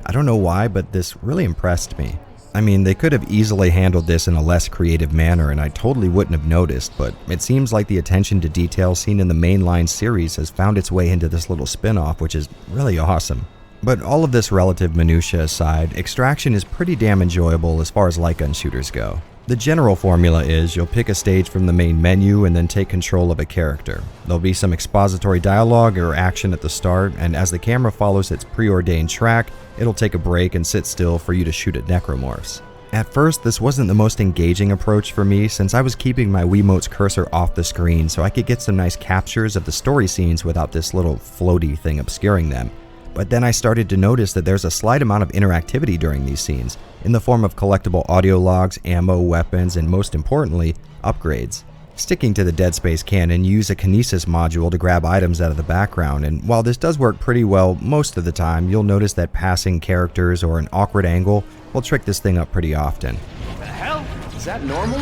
A: I don't know why, but this really impressed me. I mean, they could have easily handled this in a less creative manner and I totally wouldn't have noticed, but it seems like the attention to detail seen in the mainline series has found its way into this little spin-off, which is really awesome. But all of this relative minutia aside, Extraction is pretty damn enjoyable as far as light gun shooters go. The general formula is you'll pick a stage from the main menu and then take control of a character. There'll be some expository dialogue or action at the start, and as the camera follows its preordained track, it'll take a break and sit still for you to shoot at necromorphs. At first, this wasn't the most engaging approach for me since I was keeping my Wiimote's cursor off the screen so I could get some nice captures of the story scenes without this little floaty thing obscuring them. But then I started to notice that there's a slight amount of interactivity during these scenes, in the form of collectible audio logs, ammo, weapons, and most importantly, upgrades. Sticking to the Dead Space canon, you use a kinesis module to grab items out of the background, and while this does work pretty well most of the time, you'll notice that passing characters or an awkward angle will trick this thing up pretty often.
M: The hell? Is that normal?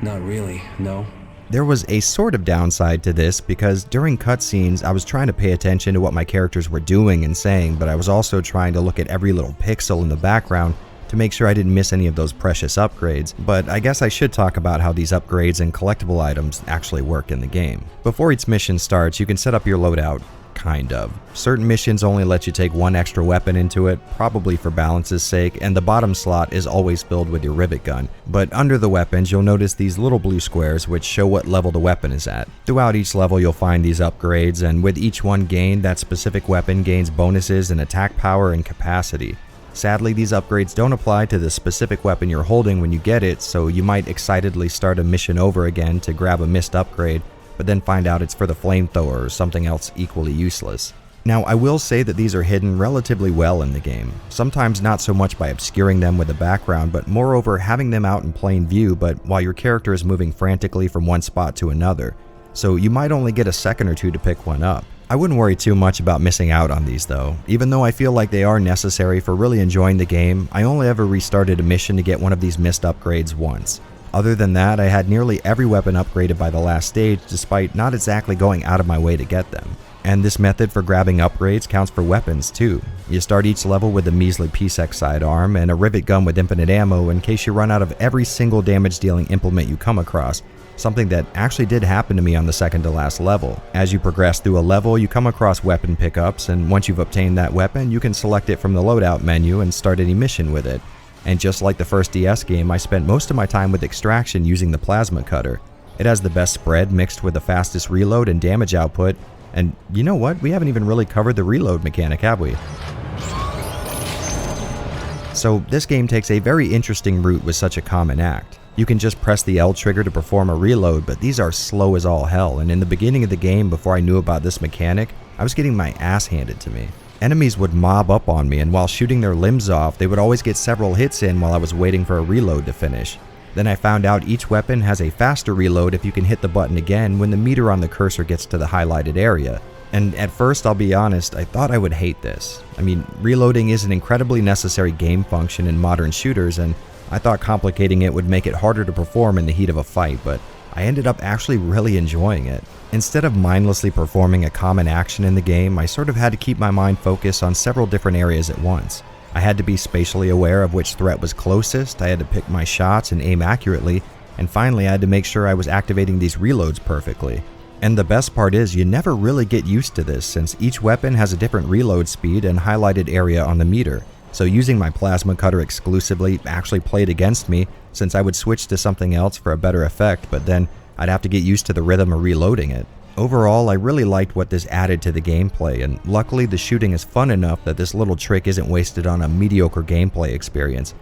I: Not really, no.
A: There was a sort of downside to this because during cutscenes I was trying to pay attention to what my characters were doing and saying, but I was also trying to look at every little pixel in the background to make sure I didn't miss any of those precious upgrades. But I guess I should talk about how these upgrades and collectible items actually work in the game. Before each mission starts, you can set up your loadout. Kind of. Certain missions only let you take one extra weapon into it, probably for balance's sake, and the bottom slot is always filled with your rivet gun. But under the weapons, you'll notice these little blue squares which show what level the weapon is at. Throughout each level, you'll find these upgrades, and with each one gained, that specific weapon gains bonuses in attack power and capacity. Sadly, these upgrades don't apply to the specific weapon you're holding when you get it, so you might excitedly start a mission over again to grab a missed upgrade, but then find out it's for the flamethrower or something else equally useless. Now, I will say that these are hidden relatively well in the game, sometimes not so much by obscuring them with a background, but moreover having them out in plain view but while your character is moving frantically from one spot to another, so you might only get a second or two to pick one up. I wouldn't worry too much about missing out on these though. Even though I feel like they are necessary for really enjoying the game, I only ever restarted a mission to get one of these missed upgrades once. Other than that, I had nearly every weapon upgraded by the last stage despite not exactly going out of my way to get them. And this method for grabbing upgrades counts for weapons too. You start each level with a measly PSEC sidearm and a rivet gun with infinite ammo in case you run out of every single damage dealing implement you come across, something that actually did happen to me on the second to last level. As you progress through a level, you come across weapon pickups, and once you've obtained that weapon, you can select it from the loadout menu and start any mission with it. And just like the first DS game, I spent most of my time with Extraction using the plasma cutter. It has the best spread mixed with the fastest reload and damage output, and you know what? We haven't even really covered the reload mechanic, have we? So this game takes a very interesting route with such a common act. You can just press the L trigger to perform a reload, but these are slow as all hell, and in the beginning of the game, before I knew about this mechanic, I was getting my ass handed to me. Enemies would mob up on me, and while shooting their limbs off, they would always get several hits in while I was waiting for a reload to finish. Then I found out each weapon has a faster reload if you can hit the button again when the meter on the cursor gets to the highlighted area. And at first, I'll be honest, I thought I would hate this. I mean, reloading is an incredibly necessary game function in modern shooters, and I thought complicating it would make it harder to perform in the heat of a fight, but I ended up actually really enjoying it. Instead of mindlessly performing a common action in the game, I sort of had to keep my mind focused on several different areas at once. I had to be spatially aware of which threat was closest, I had to pick my shots and aim accurately, and finally I had to make sure I was activating these reloads perfectly. And the best part is you never really get used to this since each weapon has a different reload speed and highlighted area on the meter. So using my plasma cutter exclusively actually played against me, since I would switch to something else for a better effect, but then I'd have to get used to the rhythm of reloading it. Overall, I really liked what this added to the gameplay, and luckily the shooting is fun enough that this little trick isn't wasted on a mediocre gameplay experience.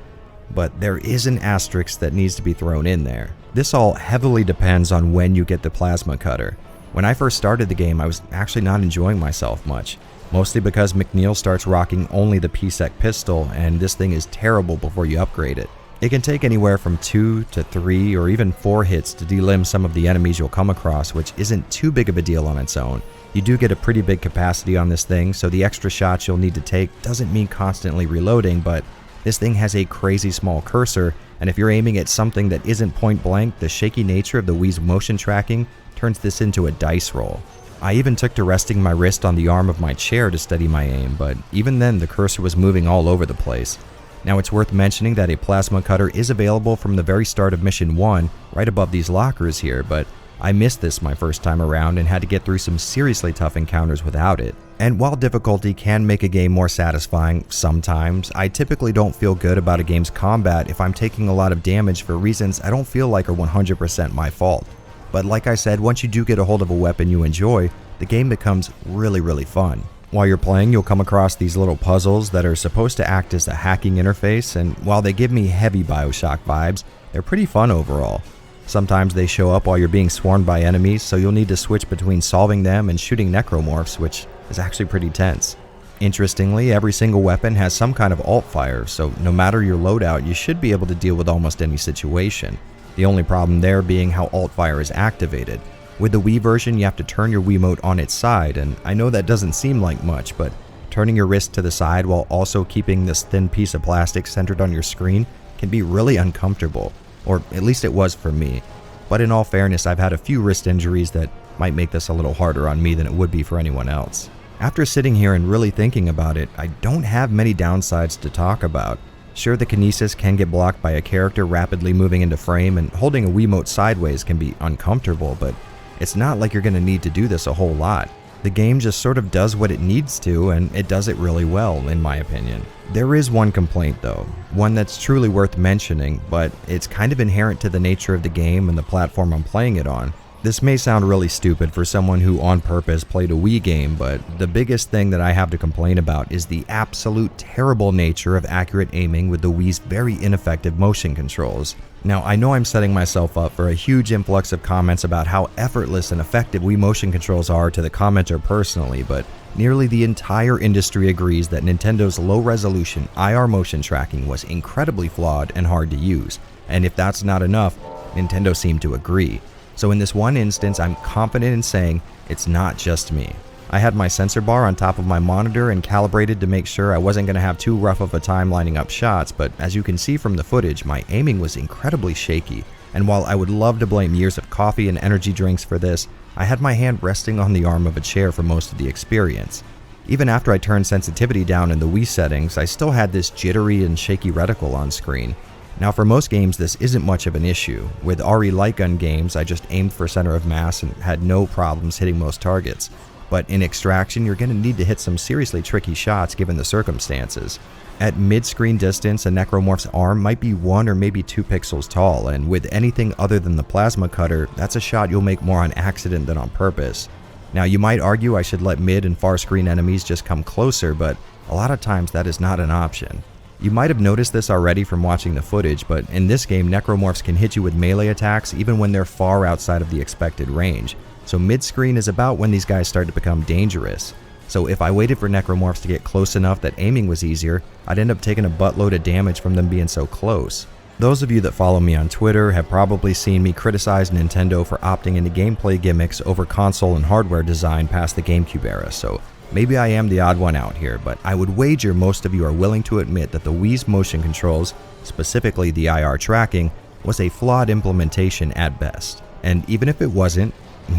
A: But there is an asterisk that needs to be thrown in there. This all heavily depends on when you get the plasma cutter. When I first started the game, I was actually not enjoying myself much, mostly because McNeil starts rocking only the PSEC pistol, and this thing is terrible before you upgrade it. It can take anywhere from 2 to 3 or even 4 hits to delimb some of the enemies you'll come across, which isn't too big of a deal on its own. You do get a pretty big capacity on this thing, so the extra shots you'll need to take doesn't mean constantly reloading, but this thing has a crazy small cursor, and if you're aiming at something that isn't point blank, the shaky nature of the Wii's motion tracking turns this into a dice roll. I even took to resting my wrist on the arm of my chair to steady my aim, but even then the cursor was moving all over the place. Now it's worth mentioning that a plasma cutter is available from the very start of Mission 1, right above these lockers here, but I missed this my first time around and had to get through some seriously tough encounters without it. And while difficulty can make a game more satisfying sometimes, I typically don't feel good about a game's combat if I'm taking a lot of damage for reasons I don't feel like are 100% my fault. But like I said, once you do get a hold of a weapon you enjoy, the game becomes really fun. While you're playing, you'll come across these little puzzles that are supposed to act as a hacking interface, and while they give me heavy Bioshock vibes, they're pretty fun overall. Sometimes they show up while you're being swarmed by enemies, so you'll need to switch between solving them and shooting necromorphs, which is actually pretty tense. Interestingly, every single weapon has some kind of alt fire, so no matter your loadout, you should be able to deal with almost any situation. The only problem there being how alt fire is activated. With the Wii version, you have to turn your Wiimote on its side, and I know that doesn't seem like much, but turning your wrist to the side while also keeping this thin piece of plastic centered on your screen can be really uncomfortable, or at least it was for me. But in all fairness, I've had a few wrist injuries that might make this a little harder on me than it would be for anyone else. After sitting here and really thinking about it, I don't have many downsides to talk about. Sure, the kinesis can get blocked by a character rapidly moving into frame, and holding a Wiimote sideways can be uncomfortable, but it's not like you're going to need to do this a whole lot. The game just sort of does what it needs to, and it does it really well, in my opinion. There is one complaint though, one that's truly worth mentioning, but it's kind of inherent to the nature of the game and the platform I'm playing it on. This may sound really stupid for someone who on purpose played a Wii game, but the biggest thing that I have to complain about is the absolute terrible nature of accurate aiming with the Wii's very ineffective motion controls. Now, I know I'm setting myself up for a huge influx of comments about how effortless and effective Wii motion controls are to the commenter personally, but nearly the entire industry agrees that Nintendo's low-resolution IR motion tracking was incredibly flawed and hard to use, and if that's not enough, Nintendo seemed to agree. So in this one instance, I'm confident in saying it's not just me. I had my sensor bar on top of my monitor and calibrated to make sure I wasn't going to have too rough of a time lining up shots, but as you can see from the footage, my aiming was incredibly shaky, and while I would love to blame years of coffee and energy drinks for this, I had my hand resting on the arm of a chair for most of the experience. Even after I turned sensitivity down in the Wii settings, I still had this jittery and shaky reticle on screen. Now for most games this isn't much of an issue. With RE light gun games, I just aimed for center of mass and had no problems hitting most targets. But in Extraction, you're going to need to hit some seriously tricky shots given the circumstances. At mid-screen distance, a necromorph's arm might be 1 or maybe 2 pixels tall, and with anything other than the plasma cutter, that's a shot you'll make more on accident than on purpose. Now you might argue I should let mid and far screen enemies just come closer, but a lot of times that is not an option. You might have noticed this already from watching the footage, but in this game necromorphs can hit you with melee attacks even when they're far outside of the expected range. So mid-screen is about when these guys start to become dangerous. So if I waited for necromorphs to get close enough that aiming was easier, I'd end up taking a buttload of damage from them being so close. Those of you that follow me on Twitter have probably seen me criticize Nintendo for opting into gameplay gimmicks over console and hardware design past the GameCube era, so maybe I am the odd one out here, but I would wager most of you are willing to admit that the Wii's motion controls, specifically the IR tracking, was a flawed implementation at best. And even if it wasn't,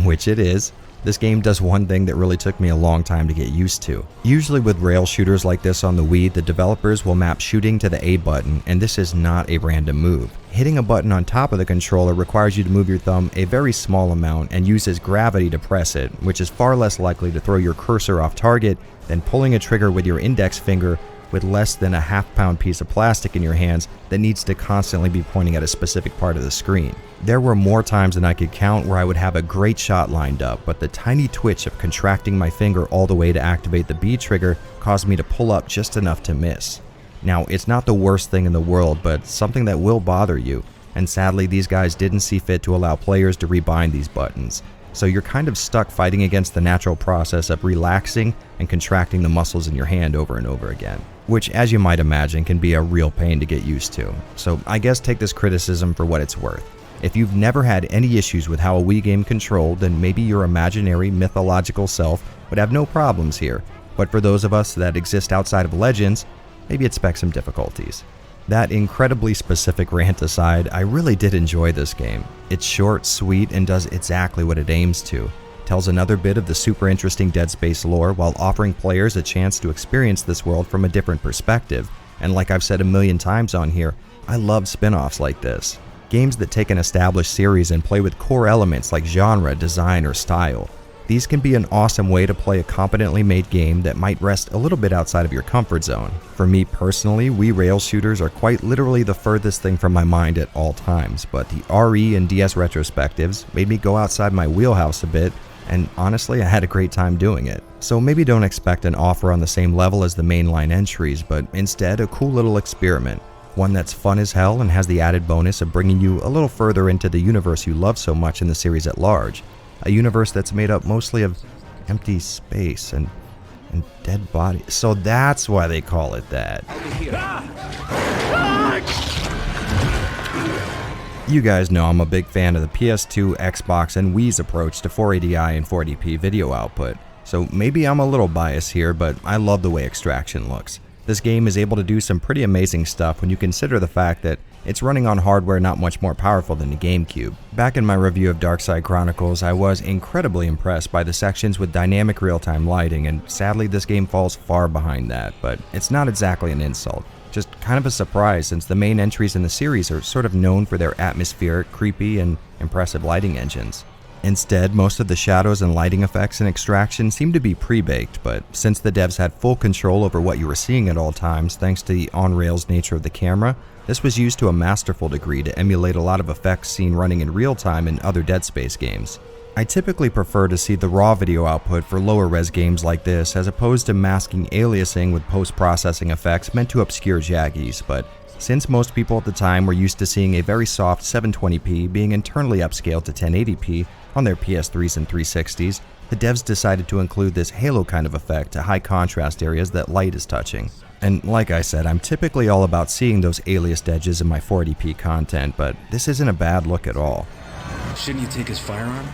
A: which it is, this game does one thing that really took me a long time to get used to. Usually with rail shooters like this on the Wii, the developers will map shooting to the A button, and this is not a random move. Hitting a button on top of the controller requires you to move your thumb a very small amount and uses gravity to press it, which is far less likely to throw your cursor off target than pulling a trigger with your index finger with less than a half-pound piece of plastic in your hands that needs to constantly be pointing at a specific part of the screen. There were more times than I could count where I would have a great shot lined up, but the tiny twitch of contracting my finger all the way to activate the B trigger caused me to pull up just enough to miss. Now, it's not the worst thing in the world, but something that will bother you, and sadly these guys didn't see fit to allow players to rebind these buttons. So you're kind of stuck fighting against the natural process of relaxing and contracting the muscles in your hand over and over again, which, as you might imagine, can be a real pain to get used to. So I guess take this criticism for what it's worth. If you've never had any issues with how a Wii game controlled, then maybe your imaginary mythological self would have no problems here, but for those of us that exist outside of Legends, maybe expect some difficulties. That incredibly specific rant aside, I really did enjoy this game. It's short, sweet, and does exactly what it aims to. Tells another bit of the super interesting Dead Space lore while offering players a chance to experience this world from a different perspective. And like I've said a million times on here, I love spin-offs like this. Games that take an established series and play with core elements like genre, design, or style. These can be an awesome way to play a competently made game that might rest a little bit outside of your comfort zone. For me personally, Wii rail shooters are quite literally the furthest thing from my mind at all times, but the RE and DS retrospectives made me go outside my wheelhouse a bit, and honestly I had a great time doing it. So maybe don't expect an offer on the same level as the mainline entries, but instead a cool little experiment. One that's fun as hell and has the added bonus of bringing you a little further into the universe you love so much in the series at large. A universe that's made up mostly of empty space and dead bodies. So that's why they call it that. You guys know I'm a big fan of the PS2, Xbox, and Wii's approach to 480i and 480p video output. So maybe I'm a little biased here, but I love the way Extraction looks. This game is able to do some pretty amazing stuff when you consider the fact that it's running on hardware not much more powerful than the GameCube. Back in my review of Darkside Chronicles, I was incredibly impressed by the sections with dynamic real-time lighting, and sadly this game falls far behind that, but it's not exactly an insult. Just kind of a surprise since the main entries in the series are sort of known for their atmospheric, creepy, and impressive lighting engines. Instead, most of the shadows and lighting effects in Extraction seem to be pre-baked, but since the devs had full control over what you were seeing at all times thanks to the on-rails nature of the camera, this was used to a masterful degree to emulate a lot of effects seen running in real time in other Dead Space games. I typically prefer to see the raw video output for lower res games like this as opposed to masking aliasing with post-processing effects meant to obscure jaggies, but since most people at the time were used to seeing a very soft 720p being internally upscaled to 1080p on their PS3s and 360s, the devs decided to include this halo kind of effect to high contrast areas that light is touching. And like I said, I'm typically all about seeing those aliased edges in my 480p content, but this isn't a bad look at all.
O: Shouldn't you take his firearm?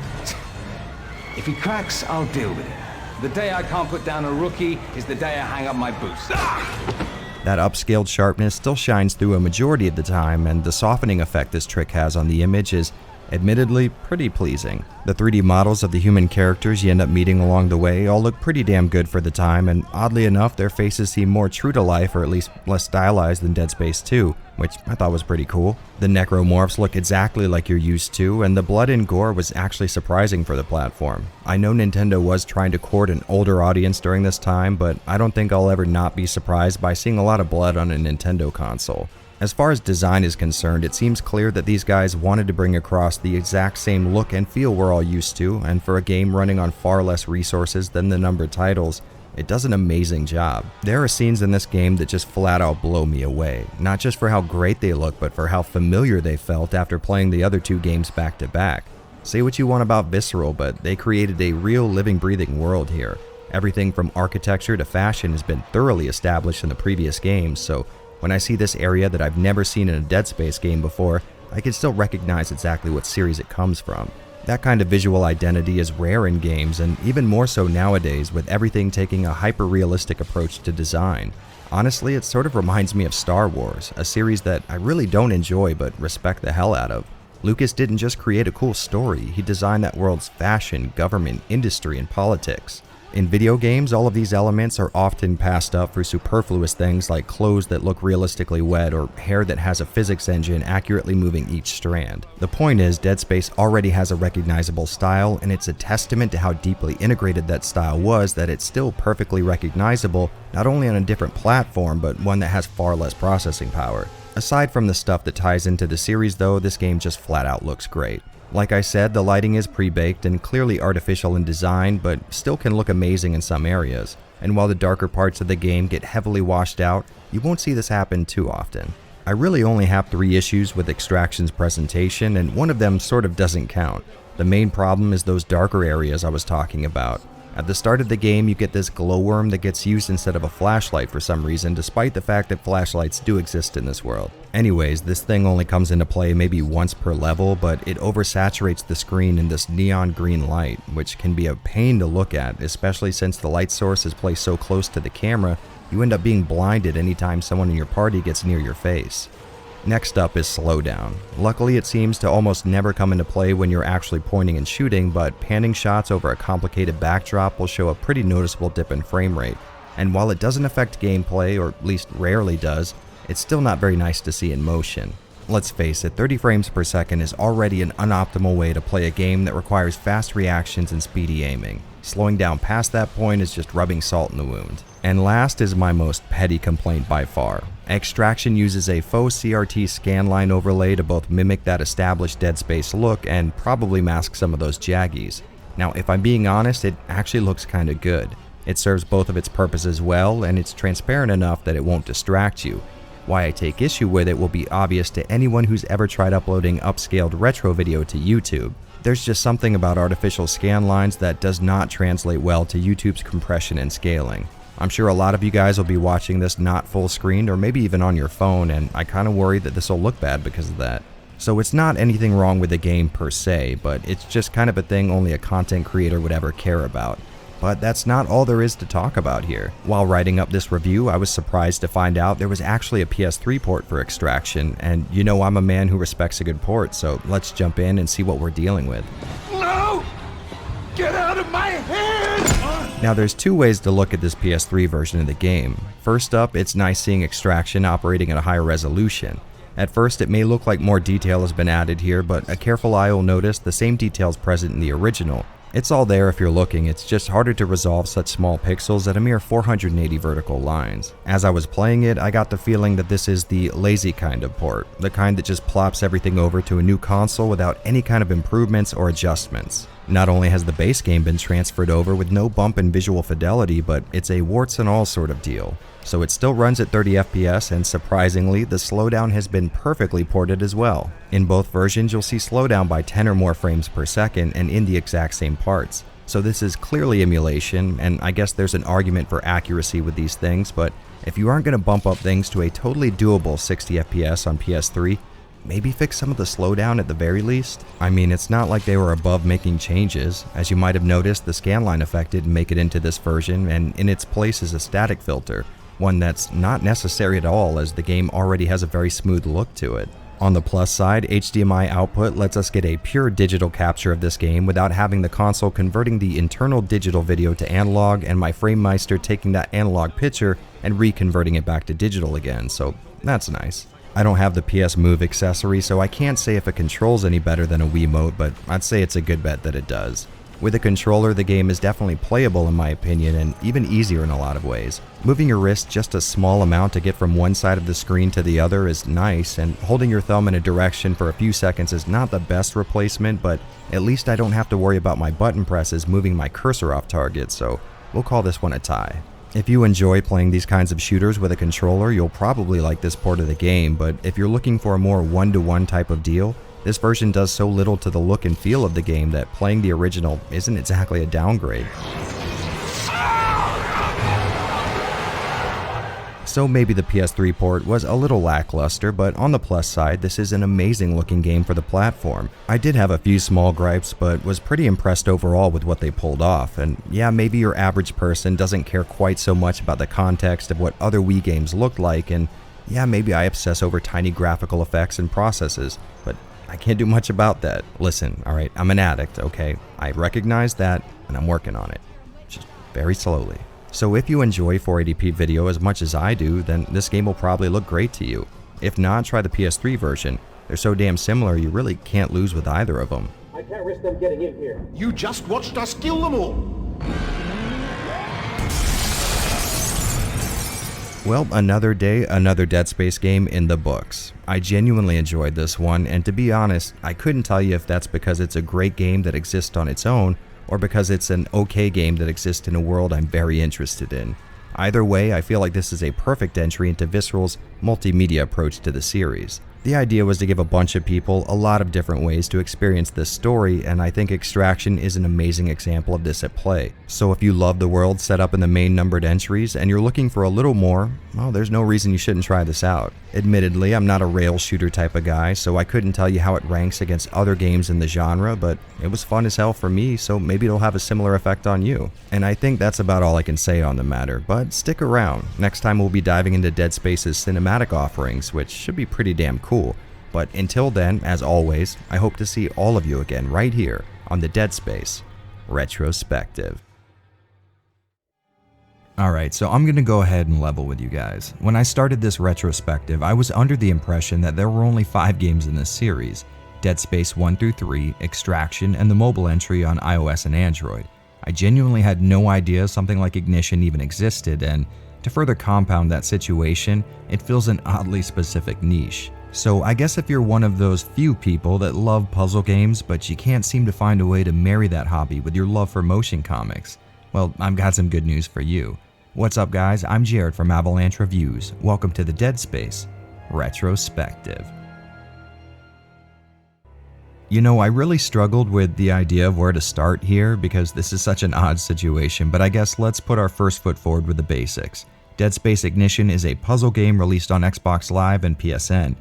M: If he cracks, I'll deal with it. The day I can't put down a rookie is the day I hang up my boots.
A: That upscaled sharpness still shines through a majority of the time, and the softening effect this trick has on the image is admittedly pretty pleasing. The 3D models of the human characters you end up meeting along the way all look pretty damn good for the time, and oddly enough their faces seem more true to life or at least less stylized than Dead Space 2, which I thought was pretty cool. The necromorphs look exactly like you're used to, and the blood and gore was actually surprising for the platform. I know Nintendo was trying to court an older audience during this time, but I don't think I'll ever not be surprised by seeing a lot of blood on a Nintendo console. As far as design is concerned, it seems clear that these guys wanted to bring across the exact same look and feel we're all used to, and for a game running on far less resources than the numbered titles, it does an amazing job. There are scenes in this game that just flat out blow me away, not just for how great they look, but for how familiar they felt after playing the other two games back to back. Say what you want about Visceral, but they created a real living, breathing world here. Everything from architecture to fashion has been thoroughly established in the previous games, so when I see this area that I've never seen in a Dead Space game before, I can still recognize exactly what series it comes from. That kind of visual identity is rare in games, and even more so nowadays with everything taking a hyper-realistic approach to design. Honestly, it sort of reminds me of Star Wars, a series that I really don't enjoy but respect the hell out of. Lucas didn't just create a cool story, he designed that world's fashion, government, industry, and politics. In video games, all of these elements are often passed up for superfluous things like clothes that look realistically wet or hair that has a physics engine accurately moving each strand. The point is, Dead Space already has a recognizable style, and it's a testament to how deeply integrated that style was that it's still perfectly recognizable, not only on a different platform, but one that has far less processing power. Aside from the stuff that ties into the series though, this game just flat out looks great. Like I said, the lighting is pre-baked and clearly artificial in design, but still can look amazing in some areas. And while the darker parts of the game get heavily washed out, you won't see this happen too often. I really only have 3 issues with Extraction's presentation, and one of them sort of doesn't count. The main problem is those darker areas I was talking about. At the start of the game, you get this glowworm that gets used instead of a flashlight for some reason, despite the fact that flashlights do exist in this world. Anyways, this thing only comes into play maybe once per level, but it oversaturates the screen in this neon green light, which can be a pain to look at, especially since the light source is placed so close to the camera, you end up being blinded anytime someone in your party gets near your face. Next up is slowdown. Luckily, it seems to almost never come into play when you're actually pointing and shooting, but panning shots over a complicated backdrop will show a pretty noticeable dip in frame rate. And while it doesn't affect gameplay, or at least rarely does, it's still not very nice to see in motion. Let's face it, 30 frames per second is already an unoptimal way to play a game that requires fast reactions and speedy aiming. Slowing down past that point is just rubbing salt in the wound. And last is my most petty complaint by far. Extraction uses a faux CRT scanline overlay to both mimic that established Dead Space look and probably mask some of those jaggies. Now, if I'm being honest, it actually looks kinda good. It serves both of its purposes well, and it's transparent enough that it won't distract you. Why I take issue with it will be obvious to anyone who's ever tried uploading upscaled retro video to YouTube. There's just something about artificial scan lines that does not translate well to YouTube's compression and scaling. I'm sure a lot of you guys will be watching this not full screen or maybe even on your phone, and I kinda worry that this will look bad because of that. So it's not anything wrong with the game per se, but it's just kind of a thing only a content creator would ever care about. But that's not all there is to talk about here. While writing up this review, I was surprised to find out there was actually a PS3 port for Extraction, and you know I'm a man who respects a good port, so let's jump in and see what we're dealing with.
P: No! Get out of my head!
A: Now there's 2 ways to look at this PS3 version of the game. First up, it's nice seeing Extraction operating at a higher resolution. At first it may look like more detail has been added here, but a careful eye will notice the same details present in the original. It's all there if you're looking, it's just harder to resolve such small pixels at a mere 480 vertical lines. As I was playing it, I got the feeling that this is the lazy kind of port, the kind that just plops everything over to a new console without any kind of improvements or adjustments. Not only has the base game been transferred over with no bump in visual fidelity, but it's a warts and all sort of deal. So it still runs at 30 FPS, and surprisingly, the slowdown has been perfectly ported as well. In both versions, you'll see slowdown by 10 or more frames per second and in the exact same parts. So this is clearly emulation, and I guess there's an argument for accuracy with these things, but if you aren't going to bump up things to a totally doable 60 FPS on PS3, maybe fix some of the slowdown at the very least. I mean, it's not like they were above making changes. As you might have noticed, the scanline effect didn't make it into this version, and in its place is a static filter, one that's not necessary at all as the game already has a very smooth look to it. On the plus side, HDMI output lets us get a pure digital capture of this game without having the console converting the internal digital video to analog and my FrameMeister taking that analog picture and reconverting it back to digital again, so that's nice. I don't have the PS Move accessory, so I can't say if it controls any better than a Wiimote, but I'd say it's a good bet that it does. With a controller, the game is definitely playable in my opinion, and even easier in a lot of ways. Moving your wrist just a small amount to get from one side of the screen to the other is nice, and holding your thumb in a direction for a few seconds is not the best replacement, but at least I don't have to worry about my button presses moving my cursor off target, so we'll call this one a tie. If you enjoy playing these kinds of shooters with a controller, you'll probably like this port of the game, but if you're looking for a more one-to-one type of deal, this version does so little to the look and feel of the game that playing the original isn't exactly a downgrade. So maybe the PS3 port was a little lackluster, but on the plus side, this is an amazing looking game for the platform. I did have a few small gripes, but was pretty impressed overall with what they pulled off, and yeah, maybe your average person doesn't care quite so much about the context of what other Wii games looked like, and yeah, maybe I obsess over tiny graphical effects and processes, but I can't do much about that. Listen, alright, I'm an addict, okay? I recognize that, and I'm working on it. Just very slowly. So if you enjoy 480p video as much as I do, then this game will probably look great to you. If not, try the PS3 version. They're so damn similar you really can't lose with either of them.
L: I can't risk them getting in here. You just watched us kill them all.
A: Well, another day, another Dead Space game in the books. I genuinely enjoyed this one, and to be honest, I couldn't tell you if that's because it's a great game that exists on its own, or because it's an okay game that exists in a world I'm very interested in. Either way, I feel like this is a perfect entry into Visceral's multimedia approach to the series. The idea was to give a bunch of people a lot of different ways to experience this story, and I think Extraction is an amazing example of this at play. So if you love the world set up in the main numbered entries and you're looking for a little more, well, there's no reason you shouldn't try this out. Admittedly, I'm not a rail shooter type of guy, so I couldn't tell you how it ranks against other games in the genre, but it was fun as hell for me, so maybe it'll have a similar effect on you. And I think that's about all I can say on the matter, but stick around. Next time we'll be diving into Dead Space's cinematic offerings, which should be pretty damn cool. But until then, as always, I hope to see all of you again right here on the Dead Space Retrospective. Alright, so I'm gonna go ahead and level with you guys. When I started this retrospective, I was under the impression that there were only 5 games in this series: Dead Space 1 through 3, Extraction, and the mobile entry on iOS and Android. I genuinely had no idea something like Ignition even existed, and to further compound that situation, it fills an oddly specific niche. So I guess if you're one of those few people that love puzzle games but you can't seem to find a way to marry that hobby with your love for motion comics, well, I've got some good news for you. What's up guys, I'm Jared from Avalanche Reviews. Welcome to the Dead Space Retrospective. You know, I really struggled with the idea of where to start here because this is such an odd situation, but I guess let's put our first foot forward with the basics. Dead Space Ignition is a puzzle game released on Xbox Live and PSN.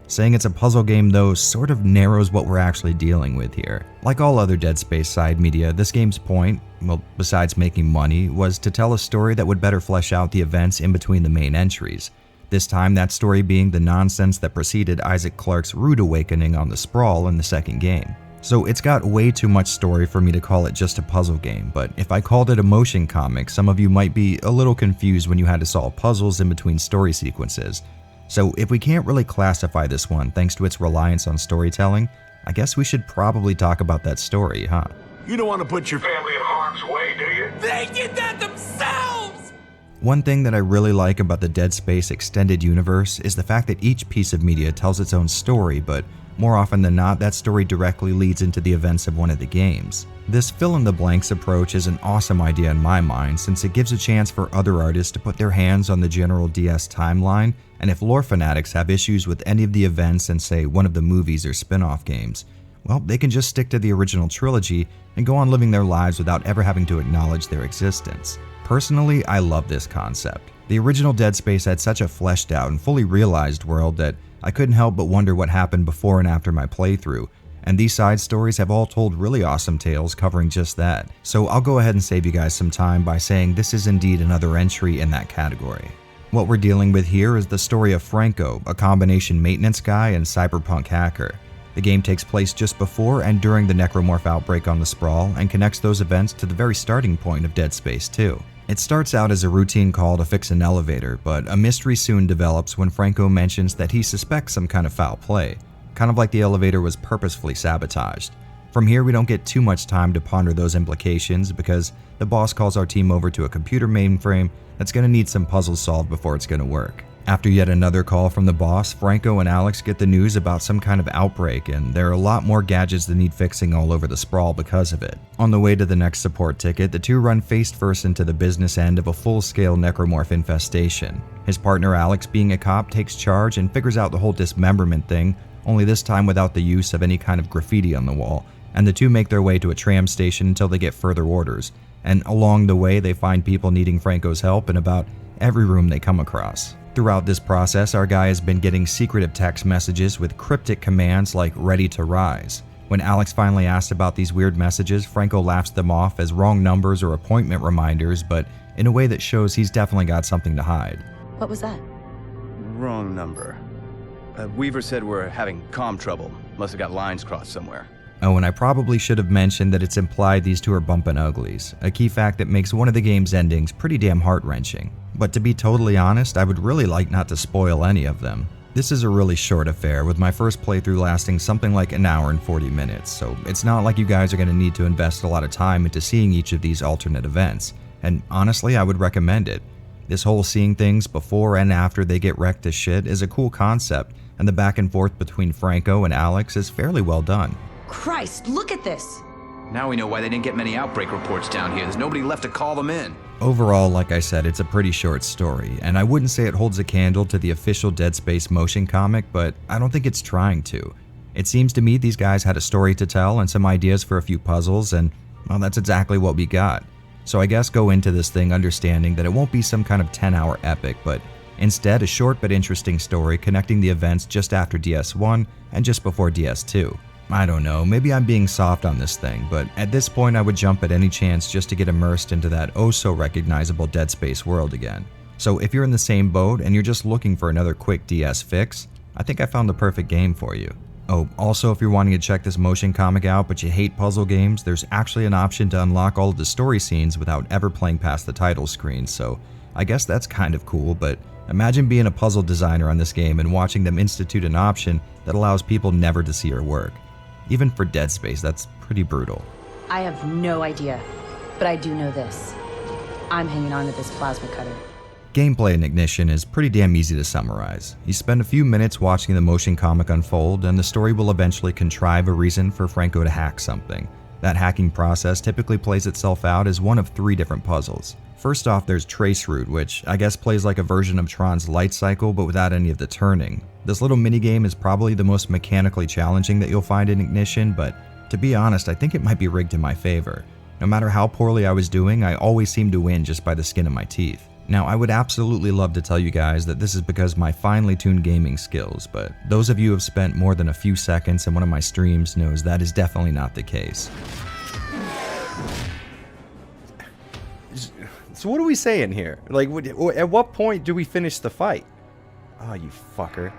A: Saying it's a puzzle game though sort of narrows what we're actually dealing with here. Like all other Dead Space side media, this game's point, well, besides making money, was to tell a story that would better flesh out the events in between the main entries. This time, that story being the nonsense that preceded Isaac Clarke's rude awakening on the Sprawl in the second game. So it's got way too much story for me to call it just a puzzle game, but if I called it a motion comic, some of you might be a little confused when you had to solve puzzles in between story sequences. So if we can't really classify this one thanks to its reliance on storytelling, I guess we should probably talk about that story, huh?
P: You don't want to put your family in harm's way, do you?
J: They did that themselves!
A: One thing that I really like about the Dead Space extended universe is the fact that each piece of media tells its own story, but more often than not, that story directly leads into the events of one of the games. This fill-in-the-blanks approach is an awesome idea in my mind since it gives a chance for other artists to put their hands on the general DS timeline, and if lore fanatics have issues with any of the events in, say, one of the movies or spin-off games, well, they can just stick to the original trilogy and go on living their lives without ever having to acknowledge their existence. Personally, I love this concept. The original Dead Space had such a fleshed out and fully realized world that I couldn't help but wonder what happened before and after my playthrough, and these side stories have all told really awesome tales covering just that. So I'll go ahead and save you guys some time by saying this is indeed another entry in that category. What we're dealing with here is the story of Franco, a combination maintenance guy and cyberpunk hacker. The game takes place just before and during the necromorph outbreak on the Sprawl and connects those events to the very starting point of Dead Space 2. It starts out as a routine call to fix an elevator, but a mystery soon develops when Franco mentions that he suspects some kind of foul play, kind of like the elevator was purposefully sabotaged. From here, we don't get too much time to ponder those implications because the boss calls our team over to a computer mainframe that's going to need some puzzles solved before it's going to work. After yet another call from the boss, Franco and Alex get the news about some kind of outbreak, and there are a lot more gadgets that need fixing all over the Sprawl because of it. On the way to the next support ticket, the two run face first into the business end of a full-scale necromorph infestation. His partner Alex, being a cop, takes charge and figures out the whole dismemberment thing, only this time without the use of any kind of graffiti on the wall, and the two make their way to a tram station until they get further orders, and along the way they find people needing Franco's help in about every room they come across. Throughout this process, our guy has been getting secretive text messages with cryptic commands like "ready to rise." When Alex finally asks about these weird messages, Franco laughs them off as wrong numbers or appointment reminders, but in a way that shows he's definitely got something to hide.
Q: What was that?
R: Wrong number. Weaver said we're having comm trouble. Must have got lines crossed somewhere.
A: Oh, and I probably should have mentioned that it's implied these two are bumpin' uglies, a key fact that makes one of the game's endings pretty damn heart-wrenching. But to be totally honest, I would really like not to spoil any of them. This is a really short affair, with my first playthrough lasting something like an hour and 40 minutes, so it's not like you guys are going to need to invest a lot of time into seeing each of these alternate events, and honestly, I would recommend it. This whole seeing things before and after they get wrecked to shit is a cool concept, and the back and forth between Franco and Alex is fairly well done.
Q: Christ, look at this!
M: Now we know why they didn't get many outbreak reports down here. There's nobody left to call them in.
A: Overall, like I said, it's a pretty short story, and I wouldn't say it holds a candle to the official Dead Space motion comic, but I don't think it's trying to. It seems to me these guys had a story to tell and some ideas for a few puzzles, and well, that's exactly what we got. So I guess go into this thing understanding that it won't be some kind of 10-hour epic, but instead a short but interesting story connecting the events just after DS1 and just before DS2. I don't know, maybe I'm being soft on this thing, but at this point I would jump at any chance just to get immersed into that oh-so-recognizable Dead Space world again. So if you're in the same boat and you're just looking for another quick DS fix, I think I found the perfect game for you. Oh, also if you're wanting to check this motion comic out but you hate puzzle games, there's actually an option to unlock all of the story scenes without ever playing past the title screen, so I guess that's kind of cool, but imagine being a puzzle designer on this game and watching them institute an option that allows people never to see your work. Even for Dead Space, that's pretty brutal.
Q: I have no idea, but I do know this. I'm hanging on to this plasma cutter.
A: Gameplay in Ignition is pretty damn easy to summarize. You spend a few minutes watching the motion comic unfold, and the story will eventually contrive a reason for Franco to hack something. That hacking process typically plays itself out as one of 3 different puzzles. First off, there's Traceroute, which I guess plays like a version of Tron's light cycle but without any of the turning. This little minigame is probably the most mechanically challenging that you'll find in Ignition, but to be honest, I think it might be rigged in my favor. No matter how poorly I was doing, I always seemed to win just by the skin of my teeth. Now, I would absolutely love to tell you guys that this is because of my finely tuned gaming skills, but those of you who have spent more than a few seconds in one of my streams knows that is definitely not the case.
R: So what are we saying here? Like, at what point do we finish the fight? Oh, you fucker.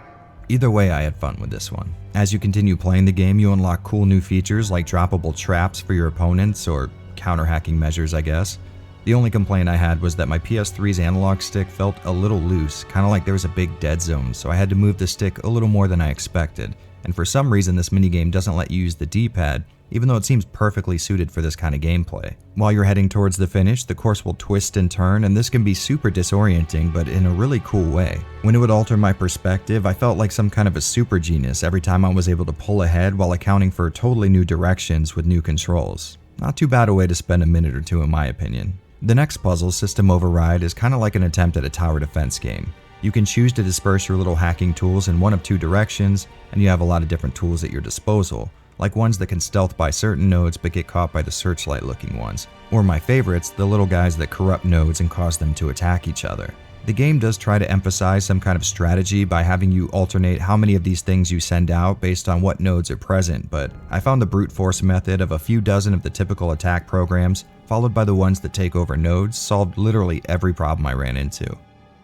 A: Either way, I had fun with this one. As you continue playing the game, you unlock cool new features like droppable traps for your opponents, or counter-hacking measures, I guess. The only complaint I had was that my PS3's analog stick felt a little loose, kind of like there was a big dead zone, so I had to move the stick a little more than I expected. And for some reason, this minigame doesn't let you use the D-pad, even though it seems perfectly suited for this kind of gameplay. While you're heading towards the finish, the course will twist and turn, and this can be super disorienting, but in a really cool way. When it would alter my perspective, I felt like some kind of a super genius every time I was able to pull ahead while accounting for totally new directions with new controls. Not too bad a way to spend a minute or two in my opinion. The next puzzle, System Override, is kind of like an attempt at a tower defense game. You can choose to disperse your little hacking tools in one of 2 directions, and you have a lot of different tools at your disposal, like ones that can stealth by certain nodes but get caught by the searchlight looking ones, or my favorites, the little guys that corrupt nodes and cause them to attack each other. The game does try to emphasize some kind of strategy by having you alternate how many of these things you send out based on what nodes are present, but I found the brute force method of a few dozen of the typical attack programs, followed by the ones that take over nodes, solved literally every problem I ran into.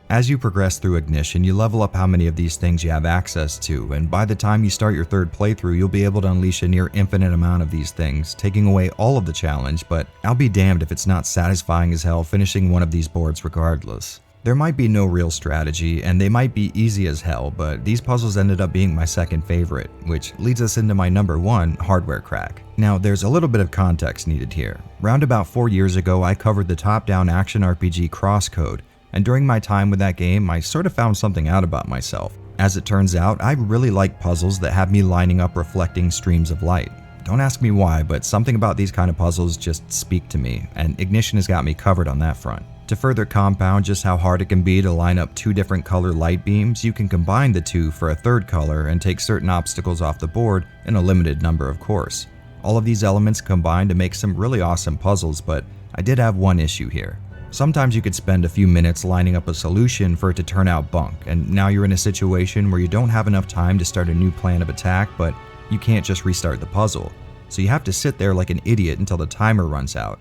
A: As you progress through Ignition, you level up how many of these things you have access to, and by the time you start your 3rd playthrough, you'll be able to unleash a near infinite amount of these things, taking away all of the challenge, but I'll be damned if it's not satisfying as hell finishing one of these boards regardless. There might be no real strategy, and they might be easy as hell, but these puzzles ended up being my 2nd favorite, which leads us into my number 1 hardware crack. Now, there's a little bit of context needed here. Round about 4 years ago, I covered the top-down action RPG Crosscode, and during my time with that game, I sort of found something out about myself. As it turns out, I really like puzzles that have me lining up reflecting streams of light. Don't ask me why, but something about these kind of puzzles just speak to me, and Ignition has got me covered on that front. To further compound just how hard it can be to line up 2 different color light beams, you can combine the 2 for a 3rd color and take certain obstacles off the board in a limited number, of course. All of these elements combine to make some really awesome puzzles, but I did have one issue here. Sometimes you could spend a few minutes lining up a solution for it to turn out bunk, and now you're in a situation where you don't have enough time to start a new plan of attack, but you can't just restart the puzzle. So you have to sit there like an idiot until the timer runs out.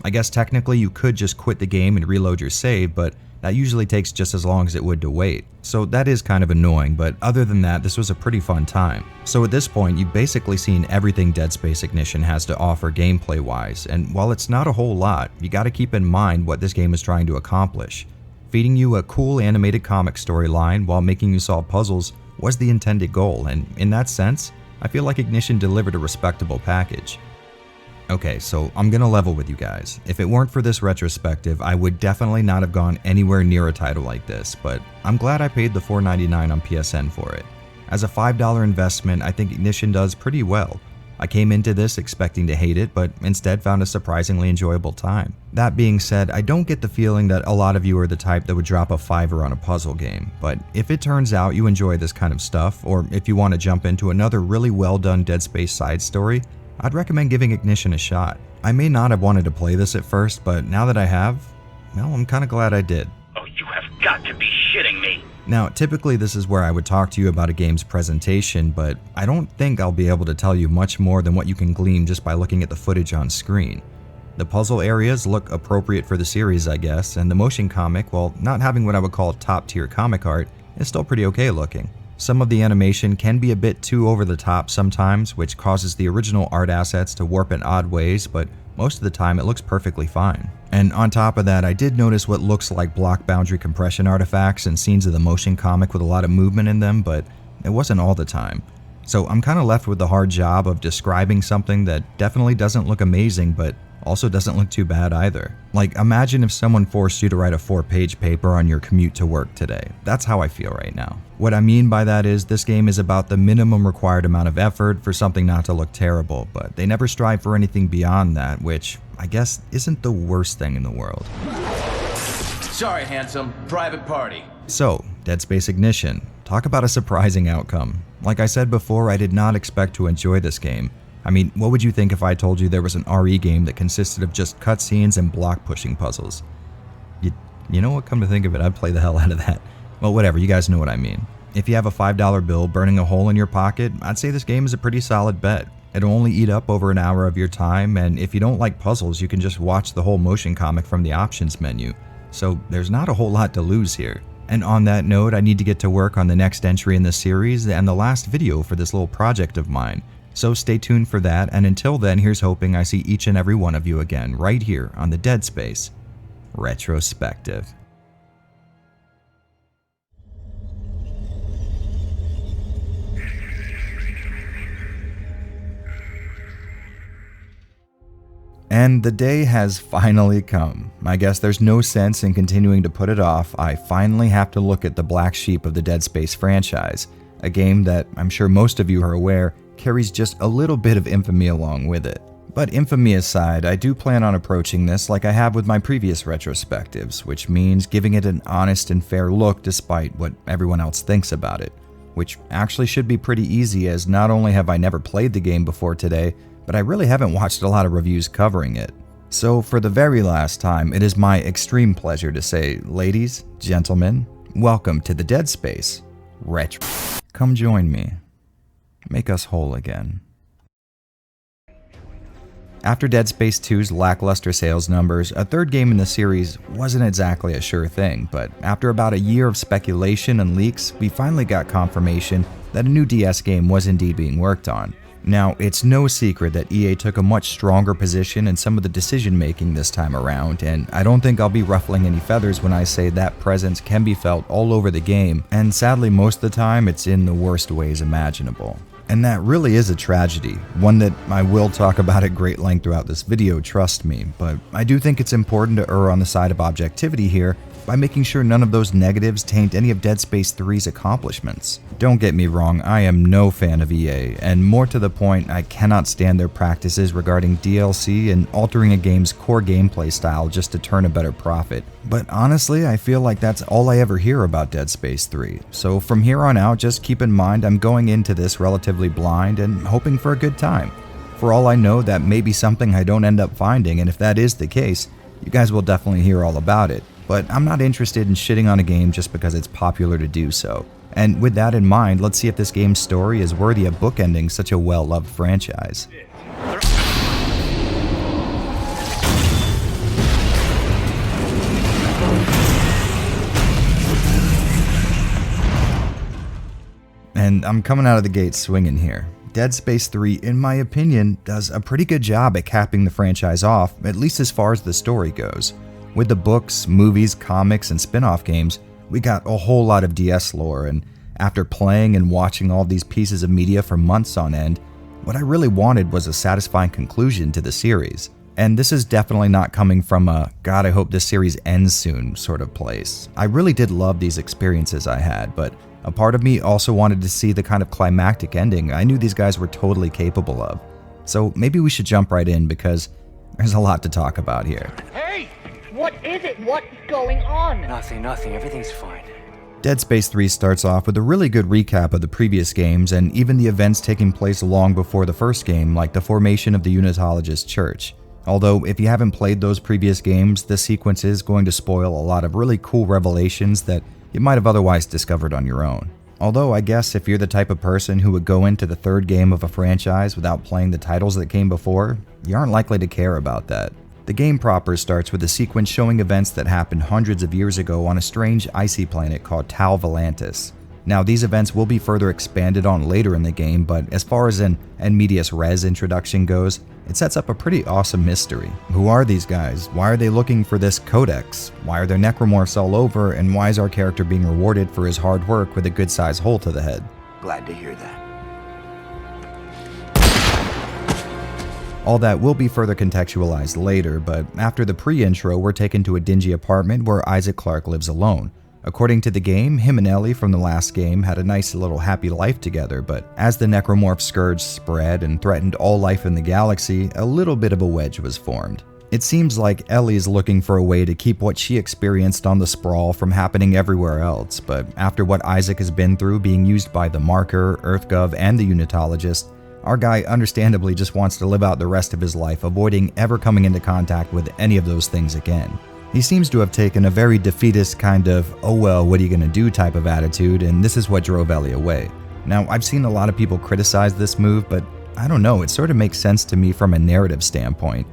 A: I guess technically you could just quit the game and reload your save, but that usually takes just as long as it would to wait. So that is kind of annoying, but other than that, this was a pretty fun time. So at this point, you've basically seen everything Dead Space Ignition has to offer gameplay-wise, and while it's not a whole lot, you gotta keep in mind what this game is trying to accomplish. Feeding you a cool animated comic storyline while making you solve puzzles was the intended goal, and in that sense, I feel like Ignition delivered a respectable package. Okay, so I'm gonna level with you guys. If it weren't for this retrospective, I would definitely not have gone anywhere near a title like this, but I'm glad I paid the $4.99 on PSN for it. As a $5 investment, I think Ignition does pretty well. I came into this expecting to hate it, but instead found a surprisingly enjoyable time. That being said, I don't get the feeling that a lot of you are the type that would drop a $5 on a puzzle game, but if it turns out you enjoy this kind of stuff, or if you want to jump into another really well done Dead Space side story, I'd recommend giving Ignition a shot. I may not have wanted to play this at first, but now that I have, well, I'm kinda glad I did.
S: Oh, you have got to be shitting me!
A: Now, typically this is where I would talk to you about a game's presentation, but I don't think I'll be able to tell you much more than what you can glean just by looking at the footage on screen. The puzzle areas look appropriate for the series, I guess, and the motion comic, while not having what I would call top-tier comic art, is still pretty okay looking. Some of the animation can be a bit too over the top sometimes, which causes the original art assets to warp in odd ways, but most of the time it looks perfectly fine. And on top of that, I did notice what looks like block boundary compression artifacts and scenes of the motion comic with a lot of movement in them, but it wasn't all the time. So I'm kind of left with the hard job of describing something that definitely doesn't look amazing, but also doesn't look too bad either. Like, imagine if someone forced you to write a 4-page paper on your commute to work today. That's how I feel right now. What I mean by that is this game is about the minimum required amount of effort for something not to look terrible, but they never strive for anything beyond that, which I guess isn't the worst thing in the world.
K: Sorry, handsome. Private party.
A: So, Dead Space Ignition. Talk about a surprising outcome. Like I said before, I did not expect to enjoy this game. I mean, what would you think if I told you there was an RE game that consisted of just cutscenes and block pushing puzzles? You know what, come to think of it, I'd play the hell out of that. Well, whatever, you guys know what I mean. If you have a $5 bill burning a hole in your pocket, I'd say this game is a pretty solid bet. It'll only eat up over an hour of your time, and if you don't like puzzles, you can just watch the whole motion comic from the options menu. So there's not a whole lot to lose here. And on that note, I need to get to work on the next entry in the series and the last video for this little project of mine. So stay tuned for that, and until then, here's hoping I see each and every one of you again right here on the Dead Space Retrospective. And the day has finally come. I guess there's no sense in continuing to put it off. I finally have to look at the black sheep of the Dead Space franchise, a game that I'm sure most of you are aware carries just a little bit of infamy along with it. But infamy aside, I do plan on approaching this like I have with my previous retrospectives, which means giving it an honest and fair look despite what everyone else thinks about it. Which actually should be pretty easy, as not only have I never played the game before today, but I really haven't watched a lot of reviews covering it. So for the very last time, it is my extreme pleasure to say, ladies, gentlemen, welcome to the Dead Space Retro. Come join me. Make us whole again. After Dead Space 2's lackluster sales numbers, a third game in the series wasn't exactly a sure thing, but after about a year of speculation and leaks, we finally got confirmation that a new DS game was indeed being worked on. Now, it's no secret that EA took a much stronger position in some of the decision-making this time around, and I don't think I'll be ruffling any feathers when I say that presence can be felt all over the game, and sadly most of the time it's in the worst ways imaginable. And that really is a tragedy, one that I will talk about at great length throughout this video, trust me, but I do think it's important to err on the side of objectivity here by making sure none of those negatives taint any of Dead Space 3's accomplishments. Don't get me wrong, I am no fan of EA, and more to the point, I cannot stand their practices regarding DLC and altering a game's core gameplay style just to turn a better profit. But honestly, I feel like that's all I ever hear about Dead Space 3, so from here on out, just keep in mind I'm going into this relatively blind and hoping for a good time. For all I know, that may be something I don't end up finding, and if that is the case, you guys will definitely hear all about it. But I'm not interested in shitting on a game just because it's popular to do so. And with that in mind, let's see if this game's story is worthy of bookending such a well-loved franchise. and I'm coming out of the gate swinging here. Dead Space 3, in my opinion, does a pretty good job at capping the franchise off, at least as far as the story goes. With the books, movies, comics, and spin-off games, we got a whole lot of DS lore, and after playing and watching all these pieces of media for months on end, what I really wanted was a satisfying conclusion to the series. And this is definitely not coming from a, God, I hope this series ends soon sort of place. I really did love these experiences I had, but a part of me also wanted to see the kind of climactic ending I knew these guys were totally capable of. So maybe we should jump right in because there's a lot to talk about here.
T: Hey! What is it? What's going on?
O: Nothing. Everything's fine.
A: Dead Space 3 starts off with a really good recap of the previous games and even the events taking place long before the first game, like the formation of the Unitologist Church. Although, if you haven't played those previous games, this sequence is going to spoil a lot of really cool revelations that you might have otherwise discovered on your own. Although, I guess if you're the type of person who would go into the third game of a franchise without playing the titles that came before, you aren't likely to care about that. The game proper starts with a sequence showing events that happened hundreds of years ago on a strange icy planet called Tal Volantis. Now, these events will be further expanded on later in the game, but as far as an en medias res introduction goes, it sets up a pretty awesome mystery. Who are these guys? Why are they looking for this codex? Why are there necromorphs all over? And why is our character being rewarded for his hard work with a good-sized hole to the head?
O: Glad to hear that.
A: All that will be further contextualized later, but after the pre-intro, we're taken to a dingy apartment where Isaac Clarke lives alone. According to the game, him and Ellie from the last game had a nice little happy life together, but as the necromorph scourge spread and threatened all life in the galaxy, a little bit of a wedge was formed. It seems like Ellie is looking for a way to keep what she experienced on the Sprawl from happening everywhere else, but after what Isaac has been through being used by the Marker, EarthGov, and the Unitologist, our guy understandably just wants to live out the rest of his life, avoiding ever coming into contact with any of those things again. He seems to have taken a very defeatist kind of, oh well, what are you gonna do type of attitude, and this is what drove Ellie away. Now, I've seen a lot of people criticize this move, but I don't know, it sort of makes sense to me from a narrative standpoint.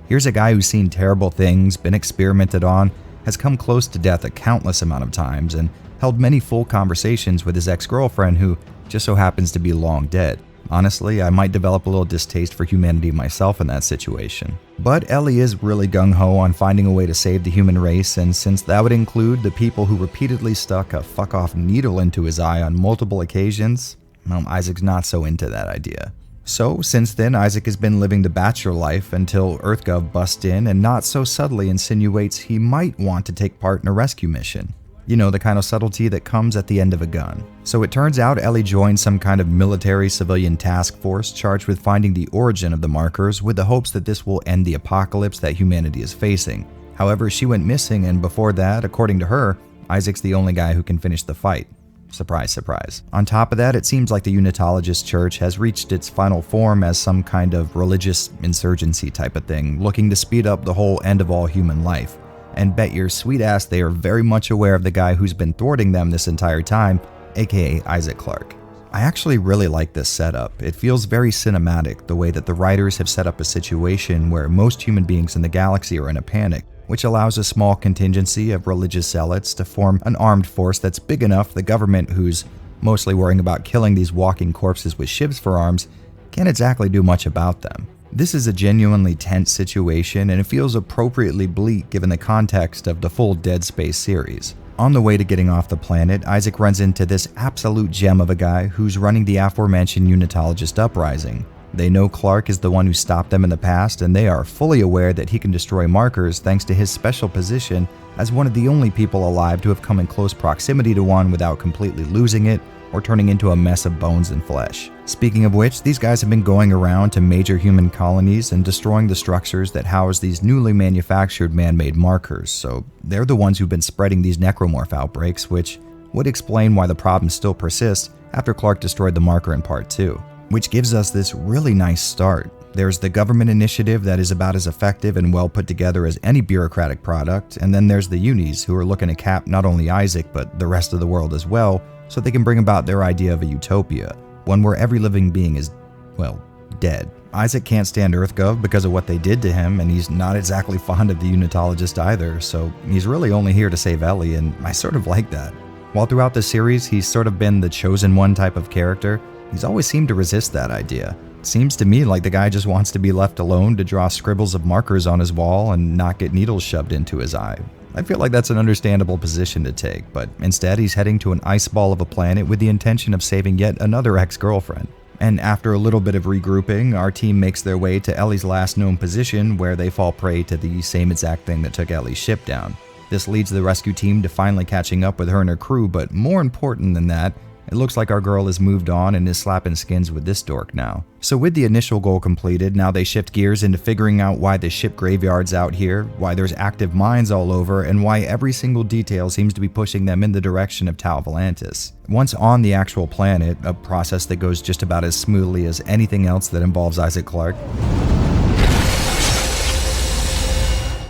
A: Here's a guy who's seen terrible things, been experimented on, has come close to death a countless amount of times, and held many full conversations with his ex-girlfriend who just so happens to be long dead. Honestly, I might develop a little distaste for humanity myself in that situation. But Ellie is really gung-ho on finding a way to save the human race, and since that would include the people who repeatedly stuck a fuck-off needle into his eye on multiple occasions, well, Isaac's not so into that idea. So, since then, Isaac has been living the bachelor life until EarthGov busts in and not so subtly insinuates he might want to take part in a rescue mission. You know, the kind of subtlety that comes at the end of a gun. So it turns out Ellie joined some kind of military-civilian task force charged with finding the origin of the markers with the hopes that this will end the apocalypse that humanity is facing. However, she went missing, and before that, according to her, Isaac's the only guy who can finish the fight. Surprise, surprise. On top of that, it seems like the Unitologist Church has reached its final form as some kind of religious insurgency type of thing, looking to speed up the whole end of all human life. And bet your sweet ass they are very much aware of the guy who's been thwarting them this entire time, aka Isaac Clarke. I actually really like this setup. It feels very cinematic, the way that the writers have set up a situation where most human beings in the galaxy are in a panic, which allows a small contingency of religious zealots to form an armed force that's big enough the government, who's mostly worrying about killing these walking corpses with shivs for arms, can't exactly do much about them. This is a genuinely tense situation, and it feels appropriately bleak given the context of the full Dead Space series. On the way to getting off the planet, Isaac runs into this absolute gem of a guy who's running the aforementioned Unitologist uprising. They know Clarke is the one who stopped them in the past, and they are fully aware that he can destroy markers thanks to his special position as one of the only people alive to have come in close proximity to one without completely losing it or turning into a mess of bones and flesh. Speaking of which, these guys have been going around to major human colonies and destroying the structures that house these newly manufactured man-made markers, so they're the ones who've been spreading these necromorph outbreaks, which would explain why the problem still persists after Clarke destroyed the marker in Part 2. Which gives us this really nice start. There's the government initiative that is about as effective and well put together as any bureaucratic product, and then there's the unis who are looking to cap not only Isaac but the rest of the world as well, so they can bring about their idea of a utopia, one where every living being is, well, dead. Isaac can't stand EarthGov because of what they did to him, and he's not exactly fond of the Unitologist either, so he's really only here to save Ellie, and I sort of like that. While throughout the series he's sort of been the chosen one type of character, he's always seemed to resist that idea. It seems to me like the guy just wants to be left alone to draw scribbles of markers on his wall and not get needles shoved into his eye. I feel like that's an understandable position to take, but instead he's heading to an ice ball of a planet with the intention of saving yet another ex-girlfriend. And after a little bit of regrouping, our team makes their way to Ellie's last known position, where they fall prey to the same exact thing that took Ellie's ship down. This leads the rescue team to finally catching up with her and her crew, but more important than that, it looks like our girl has moved on and is slapping skins with this dork now. So with the initial goal completed, now they shift gears into figuring out why the ship graveyard's out here, why there's active mines all over, and why every single detail seems to be pushing them in the direction of Tau Volantis. Once on the actual planet, a process that goes just about as smoothly as anything else that involves Isaac Clarke,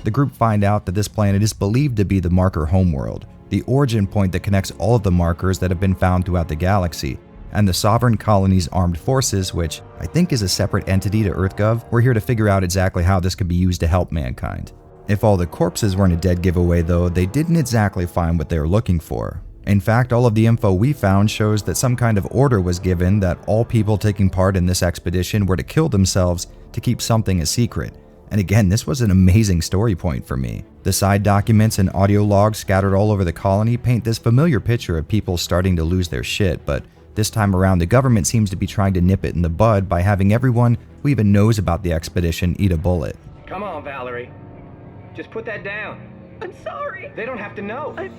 A: the group find out that this planet is believed to be the marker homeworld, the origin point that connects all of the markers that have been found throughout the galaxy, and the Sovereign Colony's armed forces, which I think is a separate entity to EarthGov. We're here to figure out exactly how this could be used to help mankind. If all the corpses weren't a dead giveaway though, they didn't exactly find what they were looking for. In fact, all of the info we found shows that some kind of order was given that all people taking part in this expedition were to kill themselves to keep something a secret. And again, this was an amazing story point for me. The side documents and audio logs scattered all over the colony paint this familiar picture of people starting to lose their shit, but this time around the government seems to be trying to nip it in the bud by having everyone who even knows about the expedition eat a bullet.
M: Come on, Valerie. Just put that down.
T: I'm sorry.
M: They don't have to know.
T: I'm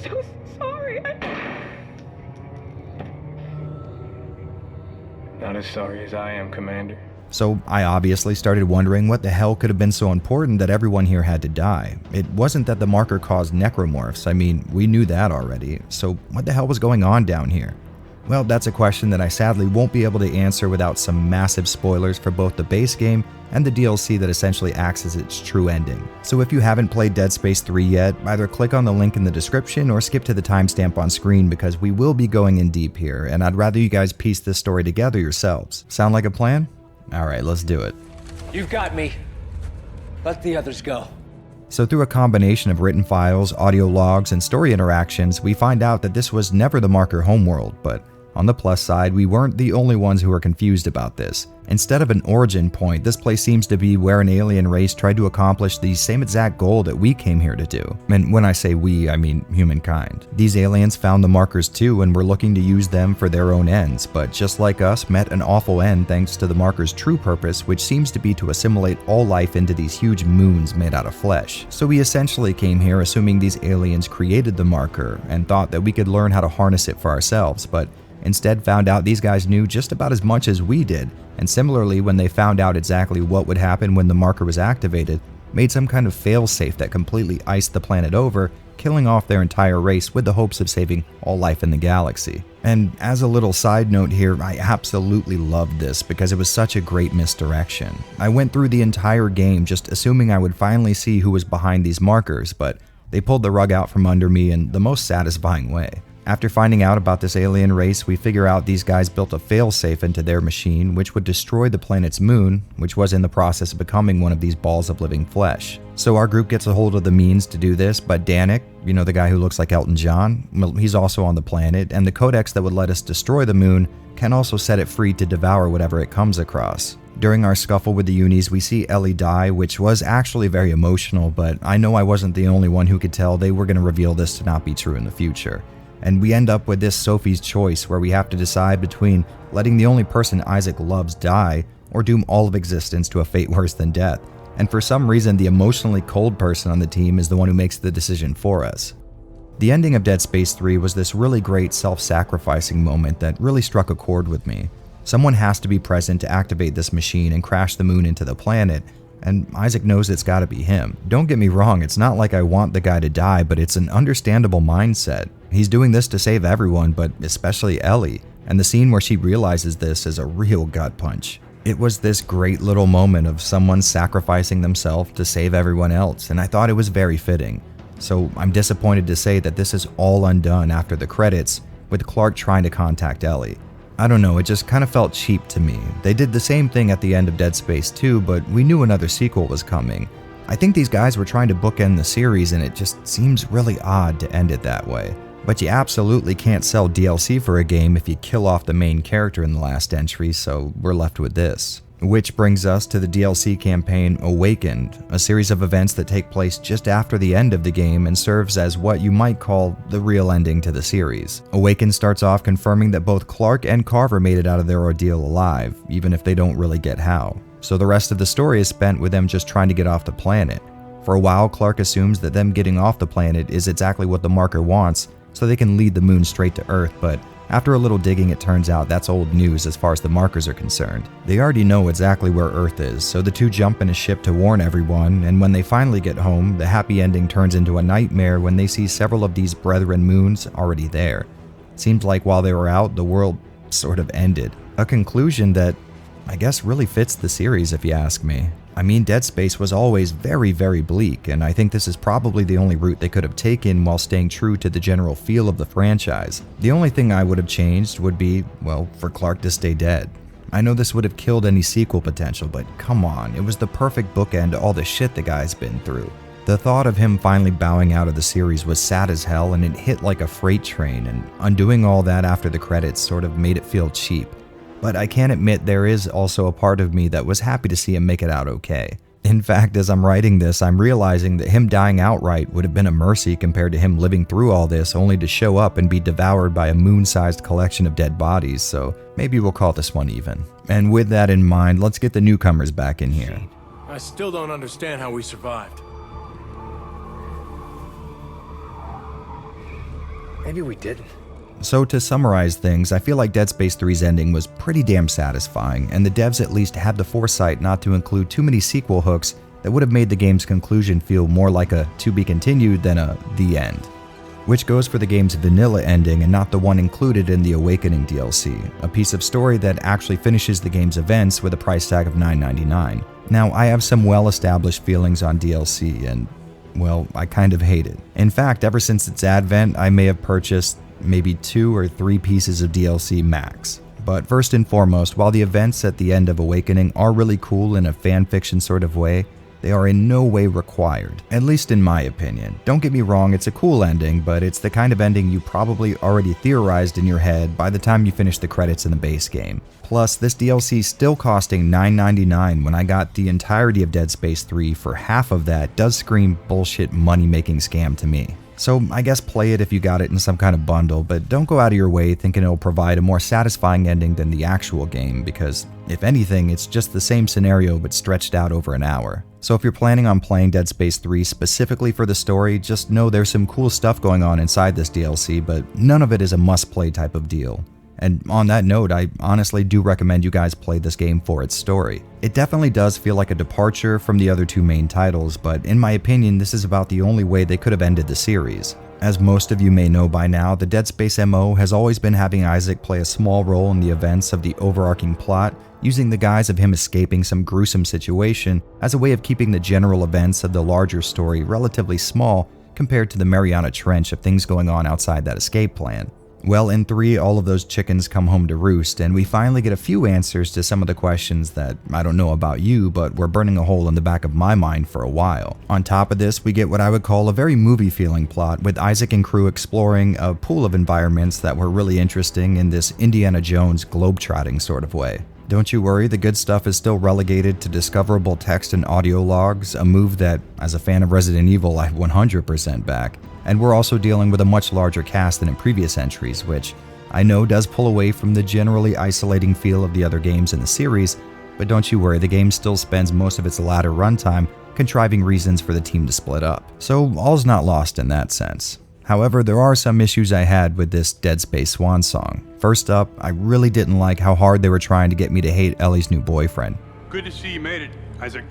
T: so sorry.
M: Not as sorry as I am, Commander.
A: So I obviously started wondering what the hell could have been so important that everyone here had to die. It wasn't that the marker caused necromorphs, I mean, we knew that already, so what the hell was going on down here? Well, that's a question that I sadly won't be able to answer without some massive spoilers for both the base game and the DLC that essentially acts as its true ending. So if you haven't played Dead Space 3 yet, either click on the link in the description or skip to the timestamp on screen, because we will be going in deep here, and I'd rather you guys piece this story together yourselves. Sound like a plan? Alright, let's do it.
O: You've got me. Let the others go.
A: So through a combination of written files, audio logs, and story interactions, we find out that this was never the marker homeworld, but on the plus side, we weren't the only ones who were confused about this. Instead of an origin point, this place seems to be where an alien race tried to accomplish the same exact goal that we came here to do. And when I say we, I mean humankind. These aliens found the markers too and were looking to use them for their own ends, but just like us, met an awful end thanks to the marker's true purpose, which seems to be to assimilate all life into these huge moons made out of flesh. So we essentially came here assuming these aliens created the marker and thought that we could learn how to harness it for ourselves, but instead found out these guys knew just about as much as we did, and similarly when they found out exactly what would happen when the marker was activated, made some kind of failsafe that completely iced the planet over, killing off their entire race with the hopes of saving all life in the galaxy. And as a little side note here, I absolutely loved this because it was such a great misdirection. I went through the entire game just assuming I would finally see who was behind these markers, but they pulled the rug out from under me in the most satisfying way. After finding out about this alien race, we figure out these guys built a failsafe into their machine which would destroy the planet's moon, which was in the process of becoming one of these balls of living flesh. So our group gets a hold of the means to do this, but Danik, you know, the guy who looks like Elton John, well, he's also on the planet, and the codex that would let us destroy the moon can also set it free to devour whatever it comes across. During our scuffle with the Unis, we see Ellie die, which was actually very emotional, but I know I wasn't the only one who could tell they were going to reveal this to not be true in the future. And we end up with this Sophie's choice where we have to decide between letting the only person Isaac loves die or doom all of existence to a fate worse than death. And for some reason, the emotionally cold person on the team is the one who makes the decision for us. The ending of Dead Space 3 was this really great self-sacrificing moment that really struck a chord with me. Someone has to be present to activate this machine and crash the moon into the planet, and Isaac knows it's gotta be him. Don't get me wrong, it's not like I want the guy to die, but it's an understandable mindset. He's doing this to save everyone, but especially Ellie, and the scene where she realizes this is a real gut punch. It was this great little moment of someone sacrificing themselves to save everyone else, and I thought it was very fitting. So I'm disappointed to say that this is all undone after the credits, with Clarke trying to contact Ellie. I don't know, it just kind of felt cheap to me. They did the same thing at the end of Dead Space 2, but we knew another sequel was coming. I think these guys were trying to bookend the series, and it just seems really odd to end it that way. But you absolutely can't sell DLC for a game if you kill off the main character in the last entry, so we're left with this. Which brings us to the DLC campaign Awakened, a series of events that take place just after the end of the game and serves as what you might call the real ending to the series. Awakened starts off confirming that both Clark and Carver made it out of their ordeal alive, even if they don't really get how. So the rest of the story is spent with them just trying to get off the planet. For a while, Clark assumes that them getting off the planet is exactly what the marker wants, so they can lead the moon straight to Earth, but after a little digging, it turns out that's old news as far as the markers are concerned. They already know exactly where Earth is, so the two jump in a ship to warn everyone, and when they finally get home, the happy ending turns into a nightmare when they see several of these brethren moons already there. Seems like while they were out, the world sort of ended. A conclusion that, I guess, really fits the series if you ask me. I mean, Dead Space was always very, very bleak, and I think this is probably the only route they could have taken while staying true to the general feel of the franchise. The only thing I would have changed would be, well, for Clark to stay dead. I know this would have killed any sequel potential, but come on, it was the perfect bookend to all the shit the guy's been through. The thought of him finally bowing out of the series was sad as hell, and it hit like a freight train, and undoing all that after the credits sort of made it feel cheap. But I can't admit there is also a part of me that was happy to see him make it out okay. In fact, as I'm writing this, I'm realizing that him dying outright would have been a mercy compared to him living through all this only to show up and be devoured by a moon-sized collection of dead bodies, so maybe we'll call this one even. And with that in mind, let's get the newcomers back in here.
P: I still don't understand how we survived.
O: Maybe we didn't.
A: So to summarize things, I feel like Dead Space 3's ending was pretty damn satisfying, and the devs at least had the foresight not to include too many sequel hooks that would have made the game's conclusion feel more like a to be continued than a the end. Which goes for the game's vanilla ending and not the one included in the Awakening DLC, a piece of story that actually finishes the game's events with a price tag of $9.99. Now, I have some well-established feelings on DLC, and, well, I kind of hate it. In fact, ever since its advent, I may have purchased maybe 2 or 3 pieces of DLC max. But first and foremost, while the events at the end of Awakening are really cool in a fanfiction sort of way, they are in no way required, at least in my opinion. Don't get me wrong, it's a cool ending, but it's the kind of ending you probably already theorized in your head by the time you finish the credits in the base game. Plus, this DLC still costing $9.99 when I got the entirety of Dead Space 3 for half of that does scream bullshit money-making scam to me. So I guess play it if you got it in some kind of bundle, but don't go out of your way thinking it'll provide a more satisfying ending than the actual game, because if anything, it's just the same scenario but stretched out over an hour. So if you're planning on playing Dead Space 3 specifically for the story, just know there's some cool stuff going on inside this DLC, but none of it is a must-play type of deal. And on that note, I honestly do recommend you guys play this game for its story. It definitely does feel like a departure from the other two main titles, but in my opinion, this is about the only way they could have ended the series. As most of you may know by now, the Dead Space MO has always been having Isaac play a small role in the events of the overarching plot, using the guise of him escaping some gruesome situation as a way of keeping the general events of the larger story relatively small compared to the Mariana Trench of things going on outside that escape plan. Well, in 3, all of those chickens come home to roost, and we finally get a few answers to some of the questions that, I don't know about you, but were burning a hole in the back of my mind for a while. On top of this, we get what I would call a very movie-feeling plot, with Isaac and crew exploring a pool of environments that were really interesting in this Indiana Jones globetrotting sort of way. Don't you worry, the good stuff is still relegated to discoverable text and audio logs, a move that, as a fan of Resident Evil, I 100% back. And we're also dealing with a much larger cast than in previous entries, which I know does pull away from the generally isolating feel of the other games in the series, but don't you worry, the game still spends most of its latter runtime contriving reasons for the team to split up. So all's not lost in that sense. However, there are some issues I had with this Dead Space swan song. First up, I really didn't like how hard they were trying to get me to hate Ellie's new boyfriend.
U: Good to see you made it, Isaac.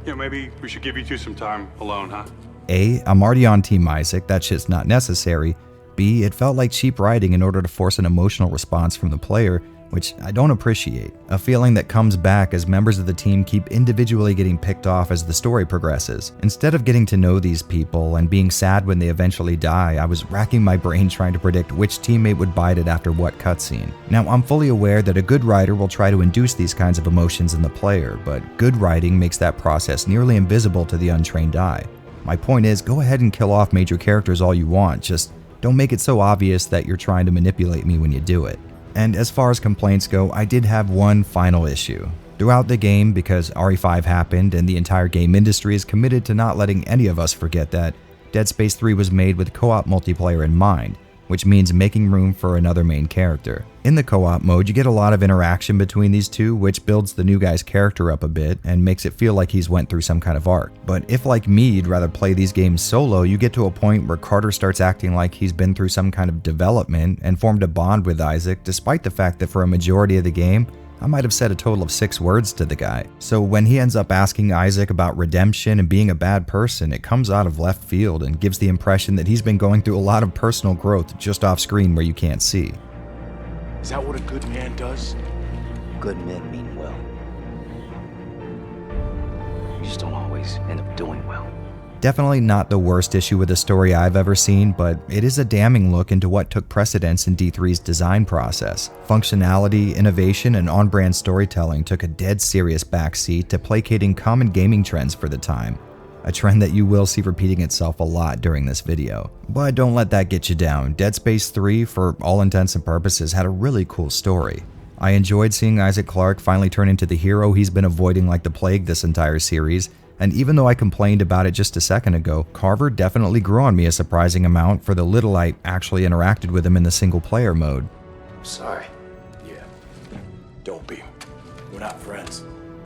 U: Yeah, maybe we should give you two some time alone, huh?
A: A, I'm already on Team Isaac, that shit's not necessary. B, it felt like cheap writing in order to force an emotional response from the player, which I don't appreciate. A feeling that comes back as members of the team keep individually getting picked off as the story progresses. Instead of getting to know these people and being sad when they eventually die, I was racking my brain trying to predict which teammate would bite it after what cutscene. Now, I'm fully aware that a good writer will try to induce these kinds of emotions in the player, but good writing makes that process nearly invisible to the untrained eye. My point is, go ahead and kill off major characters all you want, just Don't make it so obvious that you're trying to manipulate me when you do it. And as far as complaints go, I did have one final issue. Throughout the game, because RE5 happened and the entire game industry is committed to not letting any of us forget that, Dead Space 3 was made with co-op multiplayer in mind, which means making room for another main character. In the co-op mode, you get a lot of interaction between these two, which builds the new guy's character up a bit and makes it feel like he's went through some kind of arc. But if, like me, you'd rather play these games solo, you get to a point where Carter starts acting like he's been through some kind of development and formed a bond with Isaac, despite the fact that for a majority of the game, I might have said a total of 6 words to the guy. So when he ends up asking Isaac about redemption and being a bad person, it comes out of left field and gives the impression that he's been going through a lot of personal growth just off screen where you can't see.
P: Is that what a good man does?
D: Good men mean well. You just don't always end up doing well.
A: Definitely not the worst issue with the story I've ever seen, but it is a damning look into what took precedence in D3's design process. Functionality, innovation, and on-brand storytelling took a dead serious backseat to placating common gaming trends for the time. A trend that you will see repeating itself a lot during this video. But don't let that get you down. Dead Space 3, for all intents and purposes, had a really cool story. I enjoyed seeing Isaac Clarke finally turn into the hero he's been avoiding like the plague this entire series, and even though I complained about it just a second ago, Carver definitely grew on me a surprising amount for the little I actually interacted with him in the single player mode.
P: Sorry. Yeah. Don't be. We're not friends.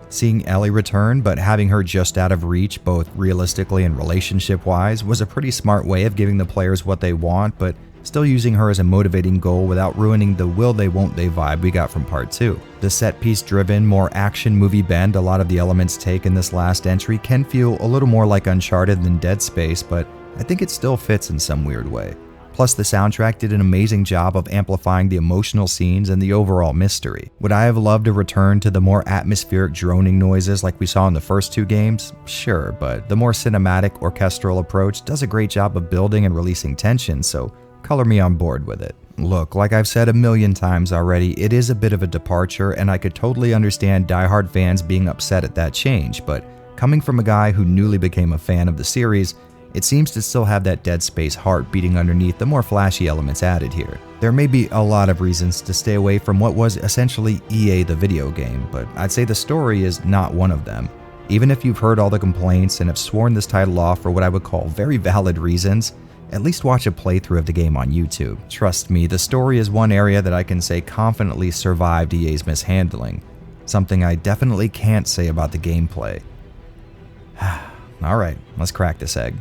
A: Seeing Ellie return, but having her just out of reach both realistically and relationship-wise, was a pretty smart way of giving the players what they want, but still using her as a motivating goal without ruining the will they won't they vibe we got from part 2. The set-piece driven, more action movie bend a lot of the elements take in this last entry can feel a little more like Uncharted than Dead Space, but I think it still fits in some weird way. Plus, the soundtrack did an amazing job of amplifying the emotional scenes and the overall mystery. Would I have loved a return to the more atmospheric droning noises like we saw in the first 2 games? Sure, but the more cinematic orchestral approach does a great job of building and releasing tension, so color me on board with it. Look, like I've said a million times already, it is a bit of a departure, and I could totally understand diehard fans being upset at that change, but coming from a guy who newly became a fan of the series, it seems to still have that Dead Space heart beating underneath the more flashy elements added here. There may be a lot of reasons to stay away from what was essentially EA the video game, but I'd say the story is not one of them. Even if you've heard all the complaints and have sworn this title off for what I would call very valid reasons, at least watch a playthrough of the game on YouTube. Trust me, the story is one area that I can say confidently survived EA's mishandling. Something I definitely can't say about the gameplay. Alright, let's crack this egg.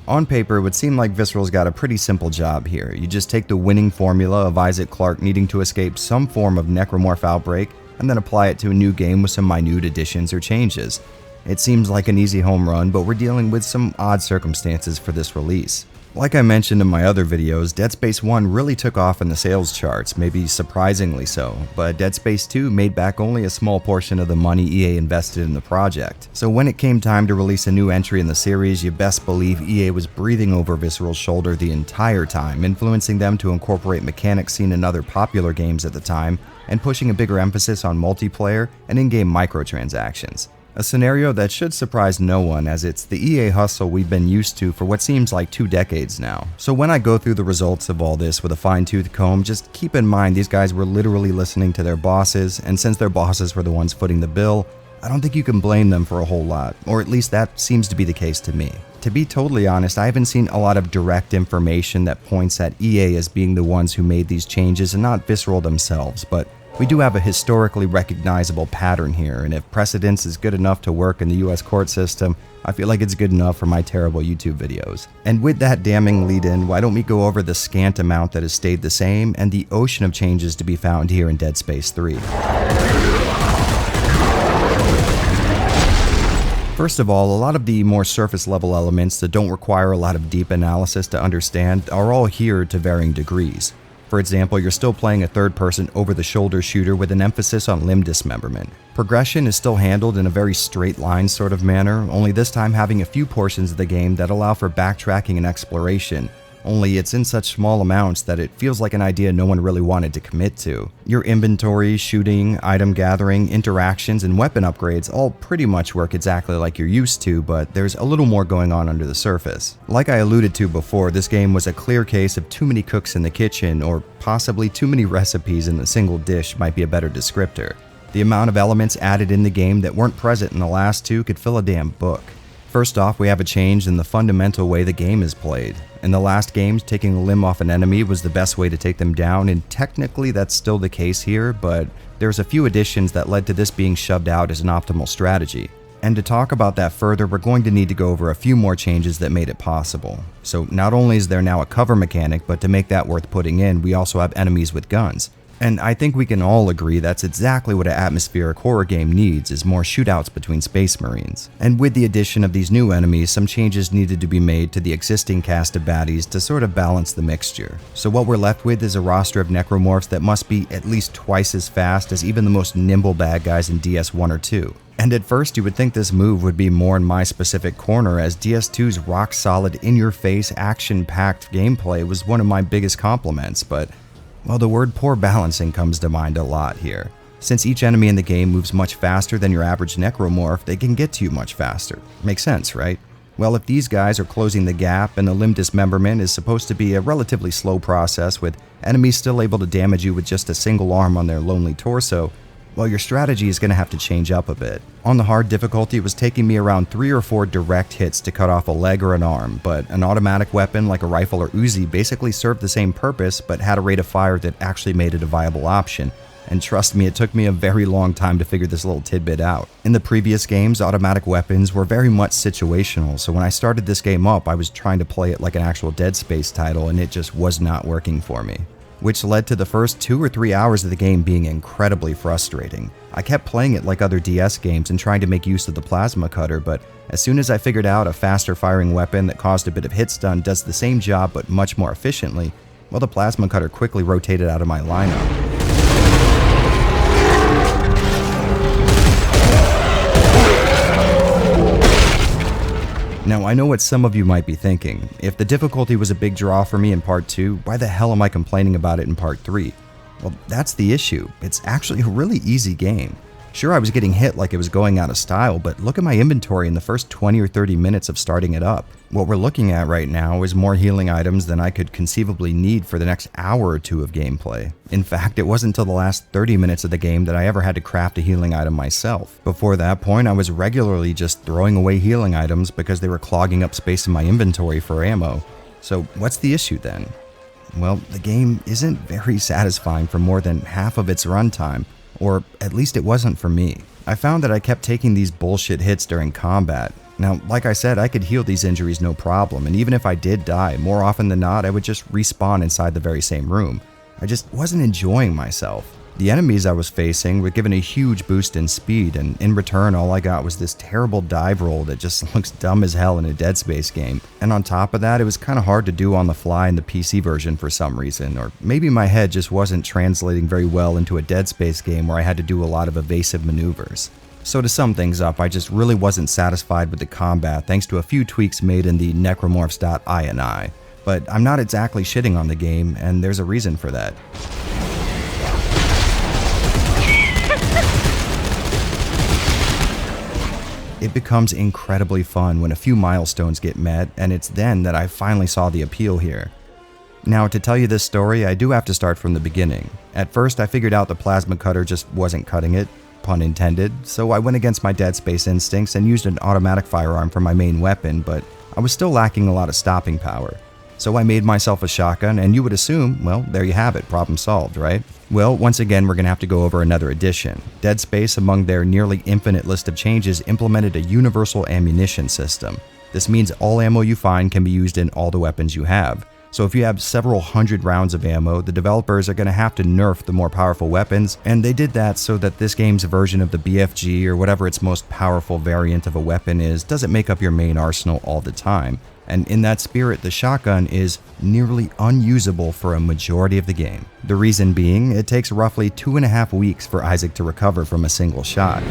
A: On paper, it would seem like Visceral's got a pretty simple job here. You just take the winning formula of Isaac Clarke needing to escape some form of necromorph outbreak and then apply it to a new game with some minute additions or changes. It seems like an easy home run, but we're dealing with some odd circumstances for this release. Like I mentioned in my other videos, Dead Space 1 really took off in the sales charts, maybe surprisingly so, but Dead Space 2 made back only a small portion of the money EA invested in the project. So when it came time to release a new entry in the series, you best believe EA was breathing over Visceral's shoulder the entire time, influencing them to incorporate mechanics seen in other popular games at the time, and pushing a bigger emphasis on multiplayer and in-game microtransactions. A scenario that should surprise no one, as it's the EA hustle we've been used to for what seems like 2 decades now. So when I go through the results of all this with a fine-tooth comb, just keep in mind these guys were literally listening to their bosses, and since their bosses were the ones footing the bill, I don't think you can blame them for a whole lot, or at least that seems to be the case to me. To be totally honest, I haven't seen a lot of direct information that points at EA as being the ones who made these changes and not Visceral themselves, but we do have a historically recognizable pattern here, and if precedence is good enough to work in the US court system, I feel like it's good enough for my terrible YouTube videos. And with that damning lead-in, why don't we go over the scant amount that has stayed the same and the ocean of changes to be found here in Dead Space 3. First of all, a lot of the more surface level elements that don't require a lot of deep analysis to understand are all here to varying degrees. For example, you're still playing a third-person over-the-shoulder shooter with an emphasis on limb dismemberment. Progression is still handled in a very straight-line sort of manner, only this time having a few portions of the game that allow for backtracking and exploration, only it's in such small amounts that it feels like an idea no one really wanted to commit to. Your inventory, shooting, item gathering, interactions, and weapon upgrades all pretty much work exactly like you're used to, but there's a little more going on under the surface. Like I alluded to before, this game was a clear case of too many cooks in the kitchen, or possibly too many recipes in a single dish might be a better descriptor. The amount of elements added in the game that weren't present in the last two could fill a damn book. First off, we have a change in the fundamental way the game is played. In the last games, taking a limb off an enemy was the best way to take them down, and technically that's still the case here, but there's a few additions that led to this being shoved out as an optimal strategy. And to talk about that further, we're going to need to go over a few more changes that made it possible. So not only is there now a cover mechanic, but to make that worth putting in, we also have enemies with guns. And I think we can all agree that's exactly what an atmospheric horror game needs, is more shootouts between Space Marines. And with the addition of these new enemies, some changes needed to be made to the existing cast of baddies to sort of balance the mixture. So what we're left with is a roster of necromorphs that must be at least twice as fast as even the most nimble bad guys in DS1 or 2. And at first you would think this move would be more in my specific corner, as DS2's rock-solid, in-your-face, action-packed gameplay was one of my biggest compliments, but well, the word poor balancing comes to mind a lot here. Since each enemy in the game moves much faster than your average necromorph, they can get to you much faster. Makes sense, right? Well, if these guys are closing the gap and the limb dismemberment is supposed to be a relatively slow process with enemies still able to damage you with just a single arm on their lonely torso, well, your strategy is going to have to change up a bit. On the hard difficulty, it was taking me around 3 or 4 direct hits to cut off a leg or an arm, but an automatic weapon like a rifle or Uzi basically served the same purpose but had a rate of fire that actually made it a viable option. And trust me, it took me a very long time to figure this little tidbit out. In the previous games, automatic weapons were very much situational, so when I started this game up, I was trying to play it like an actual Dead Space title, and it just was not working for me. Which led to the first 2 or 3 hours of the game being incredibly frustrating. I kept playing it like other DS games and trying to make use of the plasma cutter, but as soon as I figured out a faster firing weapon that caused a bit of hit stun does the same job but much more efficiently, well, the plasma cutter quickly rotated out of my lineup. Now, I know what some of you might be thinking. If the difficulty was a big draw for me in Part 2, why the hell am I complaining about it in Part 3? Well, that's the issue. It's actually a really easy game. Sure, I was getting hit like it was going out of style, but look at my inventory in the first 20 or 30 minutes of starting it up. What we're looking at right now is more healing items than I could conceivably need for the next hour or two of gameplay. In fact, it wasn't until the last 30 minutes of the game that I ever had to craft a healing item myself. Before that point, I was regularly just throwing away healing items because they were clogging up space in my inventory for ammo. So what's the issue then? Well, the game isn't very satisfying for more than half of its runtime, or at least it wasn't for me. I found that I kept taking these bullshit hits during combat. Now, like I said, I could heal these injuries no problem, and even if I did die, more often than not, I would just respawn inside the very same room. I just wasn't enjoying myself. The enemies I was facing were given a huge boost in speed, and in return all I got was this terrible dive roll that just looks dumb as hell in a Dead Space game. And on top of that, it was kind of hard to do on the fly in the PC version for some reason, or maybe my head just wasn't translating very well into a Dead Space game where I had to do a lot of evasive maneuvers. So to sum things up, I just really wasn't satisfied with the combat thanks to a few tweaks made in the necromorphs.ini. But I'm not exactly shitting on the game, and there's a reason for that. It becomes incredibly fun when a few milestones get met, and it's then that I finally saw the appeal here. Now, to tell you this story, I do have to start from the beginning. At first, I figured out the plasma cutter just wasn't cutting it, pun intended, so I went against my Dead Space instincts and used an automatic firearm for my main weapon, but I was still lacking a lot of stopping power. So I made myself a shotgun, and you would assume, well, there you have it, problem solved, right? Well, once again, we're going to have to go over another addition. Dead Space, among their nearly infinite list of changes, implemented a universal ammunition system. This means all ammo you find can be used in all the weapons you have. So if you have several hundred rounds of ammo, the developers are going to have to nerf the more powerful weapons, and they did that so that this game's version of the BFG, or whatever its most powerful variant of a weapon is, doesn't make up your main arsenal all the time. And in that spirit, the shotgun is nearly unusable for a majority of the game. The reason being, it takes roughly 2.5 weeks for Isaac to recover from a single shot.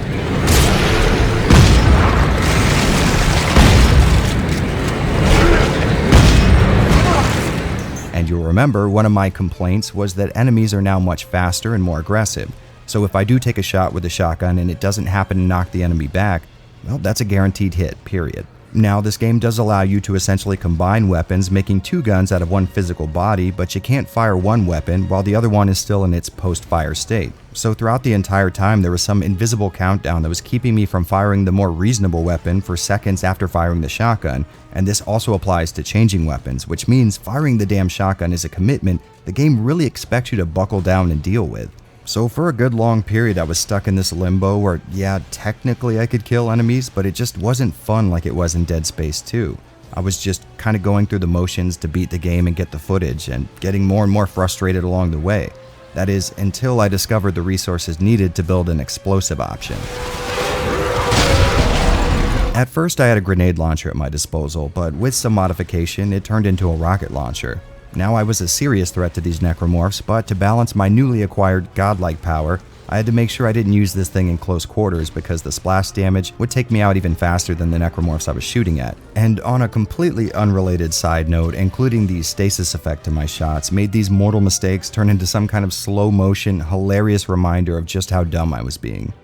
A: And you'll remember one of my complaints was that enemies are now much faster and more aggressive. So if I do take a shot with a shotgun and it doesn't happen to knock the enemy back, well, that's a guaranteed hit, period. Now, this game does allow you to essentially combine weapons, making 2 guns out of one physical body, but you can't fire one weapon while the other one is still in its post-fire state. So throughout the entire time, there was some invisible countdown that was keeping me from firing the more reasonable weapon for seconds after firing the shotgun, and this also applies to changing weapons, which means firing the damn shotgun is a commitment the game really expects you to buckle down and deal with. So for a good long period I was stuck in this limbo where, yeah, technically I could kill enemies, but it just wasn't fun like it was in Dead Space 2. I was just kind of going through the motions to beat the game and get the footage, and getting more and more frustrated along the way. That is, until I discovered the resources needed to build an explosive option. At first I had a grenade launcher at my disposal, but with some modification it turned into a rocket launcher. Now I was a serious threat to these necromorphs, but to balance my newly acquired godlike power, I had to make sure I didn't use this thing in close quarters because the splash damage would take me out even faster than the necromorphs I was shooting at. And on a completely unrelated side note, including the stasis effect to my shots made these mortal mistakes turn into some kind of slow motion, hilarious reminder of just how dumb I was being.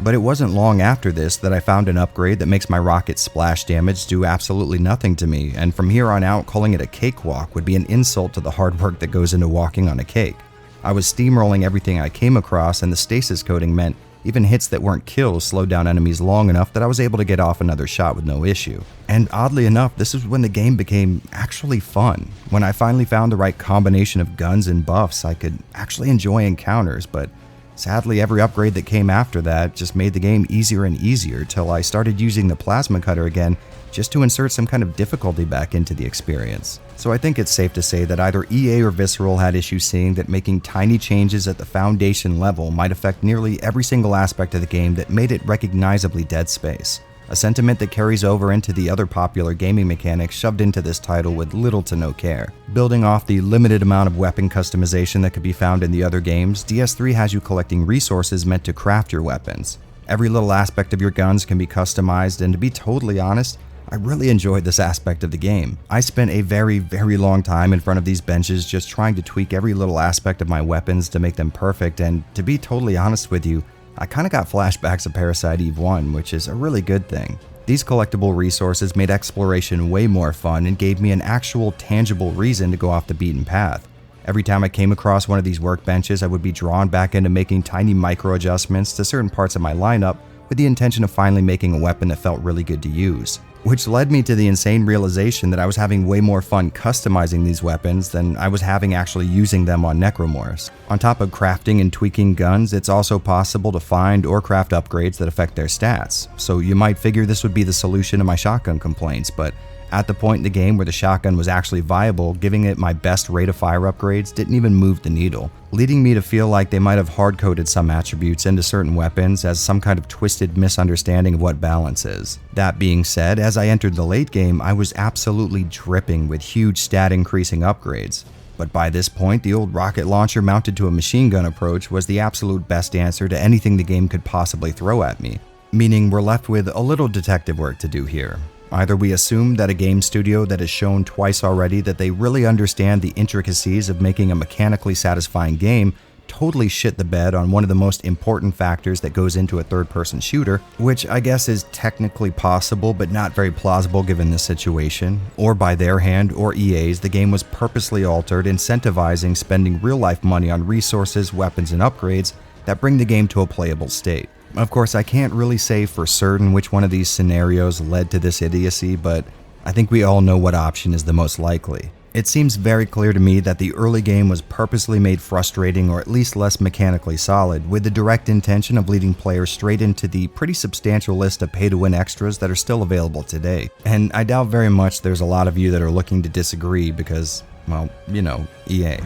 A: But it wasn't long after this that I found an upgrade that makes my rocket splash damage do absolutely nothing to me, and from here on out calling it a cakewalk would be an insult to the hard work that goes into walking on a cake. I was steamrolling everything I came across, and the stasis coating meant even hits that weren't kills slowed down enemies long enough that I was able to get off another shot with no issue. And oddly enough, this is when the game became actually fun. When I finally found the right combination of guns and buffs, I could actually enjoy encounters, but sadly, every upgrade that came after that just made the game easier and easier till I started using the plasma cutter again just to insert some kind of difficulty back into the experience. So I think it's safe to say that either EA or Visceral had issues seeing that making tiny changes at the foundation level might affect nearly every single aspect of the game that made it recognizably Dead Space. A sentiment that carries over into the other popular gaming mechanics shoved into this title with little to no care. Building off the limited amount of weapon customization that could be found in the other games, DS3 has you collecting resources meant to craft your weapons. Every little aspect of your guns can be customized, and to be totally honest, I really enjoyed this aspect of the game. I spent a very long time in front of these benches just trying to tweak every little aspect of my weapons to make them perfect, and to be totally honest with you, I kinda got flashbacks of Parasite Eve 1, which is a really good thing. These collectible resources made exploration way more fun and gave me an actual tangible reason to go off the beaten path. Every time I came across one of these workbenches, I would be drawn back into making tiny micro adjustments to certain parts of my lineup with the intention of finally making a weapon that felt really good to use. Which led me to the insane realization that I was having way more fun customizing these weapons than I was having actually using them on necromorphs. On top of crafting and tweaking guns, it's also possible to find or craft upgrades that affect their stats. So you might figure this would be the solution to my shotgun complaints, but at the point in the game where the shotgun was actually viable, giving it my best rate of fire upgrades didn't even move the needle, leading me to feel like they might have hard-coded some attributes into certain weapons as some kind of twisted misunderstanding of what balance is. That being said, as I entered the late game, I was absolutely dripping with huge stat-increasing upgrades. But by this point, the old rocket launcher mounted to a machine gun approach was the absolute best answer to anything the game could possibly throw at me, meaning we're left with a little detective work to do here. Either we assume that a game studio that has shown twice already that they really understand the intricacies of making a mechanically satisfying game totally shit the bed on one of the most important factors that goes into a third-person shooter, which I guess is technically possible but not very plausible given this situation, or by their hand or EA's, the game was purposely altered, incentivizing spending real-life money on resources, weapons, and upgrades that bring the game to a playable state. Of course, I can't really say for certain which one of these scenarios led to this idiocy, but I think we all know what option is the most likely. It seems very clear to me that the early game was purposely made frustrating or at least less mechanically solid, with the direct intention of leading players straight into the pretty substantial list of pay-to-win extras that are still available today. And I doubt very much there's a lot of you that are looking to disagree because, well, you know, EA.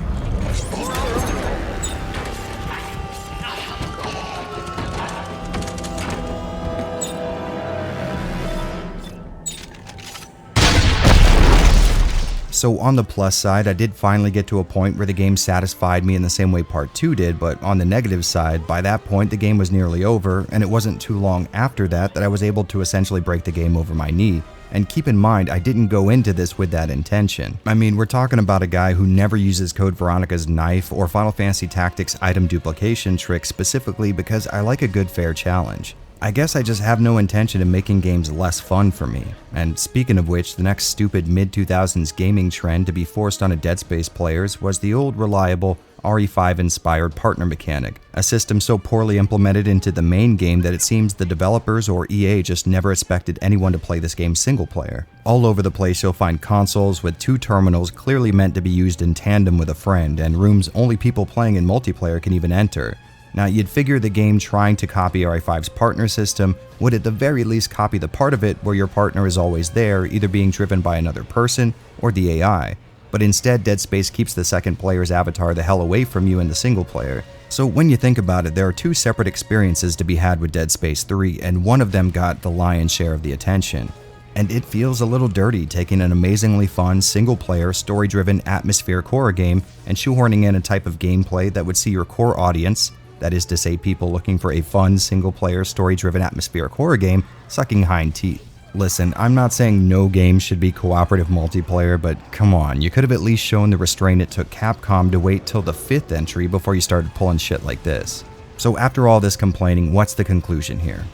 A: So on the plus side, I did finally get to a point where the game satisfied me in the same way Part 2 did, but on the negative side, by that point the game was nearly over, and it wasn't too long after that I was able to essentially break the game over my knee. And keep in mind, I didn't go into this with that intention. I mean, we're talking about a guy who never uses Code Veronica's knife or Final Fantasy Tactics item duplication trick specifically because I like a good fair challenge. I guess I just have no intention of making games less fun for me. And speaking of which, the next stupid mid-2000s gaming trend to be forced on Dead Space players was the old reliable RE5-inspired partner mechanic, a system so poorly implemented into the main game that it seems the developers or EA just never expected anyone to play this game single player. All over the place you'll find consoles with 2 terminals clearly meant to be used in tandem with a friend, and rooms only people playing in multiplayer can even enter. Now, you'd figure the game trying to copy RE5's partner system would at the very least copy the part of it where your partner is always there, either being driven by another person or the AI. But instead, Dead Space keeps the second player's avatar the hell away from you in the single player. So when you think about it, there are 2 separate experiences to be had with Dead Space 3, and one of them got the lion's share of the attention. And it feels a little dirty taking an amazingly fun, single-player, story-driven, atmospheric horror game and shoehorning in a type of gameplay that would see your core audience, that is to say people looking for a fun, single-player, story-driven, atmospheric horror game, sucking hind teeth. Listen, I'm not saying no game should be cooperative multiplayer, but come on, you could have at least shown the restraint it took Capcom to wait till the 5th entry before you started pulling shit like this. So after all this complaining, what's the conclusion here?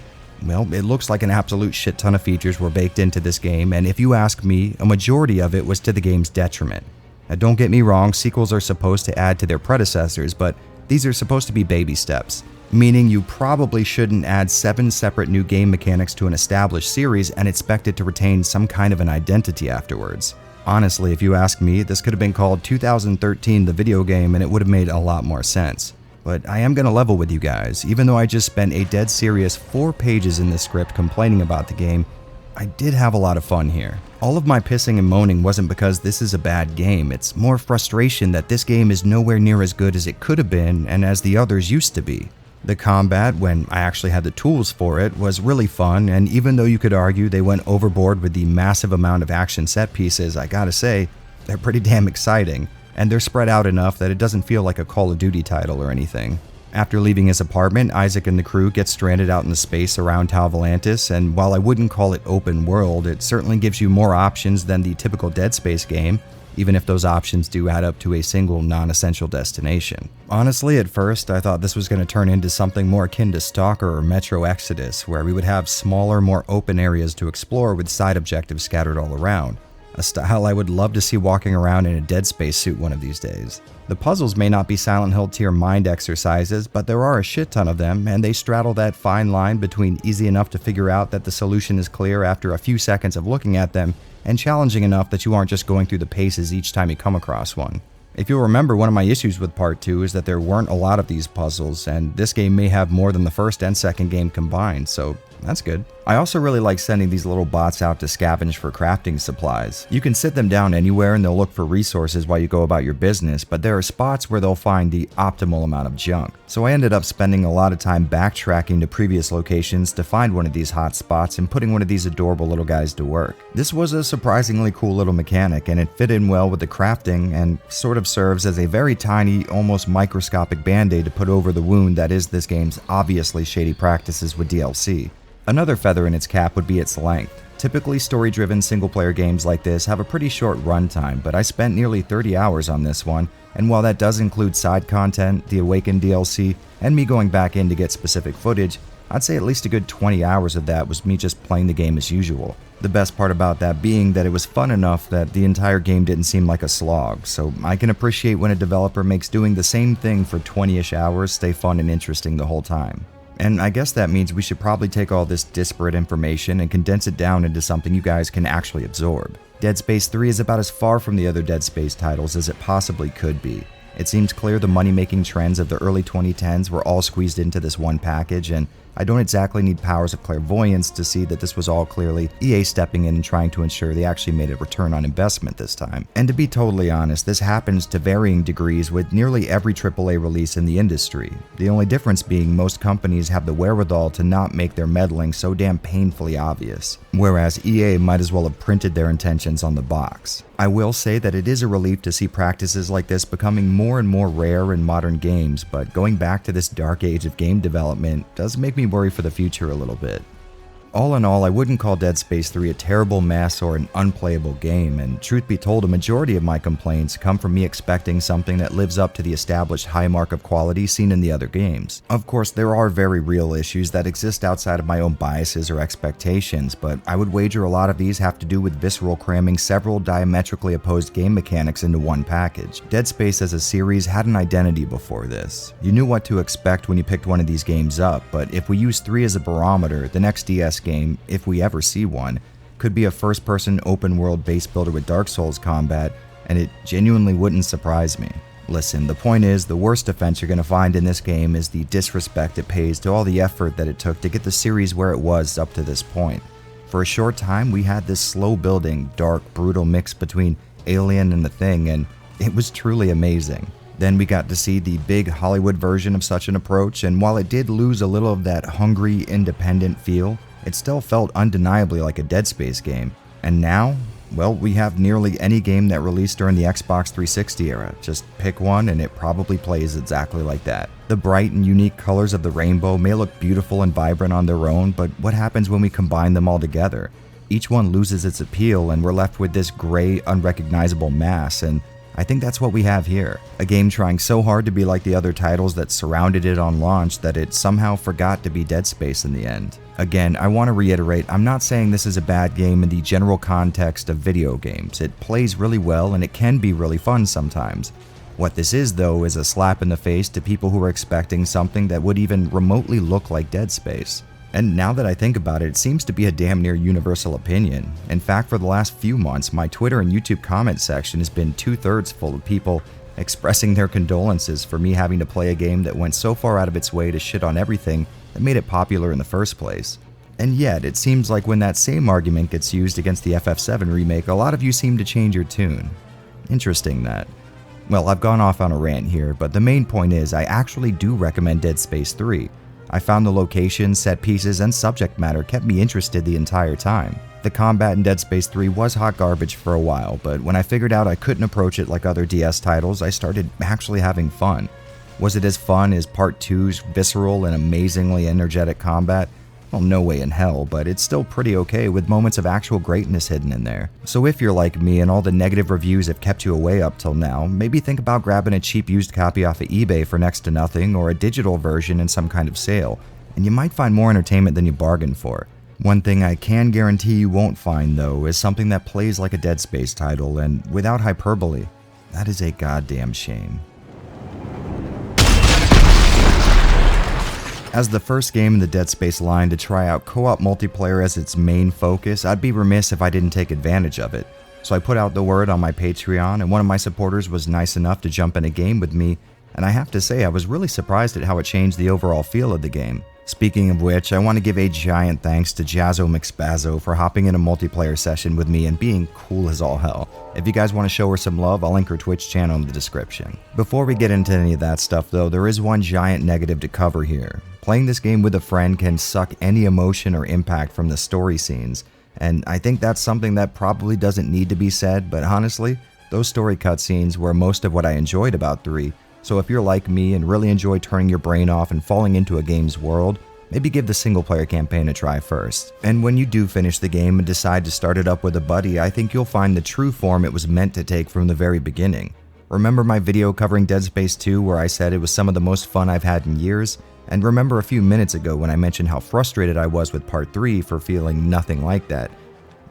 A: Well, it looks like an absolute shit ton of features were baked into this game, and if you ask me, a majority of it was to the game's detriment. Now don't get me wrong, sequels are supposed to add to their predecessors, but these are supposed to be baby steps, meaning you probably shouldn't add 7 separate new game mechanics to an established series and expect it to retain some kind of an identity afterwards. Honestly, if you ask me, this could have been called 2013 the video game and it would have made a lot more sense. But I am going to level with you guys, even though I just spent a dead serious 4 pages in this script complaining about the game, I did have a lot of fun here. All of my pissing and moaning wasn't because this is a bad game, it's more frustration that this game is nowhere near as good as it could have been and as the others used to be. The combat, when I actually had the tools for it, was really fun, and even though you could argue they went overboard with the massive amount of action set pieces, I gotta say, they're pretty damn exciting, and they're spread out enough that it doesn't feel like a Call of Duty title or anything. After leaving his apartment, Isaac and the crew get stranded out in the space around Tau Volantis, and while I wouldn't call it open world, it certainly gives you more options than the typical Dead Space game, even if those options do add up to a single non-essential destination. Honestly, at first, I thought this was going to turn into something more akin to Stalker or Metro Exodus, where we would have smaller, more open areas to explore with side objectives scattered all around. A style I would love to see walking around in a Dead Space suit one of these days. The puzzles may not be Silent Hill tier mind exercises, but there are a shit ton of them, and they straddle that fine line between easy enough to figure out that the solution is clear after a few seconds of looking at them, and challenging enough that you aren't just going through the paces each time you come across one. If you'll remember, one of my issues with Part 2 is that there weren't a lot of these puzzles, and this game may have more than the first and second game combined, so that's good. I also really like sending these little bots out to scavenge for crafting supplies. You can sit them down anywhere and they'll look for resources while you go about your business, but there are spots where they'll find the optimal amount of junk. So I ended up spending a lot of time backtracking to previous locations to find one of these hot spots and putting one of these adorable little guys to work. This was a surprisingly cool little mechanic, and it fit in well with the crafting and sort of serves as a very tiny, almost microscopic band-aid to put over the wound that is this game's obviously shady practices with DLC. Another feather in its cap would be its length. Typically story-driven single-player games like this have a pretty short runtime, but I spent nearly 30 hours on this one, and while that does include side content, the Awakened DLC, and me going back in to get specific footage, I'd say at least a good 20 hours of that was me just playing the game as usual. The best part about that being that it was fun enough that the entire game didn't seem like a slog, so I can appreciate when a developer makes doing the same thing for 20-ish hours stay fun and interesting the whole time. And I guess that means we should probably take all this disparate information and condense it down into something you guys can actually absorb. Dead Space 3 is about as far from the other Dead Space titles as it possibly could be. It seems clear the money-making trends of the early 2010s were all squeezed into this one package, and I don't exactly need powers of clairvoyance to see that this was all clearly EA stepping in and trying to ensure they actually made a return on investment this time. And to be totally honest, this happens to varying degrees with nearly every AAA release in the industry. The only difference being most companies have the wherewithal to not make their meddling so damn painfully obvious, whereas EA might as well have printed their intentions on the box. I will say that it is a relief to see practices like this becoming more and more rare in modern games, but going back to this dark age of game development does make me worry for the future a little bit. All in all, I wouldn't call Dead Space 3 a terrible mess or an unplayable game, and truth be told, a majority of my complaints come from me expecting something that lives up to the established high mark of quality seen in the other games. Of course, there are very real issues that exist outside of my own biases or expectations, but I would wager a lot of these have to do with Visceral cramming several diametrically opposed game mechanics into one package. Dead Space as a series had an identity before this. You knew what to expect when you picked one of these games up, but if we use 3 as a barometer, the next DS game, if we ever see one, could be a first-person open-world base builder with Dark Souls combat, and it genuinely wouldn't surprise me. Listen, the point is, the worst offense you're going to find in this game is the disrespect it pays to all the effort that it took to get the series where it was up to this point. For a short time, we had this slow-building, dark, brutal mix between Alien and The Thing, and it was truly amazing. Then we got to see the big Hollywood version of such an approach, and while it did lose a little of that hungry, independent feel, it still felt undeniably like a Dead Space game. And now, well, we have nearly any game that released during the Xbox 360 era. Just pick one and it probably plays exactly like that. The bright and unique colors of the rainbow may look beautiful and vibrant on their own, but what happens when we combine them all together? Each one loses its appeal and we're left with this gray, unrecognizable mass, and I think that's what we have here. A game trying so hard to be like the other titles that surrounded it on launch that it somehow forgot to be Dead Space in the end. Again, I want to reiterate, I'm not saying this is a bad game in the general context of video games. It plays really well and it can be really fun sometimes. What this is, though, is a slap in the face to people who are expecting something that would even remotely look like Dead Space. And now that I think about it, it seems to be a damn near universal opinion. In fact, for the last few months, my Twitter and YouTube comment section has been 2/3 full of people expressing their condolences for me having to play a game that went so far out of its way to shit on everything that made it popular in the first place. And yet, it seems like when that same argument gets used against the FF7 remake, a lot of you seem to change your tune. Interesting that. Well, I've gone off on a rant here, but the main point is I actually do recommend Dead Space 3. I found the locations, set pieces, and subject matter kept me interested the entire time. The combat in Dead Space 3 was hot garbage for a while, but when I figured out I couldn't approach it like other DS titles, I started actually having fun. Was it as fun as Part 2's visceral and amazingly energetic combat? Well, no way in hell, but it's still pretty okay with moments of actual greatness hidden in there. So if you're like me and all the negative reviews have kept you away up till now, maybe think about grabbing a cheap used copy off of eBay for next to nothing or a digital version in some kind of sale, and you might find more entertainment than you bargained for. One thing I can guarantee you won't find, though, is something that plays like a Dead Space title, and without hyperbole, that is a goddamn shame. As the first game in the Dead Space line to try out co-op multiplayer as its main focus, I'd be remiss if I didn't take advantage of it. So I put out the word on my Patreon, and one of my supporters was nice enough to jump in a game with me, and I have to say I was really surprised at how it changed the overall feel of the game. Speaking of which, I want to give a giant thanks to Jazzo McSpazzo for hopping in a multiplayer session with me and being cool as all hell. If you guys want to show her some love, I'll link her Twitch channel in the description. Before we get into any of that stuff though, there is one giant negative to cover here. Playing this game with a friend can suck any emotion or impact from the story scenes, and I think that's something that probably doesn't need to be said, but honestly, those story cutscenes were most of what I enjoyed about 3. So if you're like me and really enjoy turning your brain off and falling into a game's world, maybe give the single-player campaign a try first. And when you do finish the game and decide to start it up with a buddy, I think you'll find the true form it was meant to take from the very beginning. Remember my video covering Dead Space 2 where I said it was some of the most fun I've had in years? And remember a few minutes ago when I mentioned how frustrated I was with Part 3 for feeling nothing like that?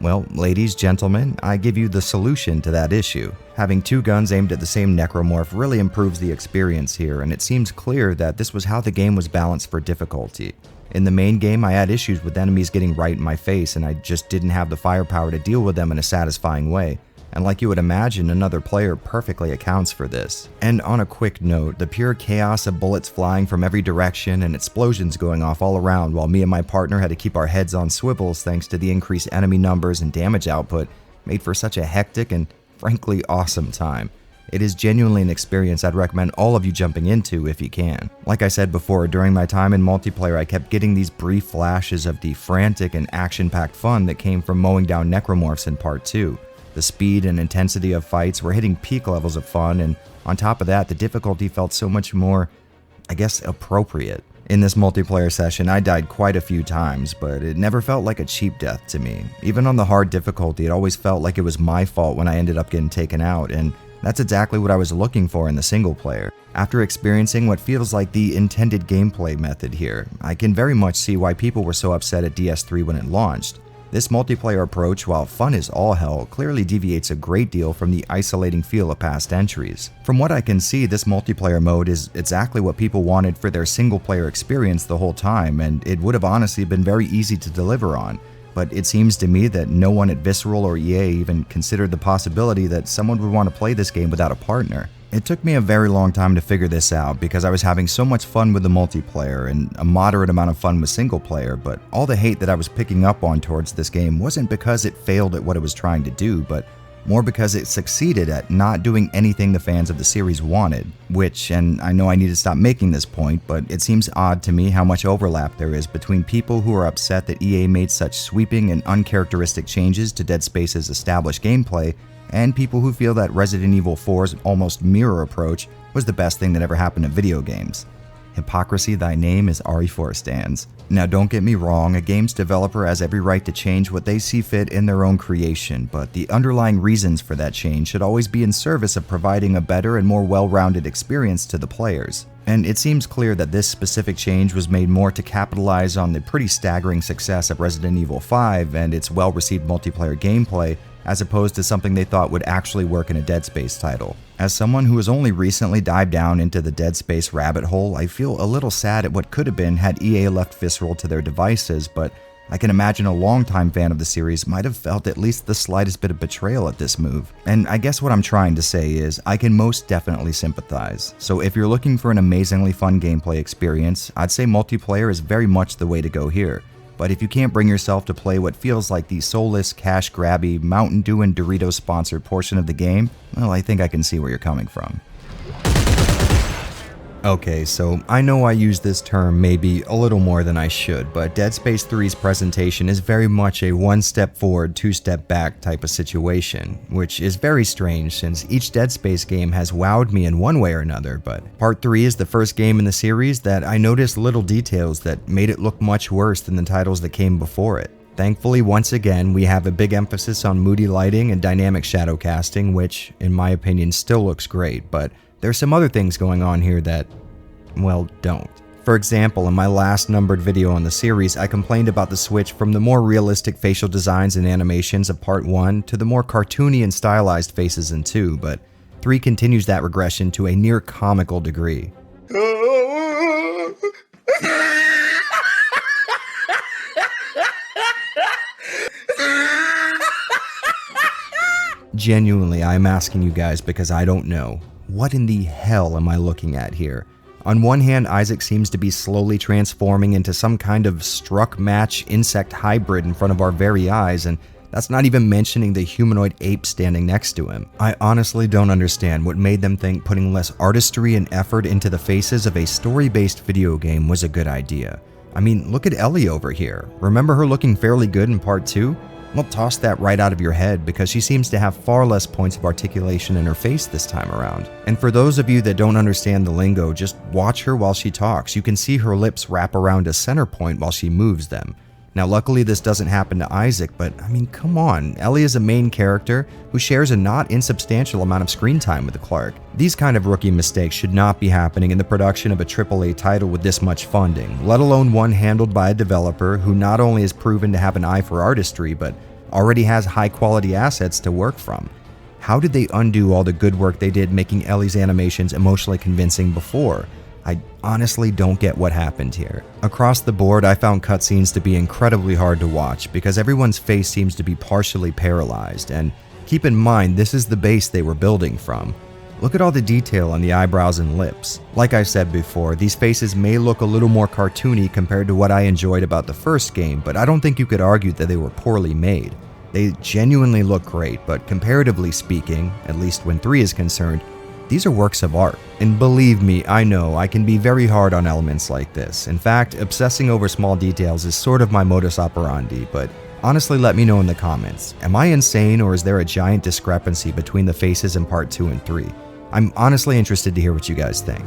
A: Well, ladies, gentlemen, I give you the solution to that issue. Having 2 guns aimed at the same necromorph really improves the experience here, and it seems clear that this was how the game was balanced for difficulty. In the main game, I had issues with enemies getting right in my face, and I just didn't have the firepower to deal with them in a satisfying way. and like you would imagine, another player perfectly accounts for this. And on a quick note, the pure chaos of bullets flying from every direction and explosions going off all around while me and my partner had to keep our heads on swivels thanks to the increased enemy numbers and damage output made for such a hectic and frankly awesome time. It is genuinely an experience I'd recommend all of you jumping into if you can. Like I said before, during my time in multiplayer, I kept getting these brief flashes of the frantic and action-packed fun that came from mowing down necromorphs in Part 2. The speed and intensity of fights were hitting peak levels of fun, and on top of that, the difficulty felt so much more, I guess, appropriate. In this multiplayer session, I died quite a few times, but it never felt like a cheap death to me. Even on the hard difficulty, it always felt like it was my fault when I ended up getting taken out, and that's exactly what I was looking for in the single player. After experiencing what feels like the intended gameplay method here, I can very much see why people were so upset at DS3 when it launched. This multiplayer approach, while fun as all hell, clearly deviates a great deal from the isolating feel of past entries. From what I can see, this multiplayer mode is exactly what people wanted for their single player experience the whole time, and it would have honestly been very easy to deliver on. But it seems to me that no one at Visceral or EA even considered the possibility that someone would want to play this game without a partner. It took me a very long time to figure this out because I was having so much fun with the multiplayer and a moderate amount of fun with single player, but all the hate that I was picking up on towards this game wasn't because it failed at what it was trying to do, but more because it succeeded at not doing anything the fans of the series wanted, which, and I know I need to stop making this point, but it seems odd to me how much overlap there is between people who are upset that EA made such sweeping and uncharacteristic changes to Dead Space's established gameplay, and people who feel that Resident Evil 4's almost mirror approach was the best thing that ever happened to video games. Hypocrisy thy name is RE4 stands. Now don't get me wrong, a game's developer has every right to change what they see fit in their own creation, but the underlying reasons for that change should always be in service of providing a better and more well-rounded experience to the players. And it seems clear that this specific change was made more to capitalize on the pretty staggering success of Resident Evil 5 and its well-received multiplayer gameplay, as opposed to something they thought would actually work in a Dead Space title. As someone who has only recently dived down into the Dead Space rabbit hole, I feel a little sad at what could have been had EA left Visceral to their devices, but I can imagine a longtime fan of the series might have felt at least the slightest bit of betrayal at this move. And I guess what I'm trying to say is, I can most definitely sympathize. So if you're looking for an amazingly fun gameplay experience, I'd say multiplayer is very much the way to go here. But if you can't bring yourself to play what feels like the soulless, cash-grabby, Mountain Dew and Doritos-sponsored portion of the game, well, I think I can see where you're coming from. Okay, so I know I use this term maybe a little more than I should, but Dead Space 3's presentation is very much a one step forward, two step back type of situation, which is very strange since each Dead Space game has wowed me in one way or another, but Part 3 is the first game in the series that I noticed little details that made it look much worse than the titles that came before it. Thankfully, once again, we have a big emphasis on moody lighting and dynamic shadow casting, which, in my opinion, still looks great, but there's some other things going on here that, well, don't. For example, in my last numbered video on the series, I complained about the switch from the more realistic facial designs and animations of Part 1 to the more cartoony and stylized faces in 2, but 3 continues that regression to a near comical degree. Genuinely, I'm asking you guys because I don't know. What in the hell am I looking at here? On one hand, Isaac seems to be slowly transforming into some kind of struck match insect hybrid in front of our very eyes, and that's not even mentioning the humanoid ape standing next to him. I honestly don't understand what made them think putting less artistry and effort into the faces of a story-based video game was a good idea. I mean, look at Ellie over here. Remember her looking fairly good in Part 2? Well, toss that right out of your head because she seems to have far less points of articulation in her face this time around. And for those of you that don't understand the lingo, just watch her while she talks. You can see her lips wrap around a center point while she moves them. Now, luckily this doesn't happen to Isaac, but I mean, come on. Ellie is a main character who shares a not insubstantial amount of screen time with Clark. These kind of rookie mistakes should not be happening in the production of a AAA title with this much funding, let alone one handled by a developer who not only has proven to have an eye for artistry, but already has high-quality assets to work from. How did they undo all the good work they did making Ellie's animations emotionally convincing before? I honestly don't get what happened here. Across the board, I found cutscenes to be incredibly hard to watch because everyone's face seems to be partially paralyzed, and Keep in mind, this is the base they were building from. Look at all the detail on the eyebrows and lips. Like I said before, these faces may look a little more cartoony compared to what I enjoyed about the first game, but I don't think you could argue that they were poorly made. They genuinely look great, but comparatively speaking, at least when 3 is concerned, these are works of art. And believe me, I know I can be very hard on elements like this. In fact, obsessing over small details is sort of my modus operandi, but honestly, let me know in the comments. Am I insane, or is there a giant discrepancy between the faces in part 2 and 3? I'm honestly interested to hear what you guys think.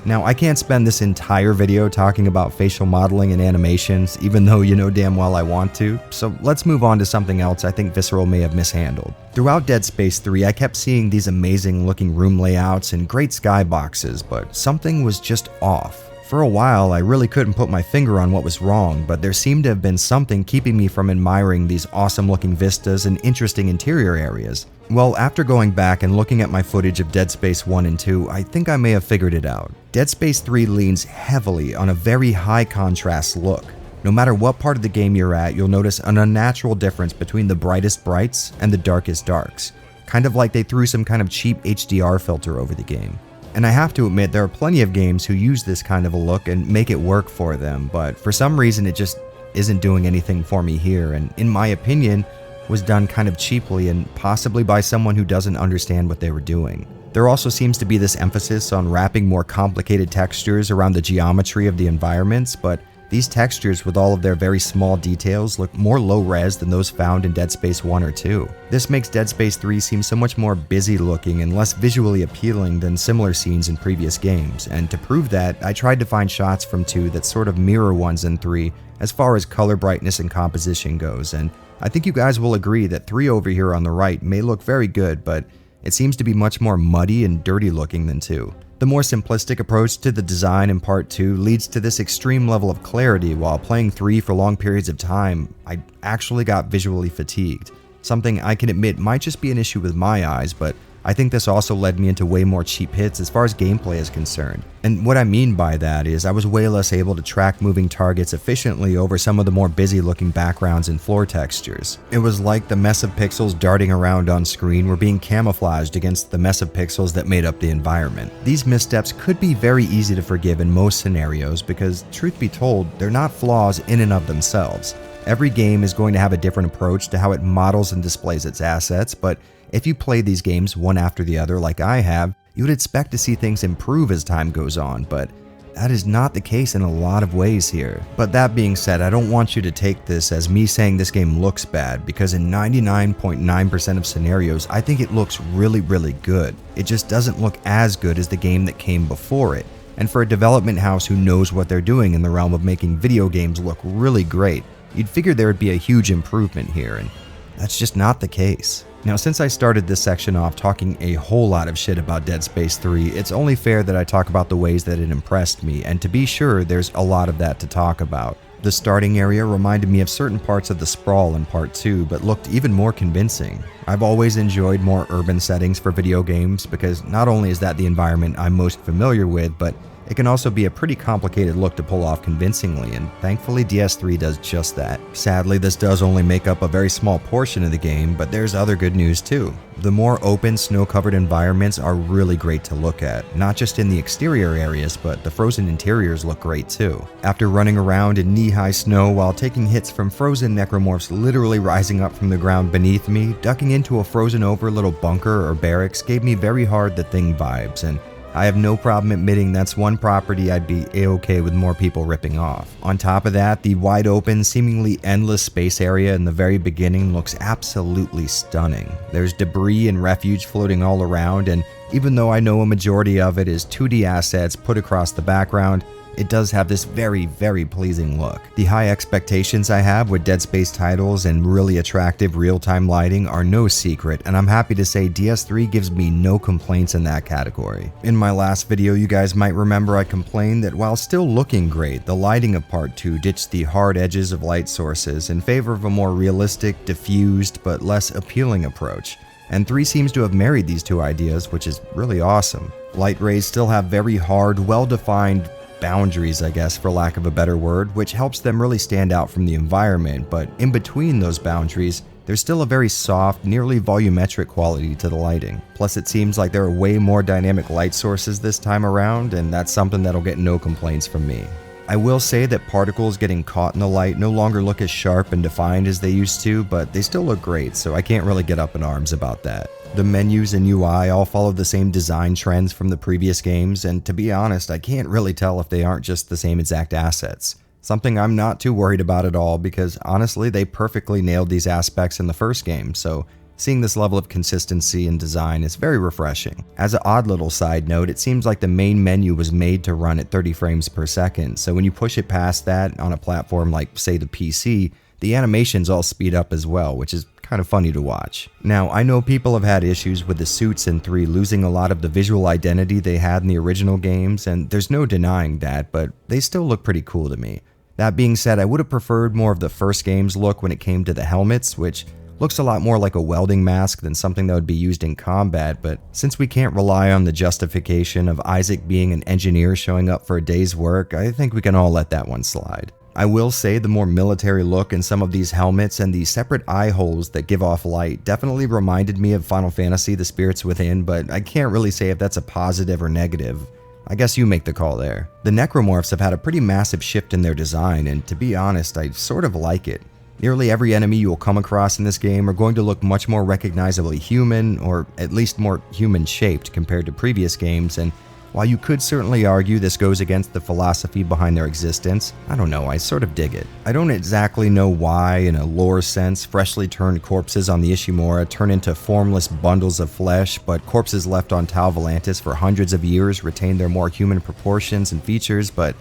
A: Now, I can't spend this entire video talking about facial modeling and animations, even though you know damn well I want to, so let's move on to something else I think Visceral may have mishandled. Throughout Dead Space 3, I kept seeing these amazing looking room layouts and great skyboxes, but something was just off. For a while, I really couldn't put my finger on what was wrong, but there seemed to have been something keeping me from admiring these awesome looking vistas and interesting interior areas. Well, after going back and looking at my footage of Dead Space 1 and 2, I think I may have figured it out. Dead Space 3 leans heavily on a very high contrast look. No matter what part of the game you're at, you'll notice an unnatural difference between the brightest brights and the darkest darks. Kind of like they threw some kind of cheap HDR filter over the game. And I have to admit, there are plenty of games who use this kind of a look and make it work for them, but for some reason it just isn't doing anything for me here, and in my opinion, was done kind of cheaply and possibly by someone who doesn't understand what they were doing. There also seems to be this emphasis on wrapping more complicated textures around the geometry of the environments, but these textures with all of their very small details look more low-res than those found in Dead Space 1 or 2. This makes Dead Space 3 seem so much more busy looking and less visually appealing than similar scenes in previous games, and to prove that, I tried to find shots from 2 that sort of mirror ones in 3 as far as color brightness and composition goes, and I think you guys will agree that 3 over here on the right may look very good, but it seems to be much more muddy and dirty looking than 2. The more simplistic approach to the design in part 2 leads to this extreme level of clarity, while playing 3 for long periods of time, I actually got visually fatigued. Something I can admit might just be an issue with my eyes, but I think this also led me into way more cheap hits as far as gameplay is concerned. And what I mean by that is I was way less able to track moving targets efficiently over some of the more busy looking backgrounds and floor textures. It was like the mess of pixels darting around on screen were being camouflaged against the mess of pixels that made up the environment. These missteps could be very easy to forgive in most scenarios because, truth be told, they're not flaws in and of themselves. Every game is going to have a different approach to how it models and displays its assets, but if you play these games one after the other like I have, you would expect to see things improve as time goes on, but that is not the case in a lot of ways here. But that being said, I don't want you to take this as me saying this game looks bad, because in 99.9% of scenarios, I think it looks really, really good. It just doesn't look as good as the game that came before it. And for a development house who knows what they're doing in the realm of making video games look really great, you'd figure there would be a huge improvement here, and that's just not the case. Now, since I started this section off talking a whole lot of shit about Dead Space 3, it's only fair that I talk about the ways that it impressed me, and to be sure, there's a lot of that to talk about. The starting area reminded me of certain parts of the sprawl in part 2, but looked even more convincing. I've always enjoyed more urban settings for video games because not only is that the environment I'm most familiar with, but it can also be a pretty complicated look to pull off convincingly, and thankfully DS3 does just that. Sadly, this does only make up a very small portion of the game, but there's other good news too. The more open, snow-covered environments are really great to look at, not just in the exterior areas, but the frozen interiors look great too. After running around in knee-high snow while taking hits from frozen necromorphs literally rising up from the ground beneath me, ducking into a frozen-over little bunker or barracks gave me very hard The Thing vibes, and I have no problem admitting that's one property I'd be a-okay with more people ripping off. On top of that, the wide open, seemingly endless space area in the very beginning looks absolutely stunning. There's debris and refuge floating all around, and even though I know a majority of it is 2D assets put across the background, it does have this very, very pleasing look. The high expectations I have with Dead Space titles and really attractive real-time lighting are no secret, and I'm happy to say DS3 gives me no complaints in that category. In my last video, you guys might remember I complained that while still looking great, the lighting of Part 2 ditched the hard edges of light sources in favor of a more realistic, diffused, but less appealing approach. And 3 seems to have married these two ideas, which is really awesome. Light rays still have very hard, well-defined, boundaries, I guess, for lack of a better word, which helps them really stand out from the environment, but in between those boundaries, there's still a very soft, nearly volumetric quality to the lighting. Plus, it seems like there are way more dynamic light sources this time around, and that's something that'll get no complaints from me. I will say that particles getting caught in the light no longer look as sharp and defined as they used to, but they still look great, so I can't really get up in arms about that. The menus and UI all follow the same design trends from the previous games, and to be honest, I can't really tell if they aren't just the same exact assets. Something I'm not too worried about at all because honestly, they perfectly nailed these aspects in the first game, so seeing this level of consistency in design is very refreshing. As an odd little side note, it seems like the main menu was made to run at 30 frames per second, so when you push it past that on a platform like, say, the PC, the animations all speed up as well, which is kind of funny to watch. Now, I know people have had issues with the suits in 3 losing a lot of the visual identity they had in the original games, and there's no denying that, but they still look pretty cool to me. That being said, I would have preferred more of the first game's look when it came to the helmets, which looks a lot more like a welding mask than something that would be used in combat, but since we can't rely on the justification of Isaac being an engineer showing up for a day's work, I think we can all let that one slide. I will say the more military look in some of these helmets and the separate eye holes that give off light definitely reminded me of Final Fantasy The Spirits Within, but I can't really say if that's a positive or negative. I guess you make the call there. The necromorphs have had a pretty massive shift in their design, and to be honest, I sort of like it. Nearly every enemy you will come across in this game are going to look much more recognizably human, or at least more human-shaped compared to previous games, and while you could certainly argue this goes against the philosophy behind their existence, I don't know, I sort of dig it. I don't exactly know why, in a lore sense, freshly turned corpses on the Ishimura turn into formless bundles of flesh, but corpses left on Tau Volantis for hundreds of years retain their more human proportions and features, but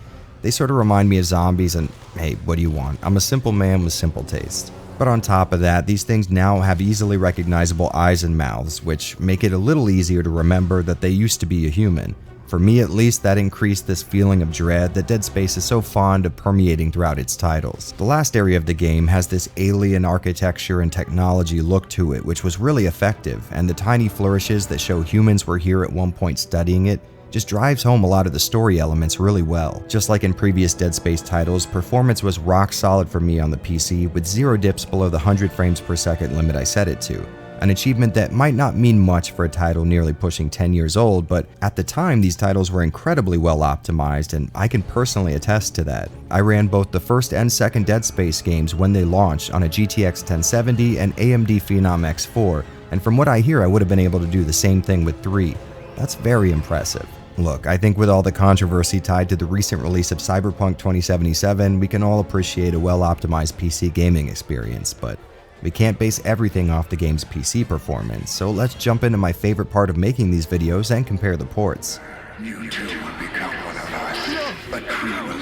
A: they sort of remind me of zombies, and hey, what do you want? I'm a simple man with simple taste. But on top of that, these things now have easily recognizable eyes and mouths, which make it a little easier to remember that they used to be a human. For me at least, that increased this feeling of dread that Dead Space is so fond of permeating throughout its titles. The last area of the game has this alien architecture and technology look to it, which was really effective, and the tiny flourishes that show humans were here at one point studying it just drives home a lot of the story elements really well. Just like in previous Dead Space titles, performance was rock solid for me on the PC with 0 dips below the 100 frames per second limit I set it to. An achievement that might not mean much for a title nearly pushing 10 years old, but at the time these titles were incredibly well optimized, and I can personally attest to that. I ran both the first and second Dead Space games when they launched on a GTX 1070 and AMD Phenom X4, and from what I hear I would have been able to do the same thing with 3. That's very impressive. Look, I think with all the controversy tied to the recent release of Cyberpunk 2077, we can all appreciate a well-optimized PC gaming experience, but we can't base everything off the game's PC performance, so let's jump into my favorite part of making these videos and compare the ports.
I: You too will become one of us, a true believer.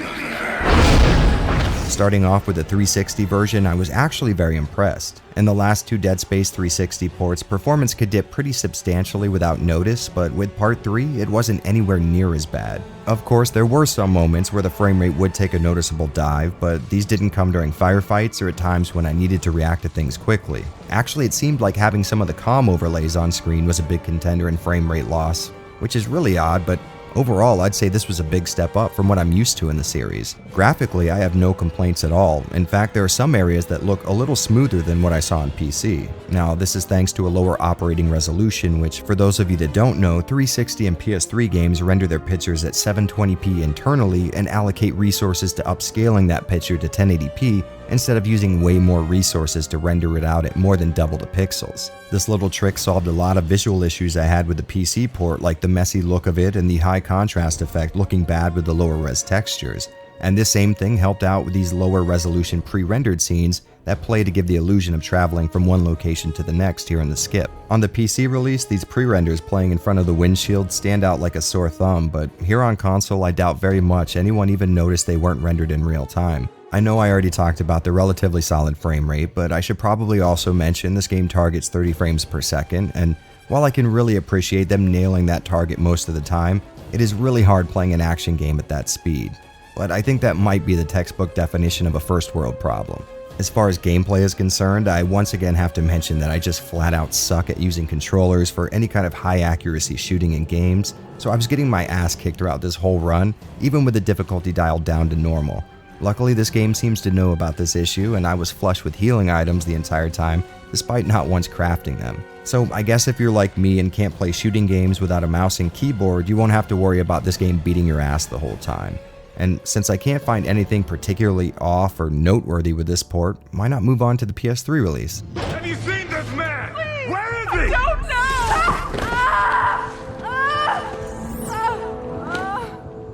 A: Starting off with the 360 version, I was actually very impressed. In the last 2 Dead Space 360 ports, performance could dip pretty substantially without notice, but with Part 3, it wasn't anywhere near as bad. Of course, there were some moments where the frame rate would take a noticeable dive, but these didn't come during firefights or at times when I needed to react to things quickly. Actually, it seemed like having some of the comm overlays on screen was a big contender in frame rate loss, which is really odd, but overall, I'd say this was a big step up from what I'm used to in the series. Graphically, I have no complaints at all. In fact, there are some areas that look a little smoother than what I saw on PC. Now, this is thanks to a lower operating resolution, which, for those of you that don't know, 360 and PS3 games render their pictures at 720p internally and allocate resources to upscaling that picture to 1080p instead of using way more resources to render it out at more than double the pixels. This little trick solved a lot of visual issues I had with the PC port, like the messy look of it and the high contrast effect looking bad with the lower res textures. And this same thing helped out with these lower resolution pre-rendered scenes that play to give the illusion of traveling from one location to the next here in the skip. On the PC release, these pre-renders playing in front of the windshield stand out like a sore thumb, but here on console I doubt very much anyone even noticed they weren't rendered in real time. I know I already talked about the relatively solid frame rate, but I should probably also mention this game targets 30 frames per second, and while I can really appreciate them nailing that target most of the time, it is really hard playing an action game at that speed. but I think that might be the textbook definition of a first world problem. As far as gameplay is concerned, I once again have to mention that I just flat out suck at using controllers for any kind of high accuracy shooting in games, so I was getting my ass kicked throughout this whole run, even with the difficulty dialed down to normal. Luckily, this game seems to know about this issue, and I was flush with healing items the entire time, despite not once crafting them. So I guess if you're like me and can't play shooting games without a mouse and keyboard, you won't have to worry about this game beating your ass the whole time. And since I can't find anything particularly off or noteworthy with this port, why not move on to the PS3 release?
B: Have you seen this man?
T: Please,
B: Where is
T: I
B: he?
T: don't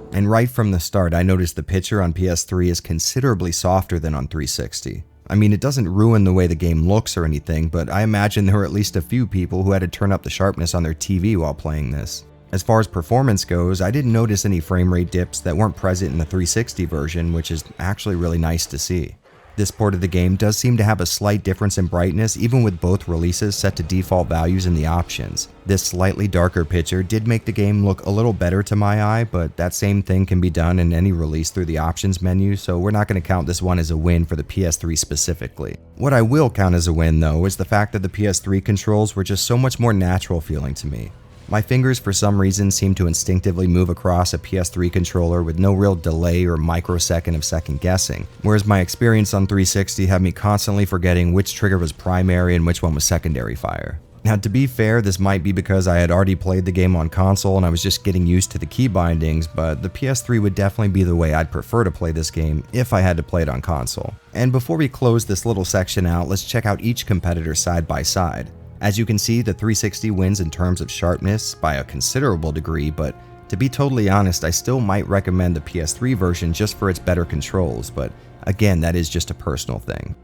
T: know!
A: And right from the start, I noticed the picture on PS3 is considerably softer than on 360. I mean, it doesn't ruin the way the game looks or anything, but I imagine there were at least a few people who had to turn up the sharpness on their TV while playing this. As far as performance goes, I didn't notice any frame rate dips that weren't present in the 360 version, which is actually really nice to see. This port of the game does seem to have a slight difference in brightness even with both releases set to default values in the options. This slightly darker picture did make the game look a little better to my eye, but that same thing can be done in any release through the options menu, so we're not going to count this one as a win for the PS3 specifically. What I will count as a win though is the fact that the PS3 controls were just so much more natural feeling to me. My fingers for some reason seem to instinctively move across a PS3 controller with no real delay or microsecond of second guessing, whereas my experience on 360 had me constantly forgetting which trigger was primary and which one was secondary fire. Now to be fair, this might be because I had already played the game on console and I was just getting used to the key bindings, but the PS3 would definitely be the way I'd prefer to play this game if I had to play it on console. And before we close this little section out, let's check out each competitor side by side. As you can see, the 360 wins in terms of sharpness by a considerable degree, but to be totally honest, I still might recommend the PS3 version just for its better controls, but again, that is just a personal thing.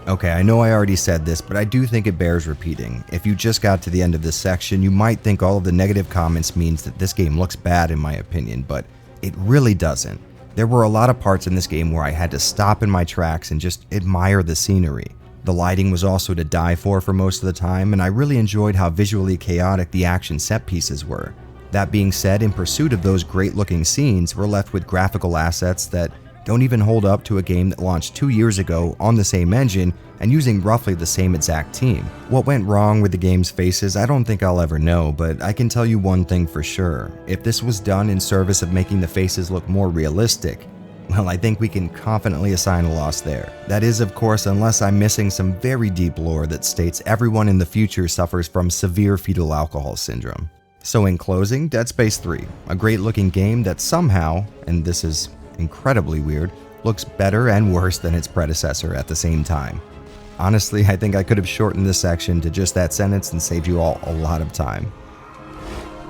A: Okay, I know I already said this, but I do think it bears repeating. If you just got to the end of this section, you might think all of the negative comments means that this game looks bad in my opinion, but it really doesn't. There were a lot of parts in this game where I had to stop in my tracks and just admire the scenery. The lighting was also to die for most of the time, and I really enjoyed how visually chaotic the action set pieces were. That being said, in pursuit of those great looking scenes, we're left with graphical assets that don't even hold up to a game that launched 2 years ago on the same engine and using roughly the same exact team. What went wrong with the game's faces, I don't think I'll ever know, but I can tell you one thing for sure. If this was done in service of making the faces look more realistic, well, I think we can confidently assign a loss there. That is, of course, unless I'm missing some very deep lore that states everyone in the future suffers from severe fetal alcohol syndrome. So in closing, Dead Space 3, a great looking game that somehow, and this is incredibly weird, looks better and worse than its predecessor at the same time. Honestly, I think I could have shortened this section to just that sentence and saved you all a lot of time.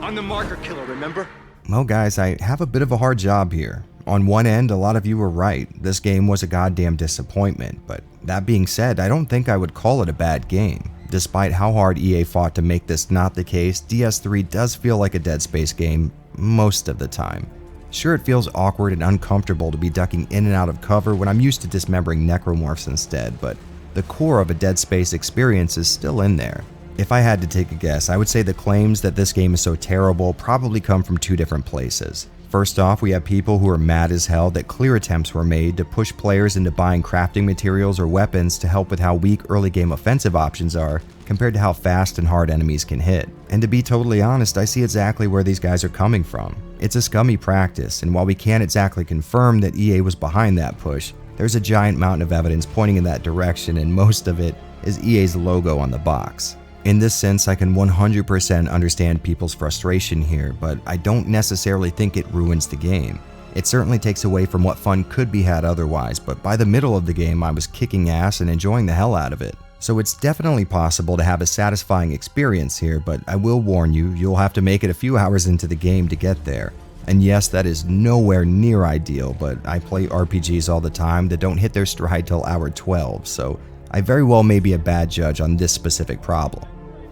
K: I'm the marker killer, remember?
A: Well guys, I have a bit of a hard job here. On one end, a lot of you were right. This game was a goddamn disappointment, but that being said, I don't think I would call it a bad game. Despite how hard EA fought to make this not the case, DS3 does feel like a Dead Space game most of the time. Sure, it feels awkward and uncomfortable to be ducking in and out of cover when I'm used to dismembering necromorphs instead, but the core of a Dead Space experience is still in there. If I had to take a guess, I would say the claims that this game is so terrible probably come from two different places. First off, we have people who are mad as hell that clear attempts were made to push players into buying crafting materials or weapons to help with how weak early game offensive options are compared to how fast and hard enemies can hit. And to be totally honest, I see exactly where these guys are coming from. It's a scummy practice, and while we can't exactly confirm that EA was behind that push, there's a giant mountain of evidence pointing in that direction, and most of it is EA's logo on the box. In this sense, I can 100% understand people's frustration here, but I don't necessarily think it ruins the game. It certainly takes away from what fun could be had otherwise, but by the middle of the game I was kicking ass and enjoying the hell out of it. So it's definitely possible to have a satisfying experience here, but I will warn you, you'll have to make it a few hours into the game to get there. And yes, that is nowhere near ideal, but I play RPGs all the time that don't hit their stride till hour 12, so I very well may be a bad judge on this specific problem.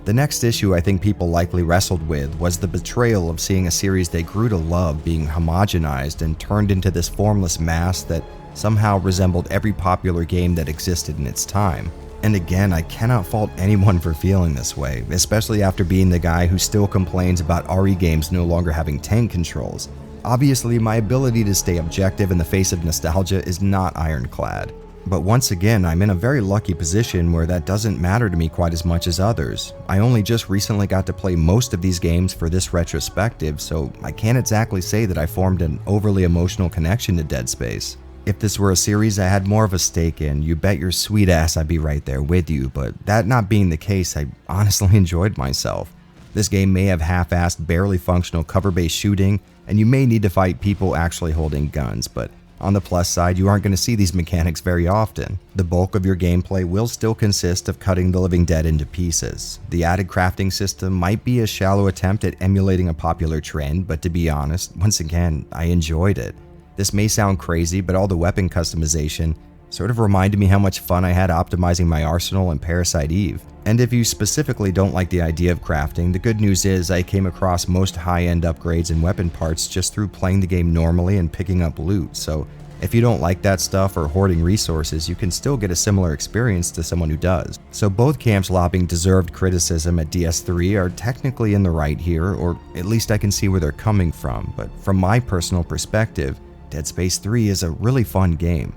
A: The next issue I think people likely wrestled with was the betrayal of seeing a series they grew to love being homogenized and turned into this formless mass that somehow resembled every popular game that existed in its time. And again, I cannot fault anyone for feeling this way, especially after being the guy who still complains about RE games no longer having tank controls. Obviously, my ability to stay objective in the face of nostalgia is not ironclad. But once again, I'm in a very lucky position where that doesn't matter to me quite as much as others. I only just recently got to play most of these games for this retrospective, so I can't exactly say that I formed an overly emotional connection to Dead Space. If this were a series I had more of a stake in, you bet your sweet ass I'd be right there with you, but that not being the case, I honestly enjoyed myself. This game may have half-assed, barely functional cover-based shooting, and you may need to fight people actually holding guns, but on the plus side, you aren't going to see these mechanics very often. The bulk of your gameplay will still consist of cutting the living dead into pieces. The added crafting system might be a shallow attempt at emulating a popular trend, but to be honest, once again, I enjoyed it. This may sound crazy, but all the weapon customization sort of reminded me how much fun I had optimizing my arsenal in Parasite Eve. And if you specifically don't like the idea of crafting, the good news is I came across most high-end upgrades and weapon parts just through playing the game normally and picking up loot, so if you don't like that stuff or hoarding resources, you can still get a similar experience to someone who does. So both camps lobbing deserved criticism at DS3 are technically in the right here, or at least I can see where they're coming from, but from my personal perspective, Dead Space 3 is a really fun game.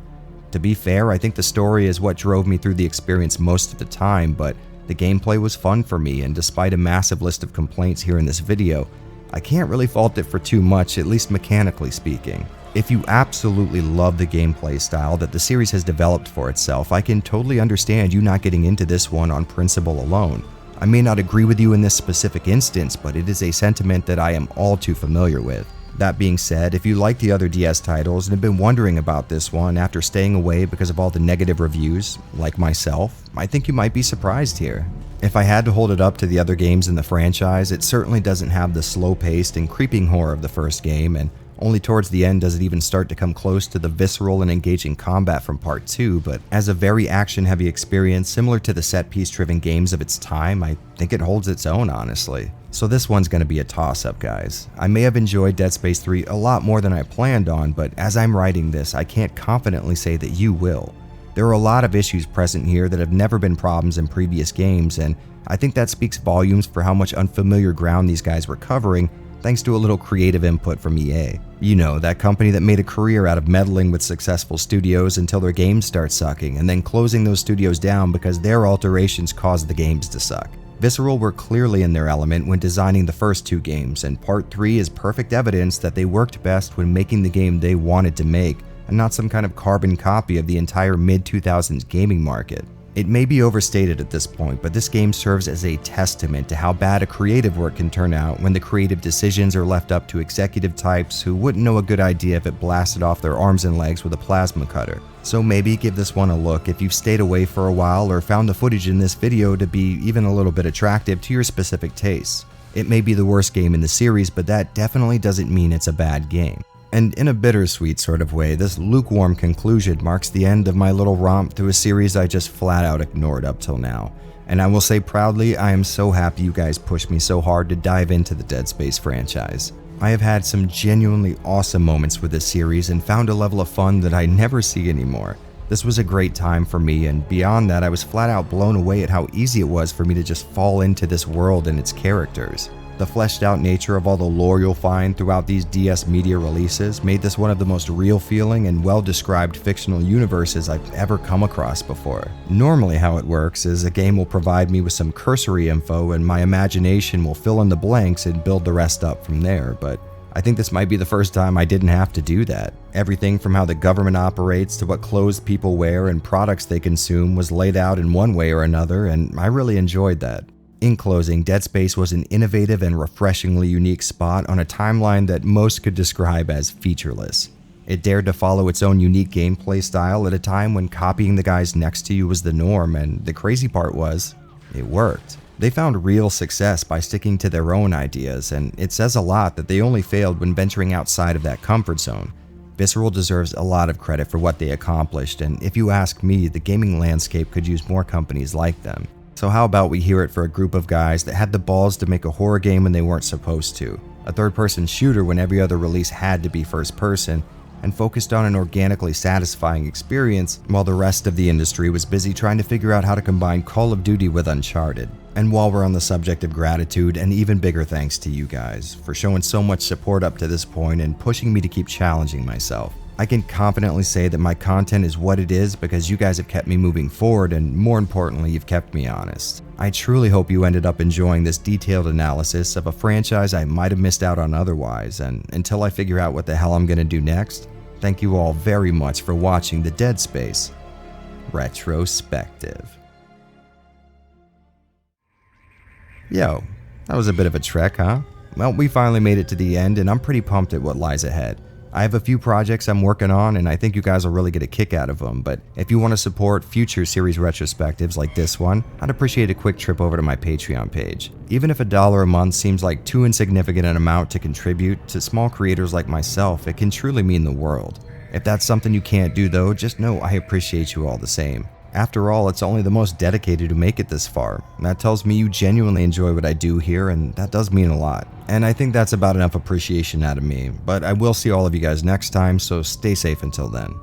A: To be fair, I think the story is what drove me through the experience most of the time, but the gameplay was fun for me, and despite a massive list of complaints here in this video, I can't really fault it for too much, at least mechanically speaking. If you absolutely love the gameplay style that the series has developed for itself, I can totally understand you not getting into this one on principle alone. I may not agree with you in this specific instance, but it is a sentiment that I am all too familiar with. That being said, if you like the other DS titles and have been wondering about this one after staying away because of all the negative reviews, like myself, I think you might be surprised here. If I had to hold it up to the other games in the franchise, it certainly doesn't have the slow-paced and creeping horror of the first game, and only towards the end does it even start to come close to the visceral and engaging combat from Part 2, but as a very action-heavy experience similar to the set-piece-driven games of its time, I think it holds its own, honestly. So this one's going to be a toss-up, guys. I may have enjoyed Dead Space 3 a lot more than I planned on, but as I'm writing this, I can't confidently say that you will. There are a lot of issues present here that have never been problems in previous games, and I think that speaks volumes for how much unfamiliar ground these guys were covering, thanks to a little creative input from EA. You know, that company that made a career out of meddling with successful studios until their games start sucking, and then closing those studios down because their alterations caused the games to suck. Visceral were clearly in their element when designing the first two games, and Part 3 is perfect evidence that they worked best when making the game they wanted to make, and not some kind of carbon copy of the entire mid-2000s gaming market. It may be overstated at this point, but this game serves as a testament to how bad a creative work can turn out when the creative decisions are left up to executive types who wouldn't know a good idea if it blasted off their arms and legs with a plasma cutter. So maybe give this one a look if you've stayed away for a while or found the footage in this video to be even a little bit attractive to your specific tastes. It may be the worst game in the series, but that definitely doesn't mean it's a bad game. And in a bittersweet sort of way, this lukewarm conclusion marks the end of my little romp through a series I just flat out ignored up till now. And I will say proudly, I am so happy you guys pushed me so hard to dive into the Dead Space franchise. I have had some genuinely awesome moments with this series and found a level of fun that I never see anymore. This was a great time for me, and beyond that, I was flat out blown away at how easy it was for me to just fall into this world and its characters. The fleshed out nature of all the lore you'll find throughout these DS media releases made this one of the most real feeling and well described fictional universes I've ever come across before. Normally how it works is a game will provide me with some cursory info and my imagination will fill in the blanks and build the rest up from there, but I think this might be the first time I didn't have to do that. Everything from how the government operates to what clothes people wear and products they consume was laid out in one way or another, and I really enjoyed that. In closing, Dead Space was an innovative and refreshingly unique spot on a timeline that most could describe as featureless. It dared to follow its own unique gameplay style at a time when copying the guys next to you was the norm, and the crazy part was, it worked. They found real success by sticking to their own ideas, and it says a lot that they only failed when venturing outside of that comfort zone. Visceral deserves a lot of credit for what they accomplished, and if you ask me, the gaming landscape could use more companies like them. So how about we hear it for a group of guys that had the balls to make a horror game when they weren't supposed to, a third-person shooter when every other release had to be first-person, and focused on an organically satisfying experience, while the rest of the industry was busy trying to figure out how to combine Call of Duty with Uncharted. And while we're on the subject of gratitude, an even bigger thanks to you guys for showing so much support up to this point and pushing me to keep challenging myself. I can confidently say that my content is what it is because you guys have kept me moving forward, and more importantly, you've kept me honest. I truly hope you ended up enjoying this detailed analysis of a franchise I might have missed out on otherwise, and until I figure out what the hell I'm gonna do next, thank you all very much for watching the Dead Space Retrospective. Yo, that was a bit of a trek, huh? Well, we finally made it to the end, and I'm pretty pumped at what lies ahead. I have a few projects I'm working on, and I think you guys will really get a kick out of them, but if you want to support future series retrospectives like this one, I'd appreciate a quick trip over to my Patreon page. Even if $1 a month seems like too insignificant an amount to contribute, to small creators like myself, it can truly mean the world. If that's something you can't do though, just know I appreciate you all the same. After all, it's only the most dedicated who make it this far. That tells me you genuinely enjoy what I do here, and that does mean a lot. And I think that's about enough appreciation out of me, but I will see all of you guys next time, so stay safe until then.